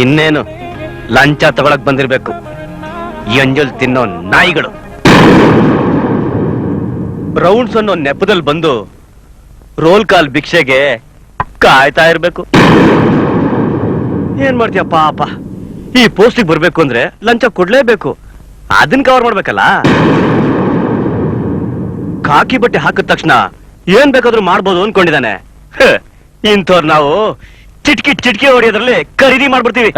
ಇನ್ನೇನು ಲಂಚ ತಗೊಳಕ್ ಬಂದಿರ್ಬೇಕು. ಎಂಜಲ್ ತಿನ್ನೋ ನಾಯಿಗಳು ರೌಂಡ್ಸ್ ಅನ್ನೋ ನೆಪದಲ್ಲಿ ಬಂದು ರೋಲ್ ಕಾಲ್ ಭಿಕ್ಷೆಗೆ ಕಾಯ್ತಾ ಇರ್ಬೇಕು. ಏನ್ ಮಾಡ್ತೀಯ ಪಾಪ, ಈ ಪೋಸ್ಟಿಗೆ ಬರ್ಬೇಕು ಅಂದ್ರೆ ಲಂಚ ಕೊಡ್ಲೇಬೇಕು. ಅದನ್ನ ಕವರ್ ಮಾಡ್ಬೇಕಲ್ಲ. ಕಾಕಿ ಬಟ್ಟೆ ಹಾಕಿದ ತಕ್ಷಣ ಏನ್ ಬೇಕಾದ್ರೂ ಮಾಡ್ಬೋದು ಅನ್ಕೊಂಡಿದ್ದಾನೆ. ಇಂಥವ್ರು ನಾವು ಚಿಟ್ಕಿ ಹೊಡೆಯೋದ್ರಲ್ಲಿ ಖರೀದಿ ಮಾಡ್ಬಿಡ್ತೀವಿ.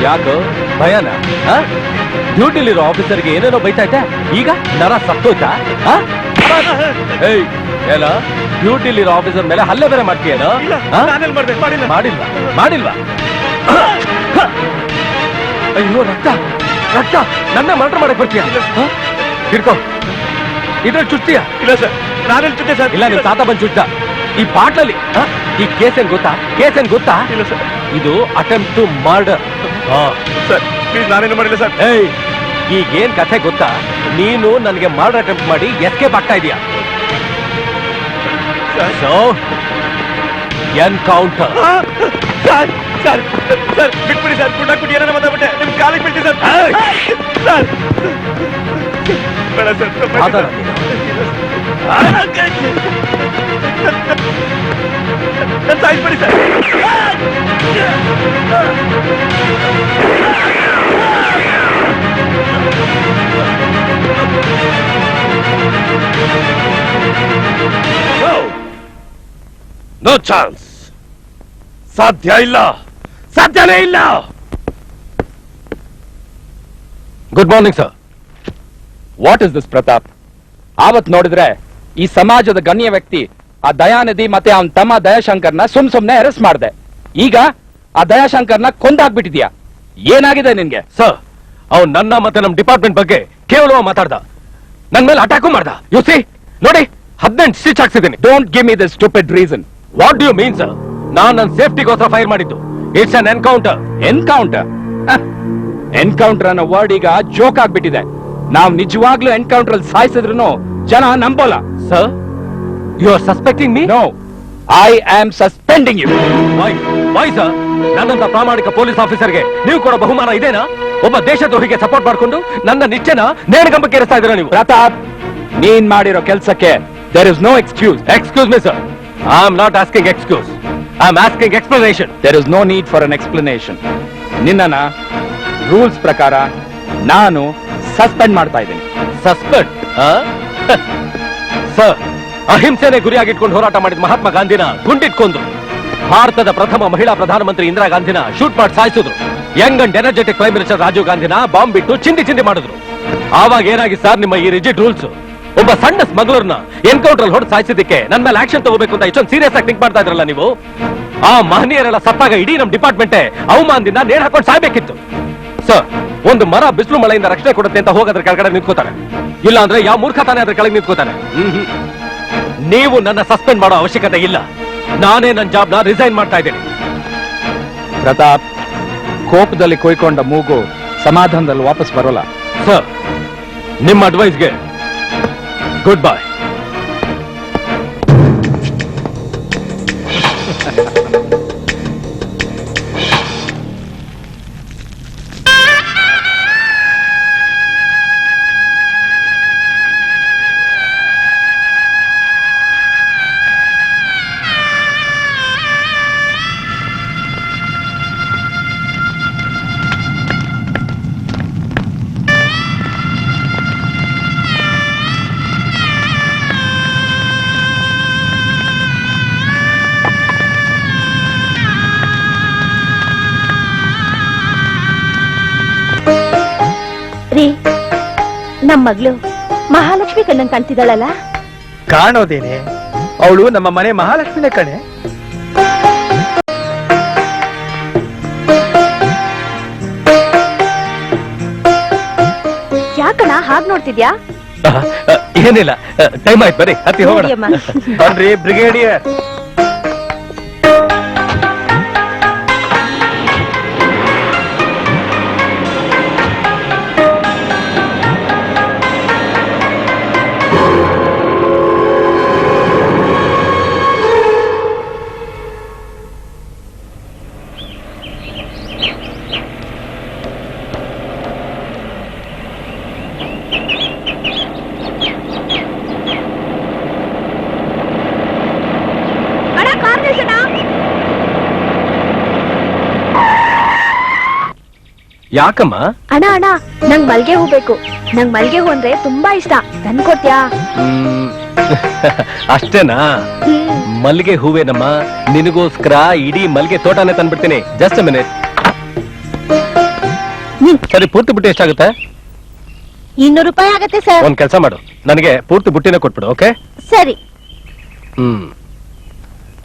ಯಾಕೋ ಭಯನ? ಡ್ಯೂಟಿಲಿರೋ ಆಫೀಸರ್ಗೆ ಏನೇನೋ ಬೈತಾ ಇದ್ದೆ, ಈಗ ನರ ಸತ್ತೋಯ್ತಾ? ಏಯ್ ಏನ ಡ್ಯೂಟಿಲಿರೋ ಆಫೀಸರ್ ಮೇಲೆ ಹಲ್ಲೆ ಬೇರೆ ಮಾಡ್ತೀಯೇನೋ? ಮಾಡಿಲ್ವಾ? ಅಯ್ಯೋ ರಕ್ತ ನನ್ನ ಮರ್ಡರ್ ಮಾಡಕ್ ಬರ್ತೀಯ? ಹಿಡ್ಕೋ, ಇದ್ರಲ್ಲಿ ಚುಚ್ತೀಯ? ಇಲ್ಲ ಸರ್, ನಾನೆಲ್ಲಿ ಚುಟ್ಟೆ ಸರ್? ಇಲ್ಲ, ನಿಮ್ ತಾತ ಬಂದ್ ಚುಟ್ಟ. ಈ ಪಾಟ್ಲಲ್ಲಿ ಈ ಕೇಸ್ ಏನ್ ಗೊತ್ತಾ? ಇಲ್ಲ ಸರ್. ಇದು attempt to murder. Sir please, ನಾನೇನು ಮಾಡಿಲ್ಲ ಸರ್. ಏಯ್, ಈಗೇನ್ ಕಥೆ ಗೊತ್ತಾ? ನೀನು ನನಗೆ ಮರ್ಡರ್ ಅಟೆಂಪ್ಟ್ ಮಾಡಿ ಎಸ್ಕೇಪ್ ಆಗ್ತಾ ಇದೀಯಾ. So encounter. Sir sir sir ಬಿಟ್ಬಿಡಿ ಸರ್, ಕುಟ್ಟಿ ಏನಾರ ಮಾತಾಡ್ಬಿಟ್ಟೆ, ನಿಮ್ ಕಾಲಿಗೆ ಬಿಡ್ತೀನಿ ಸರ್. ಸರ್ ಬೇಡ ಸರ್, ಮಾತಾಡ. ಸಾಯಿಸ್ಬಿಡಿ ಸರ್. No chance. ಸಾಧ್ಯನೇ ಇಲ್ಲ. Good morning sir. What is this Pratap? ಆವತ್ ನೋಡಿದ್ರೆ ಈ ಸಮಾಜದ ಗಣ್ಯ ವ್ಯಕ್ತಿ ಆ ದಯಾನಿಧಿ ಮತ್ತೆ ಅವನ ತಮ್ಮ ದಯಾಶಂಕರ್ನ ಸುಮ್ನೆ ಅರೆಸ್ಟ್ ಮಾಡಿದೆ. ಈಗ ಆ ದಯಾಶಂಕರ್ನ ಕೊಂದಾಕ್ಬಿಟ್ಟಿದ್ಯಾ. ಏನಾಗಿದೆ ನಿನ್ಗೆ? ಸರ್, ಅವ್ನು ನನ್ನ ಮತ್ತೆ ನಮ್ಮ ಡಿಪಾರ್ಟ್ಮೆಂಟ್ ಬಗ್ಗೆ ಕೇವಲ ಮಾತಾಡ್ದ, ನನ್ ಮೇಲೆ ಅಟ್ಯಾಕು ಮಾಡ್ದ. ಯು ಸಿ, ನೋಡಿ 18 ಸ್ಟಿಚ್ ಹಾಕ್ಸಿದ್ದೀನಿ. Don't give me this stupid reason. What do you mean sir? ನಾನ್ ನನ್ನ ಸೇಫ್ಟಿಗೋಸ್ಕರ ಫೈರ್ ಮಾಡಿದ್ದು. It's an encounter. ಎನ್ಕೌಂಟರ್ ಅನ್ನೋ ವರ್ಡ್ ಈಗ ಜೋಕ್ ಆಗ್ಬಿಟ್ಟಿದೆ. ನಾವ್ ನಿಜವಾಗ್ಲೂ ಎನ್ಕೌಂಟರ್ ಅಲ್ಲಿ ಸಾಯಿಸಿದ್ರು ಜನ ನಂಬೋಲ್ಲ. Sir, you are suspecting me? No, I am suspending you. Why sir? ನನ್ನಂತ ಪ್ರಾಮಾಣಿಕ ಪೊಲೀಸ್ ಆಫೀಸರ್ಗೆ ನೀವು ಕೊಡೋ ಬಹುಮಾನ ಇದೇನಾ? ಒಬ್ಬ ದೇಶದ್ರೋಹಿಗೆ ಸಪೋರ್ಟ್ ಮಾಡ್ಕೊಂಡು ನನ್ನ ನಿಚ್ಚನ ನೇಣಗಂಬಕ್ಕೆ ಏರಿಸ್ತಾ ಇದ್ದೀರಾ ನೀವು? ಪ್ರತಾಪ್, ನೀನ್ ಮಾಡಿರೋ ಕೆಲ್ಸಕ್ಕೆ there is no excuse. Excuse me sir, I am not asking excuse, I am asking explanation. There is no need for an explanation. ನಿನ್ನನ ರೂಲ್ಸ್ ಪ್ರಕಾರ ನಾನು ಸಸ್ಪೆಂಡ್ ಮಾಡ್ತಾ ಇದ್ದೀನಿ. ಸಸ್ಪೆಂಡ್? ಸರ್, ಅಹಿಂಸೆನೆ ಗುರಿಯಾಗಿಟ್ಕೊಂಡು ಹೋರಾಟ ಮಾಡಿದ ಮಹಾತ್ಮ ಗಾಂಧಿನ ಗುಂಡಿಟ್ಕೊಂಡ್ರು. ಭಾರತದ ಪ್ರಥಮ ಮಹಿಳಾ ಪ್ರಧಾನಮಂತ್ರಿ ಇಂದಿರಾ ಗಾಂಧಿನ ಶೂಟ್ ಮಾಡಿ ಸಾಯಿಸಿದ್ರು. Young and energetic prime minister Rajiv ಗಾಂಧಿನ ಬಾಂಬ್ ಬಿಟ್ಟು ಚಿಂದಿ ಮಾಡಿದ್ರು. ಆವಾಗ ಏನಾಗಿ ಸರ್ ನಿಮ್ಮ ಈ ರಿಜಿಡ್ ರೂಲ್ಸ್? ಒಬ್ಬ ಸಣ್ಣ ಸ್ಮಗ್ಲರ್ನ ಎನ್ಕೌಂಟರ್ ಅಲ್ಲಿ ಹೊಡೆದು ಸಾಯಿಸಿದ್ದಕ್ಕೆ ನನ್ನ ಮೇಲೆ ಆಕ್ಷನ್ ತಗೋಬೇಕು ಅಂತ ಇಷ್ಟೊಂದು ಸೀರಿಯಸ್ ಆಗಿ ಥಿಂಕ್ ಮಾಡ್ತಾ ಇದ್ರಲ್ಲ ನೀವು. ಆ ಮಹನೀಯರೆಲ್ಲ ಸತ್ತಾಗ ಇಡೀ ನಮ್ಮ ಡಿಪಾರ್ಟ್ಮೆಂಟೇ ಅವಮಾನದಿಂದ ನೇಣು ಹಾಕೊಂಡು ಸಾಯ್ಬೇಕಿತ್ತು. ಸರ್, ಒಂದು ಮರ ಬಿಸಿಲು ಮಳೆಯಿಂದ ರಕ್ಷಣೆ ಕೊಡುತ್ತೆ ಅಂತ ಹೋಗೋದ್ರ ಕೆಳಗಡೆ ನಿಂತ್ಕೋತಾರೆ, ಇಲ್ಲ ಅಂದ್ರೆ ಯಾವ ಮೂರ್ಖತಾನೆ ಅದ್ರ ಕೆಳಗೆ ನಿಂತ್ಕೋತಾನೆ. ನೀವು ನನ್ನ ಸಸ್ಪೆಂಡ್ ಮಾಡೋ ಅವಶ್ಯಕತೆ ಇಲ್ಲ. ನಾನೇ ನನ್ನ ಜಾಬ್ ನ ರಿಸೈನ್ ಮಾಡ್ತಾ ಇದ್ದೀನಿ. ಪ್ರತಾಪ್, ಕೋಪದಲ್ಲಿ ಕೊಯ್ಕೊಂಡ ಮೂಗು ಸಮಾಧಾನದಲ್ಲಿ ವಾಪಸ್ ಬರೋಲ್ಲ. ಸರ್, ನಿಮ್ಮ ಅಡ್ವೈಸ್ಗೆ ಗುಡ್ ಬೈ. ರೀ, ನಮ್ ಮಗಳು ಮಹಾಲಕ್ಷ್ಮಿ ಕಣ್ಣನ್ ಕಾಣ್ತಿದ್ದಾಳಲ್ಲ? ಕಾಣೋದೇನೆ, ಅವಳು ನಮ್ಮ ಮನೆ ಮಹಾಲಕ್ಷ್ಮಿನೇ ಕಣೆ. ಯಾಕಣ್ಣ ಹಾಗ್ ನೋಡ್ತಿದ್ಯಾ? ಏನಿಲ್ಲ, ಟೈಮ್ ಆಯ್ತು, ಬರೀ ಹತ್ತಿ ಹೋಗೋಣ. ನೋಡಿಯಮ್ಮ. ಬನ್ರಿ ಬ್ರಿಗೇಡಿಯರ್. ಅಣ್ಣ, ಕಾರ್ ನಿಲ್ಸಣ್ಣ. ಯಾಕಮ್ಮ? ಅಣ್ಣ ಅಣ್ಣ, ನಂಗ್ ಮಲ್ಗೆ ಹೂ ಬೇಕು. ನಂಗ್ ಮಲ್ಗೆ ಹೂ ಅಂದ್ರೆ ತುಂಬಾ ಇಷ್ಟ. ತಂದ್ಕೊಡ್ತ್ಯಾ? ಅಷ್ಟೇನಾ? ಮಲ್ಲಿಗೆ ಹೂವೇನಮ್ಮ, ನಿನಗೋಸ್ಕರ ಇಡೀ ಮಲ್ಲಿಗೆ ತೋಟನೇ ತಂದ್ಬಿಡ್ತೀನಿ. Just minute. ಸರಿ, ಪೂರ್ತಿ ಬುಟ್ಟಿ ಎಷ್ಟಾಗುತ್ತೆ? 200 ರೂಪಾಯಿ ಆಗತ್ತೆ ಸರ್. ಒಂದ್ ಕೆಲಸ ಮಾಡು, ನನಗೆ ಪೂರ್ತಿ ಬುಟ್ಟಿನೇ ಕೊಟ್ಬಿಡು. ಓಕೆ? ಸರಿ.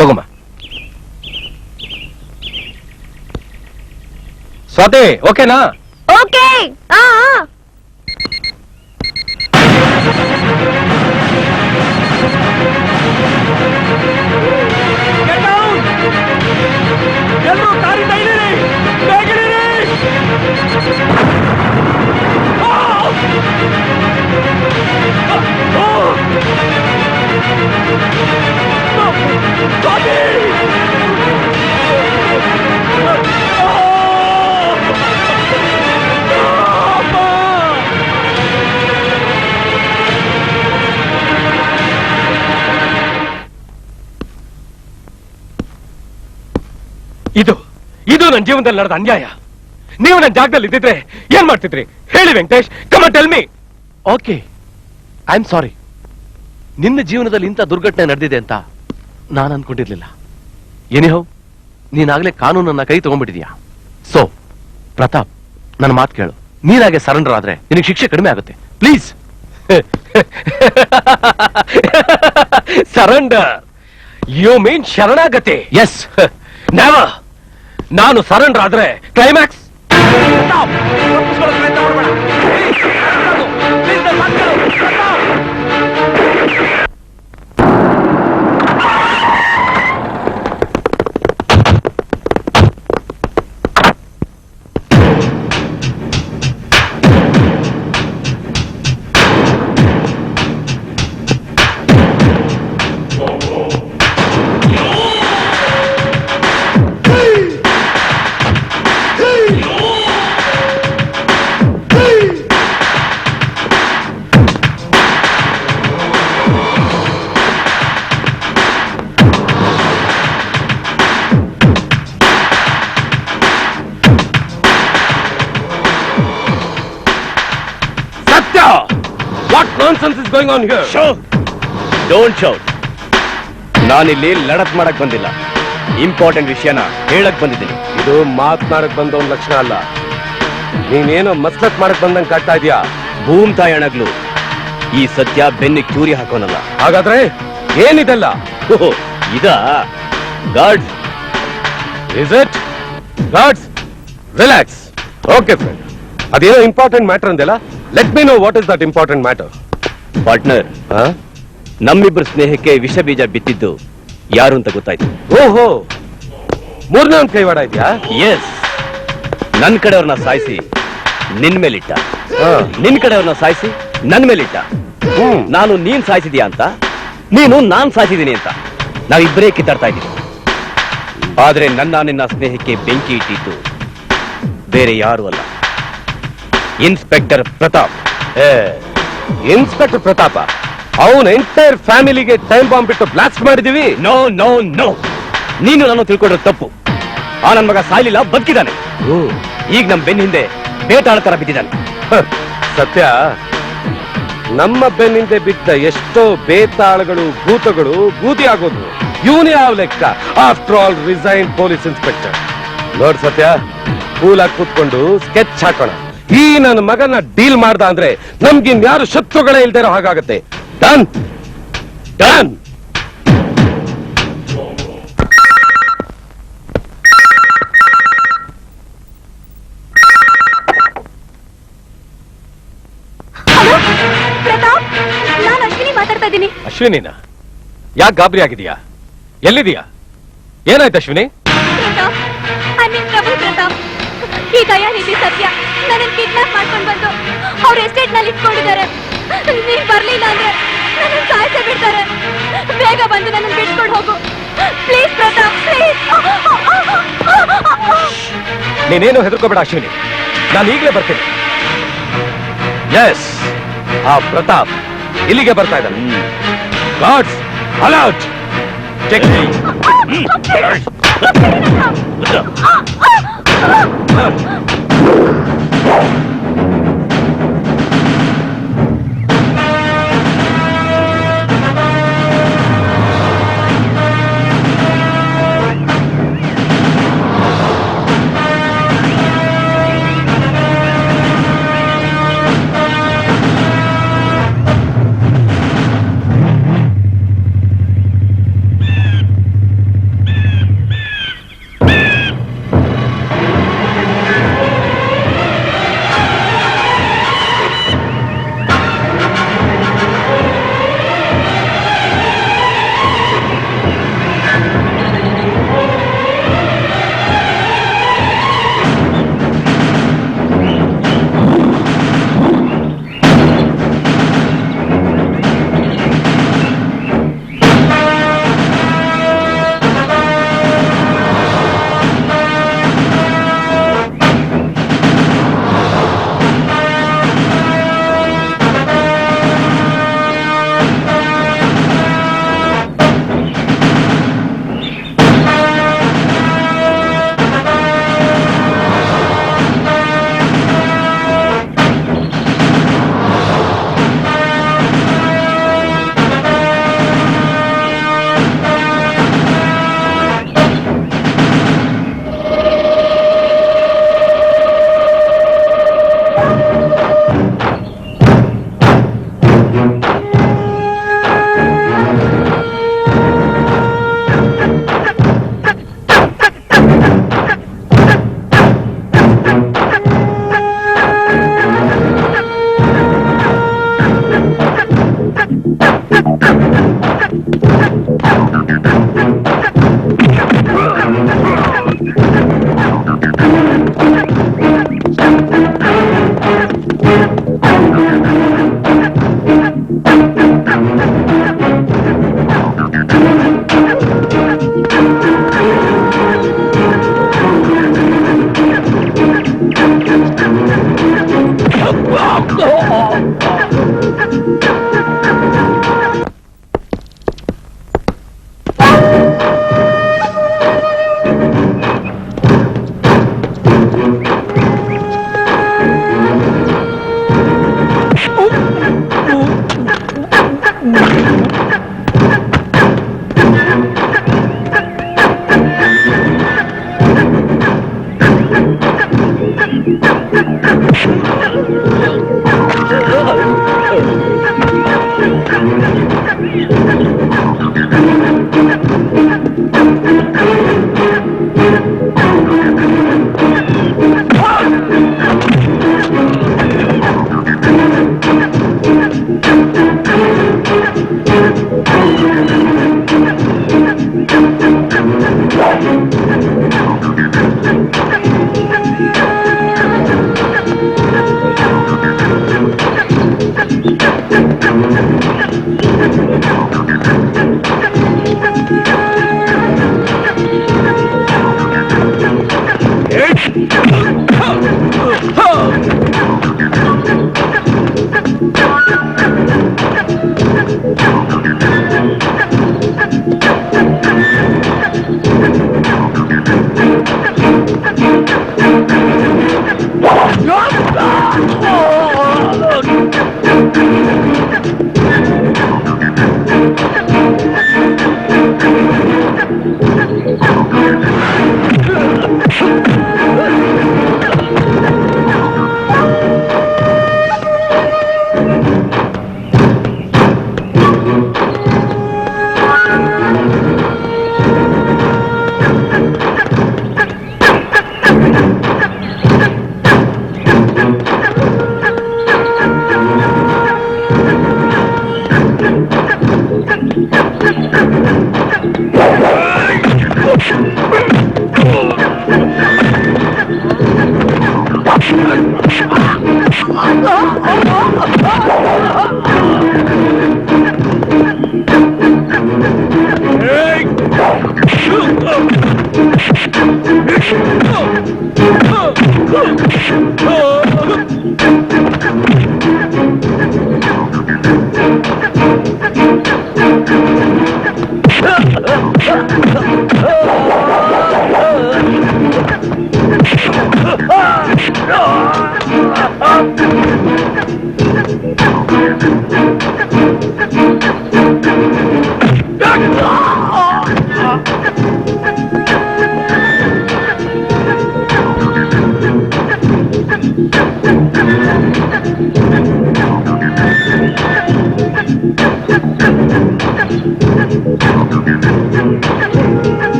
ತಗೊಂಬ. ಸ್ವಾತಿ, ಓಕೆನಾ? ಓಕೆ. ಆ ಇದು ನನ್ನ ಜೀವನದಲ್ಲಿ ನಡೆದ ಅನ್ಯಾಯ. ನೀವು ನನ್ನ ಜಾಗದಲ್ಲಿ ಇದ್ದಿದ್ರೆ ಏನ್ ಮಾಡ್ತಿದ್ರಿ ಹೇಳಿ Venkatesh? Come on tell me. Okay, I am ಸಾರಿ. ನಿನ್ನ ಜೀವನದಲ್ಲಿ ಇಂಥ ದುರ್ಘಟನೆ ನಡೆದಿದೆ ಅಂತ ನಾನು ಅನ್ಕೊಂಡಿರ್ಲಿಲ್ಲ. ಎನಿಹೌ, ನೀನಾಗ್ಲೇ ಕಾನೂನನ್ನ ಕೈ ತಗೊಂಡ್ಬಿಟ್ಟಿದ್ಯಾ. ಸೊ ಪ್ರತಾಪ್, ನನ್ನ ಮಾತು ಕೇಳು. ನೀನಾಗೆ ಸರೆಂಡರ್ ಆದ್ರೆ ನಿನಗೆ ಶಿಕ್ಷೆ ಕಡಿಮೆ ಆಗುತ್ತೆ. ಪ್ಲೀಸ್. ಸರೆಂಡರ್? ಯು ಮೀನ್ ಶರಣಾಗತಿ? ಎಸ್. ನೆವರ್. ನಾನು ಸರೆಂಡರ್ ಆದ್ರೆ climax. What nonsense is going on here? Don't shout. ನಾನಿಲ್ಲಿ ಲಡತ್ ಮಾಡಕ್ ಬಂದಿಲ್ಲ, ಇಂಪಾರ್ಟೆಂಟ್ ವಿಷಯನ ಹೇಳಕ್ ಬಂದಿದ್ದೀನಿ. ಇದು ಮಾತನಾಡಕ್ ಬಂದ ಒಂದ್ ಲಕ್ಷಣ ಅಲ್ಲ. ನೀನೇನೋ ಮಸ್ಲತ್ ಮಾಡಕ್ ಬಂದಂಗ್ ಕಾಡ್ತಾ ಇದೀಯಾ. ಭೂಮ್ ತಾಯಣಗ್ಲು ಈ ಸತ್ಯ ಬೆನ್ನಿಗೆ ಚೂರಿ ಹಾಕೋನಲ್ಲ. ಹಾಗಾದ್ರೆ ಏನಿದೆಲ್ಲ? ಓಹೋ, ಇದಾ? Guards. Is it? Guards, relax. Okay friend, ಅದೇನೋ ಇಂಪಾರ್ಟೆಂಟ್ ಮ್ಯಾಟರ್ ಅಂದೆಲ್ಲ. Let me know what is that important matter. Partner, ನಮ್ಮಿಬ್ಬರ ಸ್ನೇಹಕ್ಕೆ ವಿಷ ಬೀಜ ಬಿತ್ತಿದ್ದು ಯಾರು ಅಂತ ಗೊತ್ತಾಯ್ತು. ಓಹೋ, ಮೂರನೇ ಒಂದ್ ಕೈವಾಡ ಇದೆಯಾ? ಎಸ್. ನನ್ ಕಡೆಯವ್ರನ್ನ ಸಾಯಿಸಿ ನಿನ್ ಮೇಲಿಟ್ಟ, ನಿನ್ ಕಡೆಯವ್ರನ್ನ ಸಾಯಿಸಿ ನನ್ ಮೇಲಿಟ್ಟ. ನಾನು ನೀನ್ ಸಾಯಿಸಿದ್ಯಾ ಅಂತ, ನೀನು ನಾನ್ ಸಾಯಿಸಿದೀನಿ ಅಂತ. ನಾವಿಬ್ಬರೇ ಕಿತ್ತಾಡ್ತಾ ಇದ್ದೀವಿ. ಆದ್ರೆ ನಿನ್ನ ಸ್ನೇಹಕ್ಕೆ ಬೆಂಕಿ ಇಟ್ಟಿದ್ದು ಬೇರೆ ಯಾರು ಅಲ್ಲ, ಇನ್ಸ್ಪೆಕ್ಟರ್ ಪ್ರತಾಪ್. ಇನ್ಸ್ಪೆಕ್ಟರ್ ಪ್ರತಾಪ ಅವನ ಎಂಟೈರ್ ಫ್ಯಾಮಿಲಿಗೆ ಟೈಮ್ ಬಾಂಬ್ ಬಿಟ್ಟು ಬ್ಲಾಸ್ಟ್ ಮಾಡಿದೀವಿ. ನೋ ನೋ ನೋ, ನೀನು ನಾನು ತಿಳ್ಕೊಂಡ್ರೆ ತಪ್ಪು. ಆ ನನ್ ಮಗ ಸಾಯ್ಲಿಲ್ಲ, ಬದುಕಿದ್ದಾನೆ. ಈಗ ನಮ್ ಬೆನ್ನ ಹಿಂದೆ ಬೇಟಾಳ ತರ ಬಿದ್ದಿದ್ದಾನೆ. ಸತ್ಯ, ನಮ್ಮ ಬೆನ್ನಿಂದೆ ಬಿದ್ದ ಎಷ್ಟೋ ಬೇತಾಳಗಳು ಭೂತಗಳು ಬೂದಿ ಆಗೋದು. ಇವನೇ ಯಾವ ಲೆಕ್ಕ? After all resign police inspector. ನೋಡ್ ಸತ್ಯ, ಕೂಲಾಗಿ ಕೂತ್ಕೊಂಡು ಸ್ಕೆಚ್ ಹಾಕೋಣ. ಈ ನನ್ನ ಮಗನ ಡೀಲ್ ಮಾಡ್ದ ಅಂದ್ರೆ ನಮ್ಗಿನ್ಯಾರು ಶತ್ರುಗಳೇ ಇಲ್ದೇ ಇರೋ ಹಾಗಾಗತ್ತೆ. Done done. ಪ್ರತಾಪ್, ನಾನು ಅಶ್ವಿನಿ ಮಾತಾಡ್ತಾ ಇದ್ದೀನಿ. ಅಶ್ವಿನಿನ ಯಾಕೆ ಗಾಬರಿ ಆಗಿದೀಯಾ? ಎಲ್ಲಿದೀಯಾ? ಏನಾಯ್ತು ಅಶ್ವಿನಿ? ಪ್ರತಾಪ್, ಐ ಮೀನ್ ಪ್ರಭು ಪ್ರತಾಪ್, ಈ ದಯಾನಿಧಿ ಸತ್ಯ ನನ್ನ ಕಿಡ್ನಾಪ್ ಮಾಡ್ಕೊಂಡು ಬಂದು ಅವ್ರ ಎಸ್ಟೇಟ್ ನಲ್ಲಿ ಇಟ್ಕೊಂಡಿದ್ದಾರೆ. ನೀನ್ ಬರ್ಲಿಲ್ಲ ಅಂದ್ರೆ ನನ್ನ ಸಾಯಿಸೇ ಬಿಡ್ತಾರೆ. ಬೇಗ ಬಂದು ನನ್ನ ಬಿಟ್ಕೊಂಡು ಹೋಗು ಪ್ಲೀಸ್ ಪ್ರತಾಪ್, ಪ್ಲೀಸ್. ನೀನೇನು ಹೆದರ್ಕೋಬೇಡ ಅಶ್ವಿನಿ, ನಾನು ಈಗಲೇ ಬರ್ತೀನಿ. ಎಸ್, ಆ ಪ್ರತಾಪ್ ಇಲ್ಲಿಗೆ ಬರ್ತಾ ಇದ್ದಾನೆ. Guards alert. ಚೆಕ್.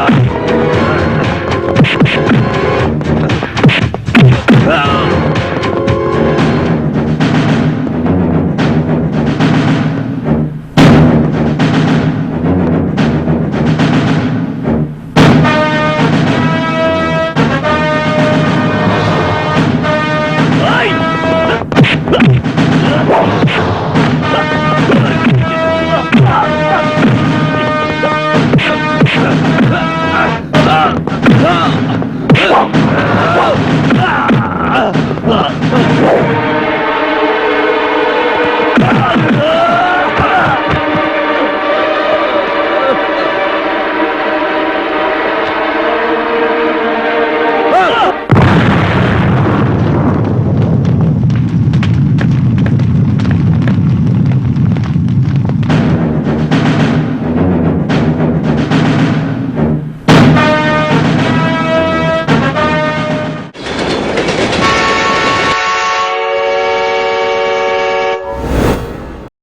ಆ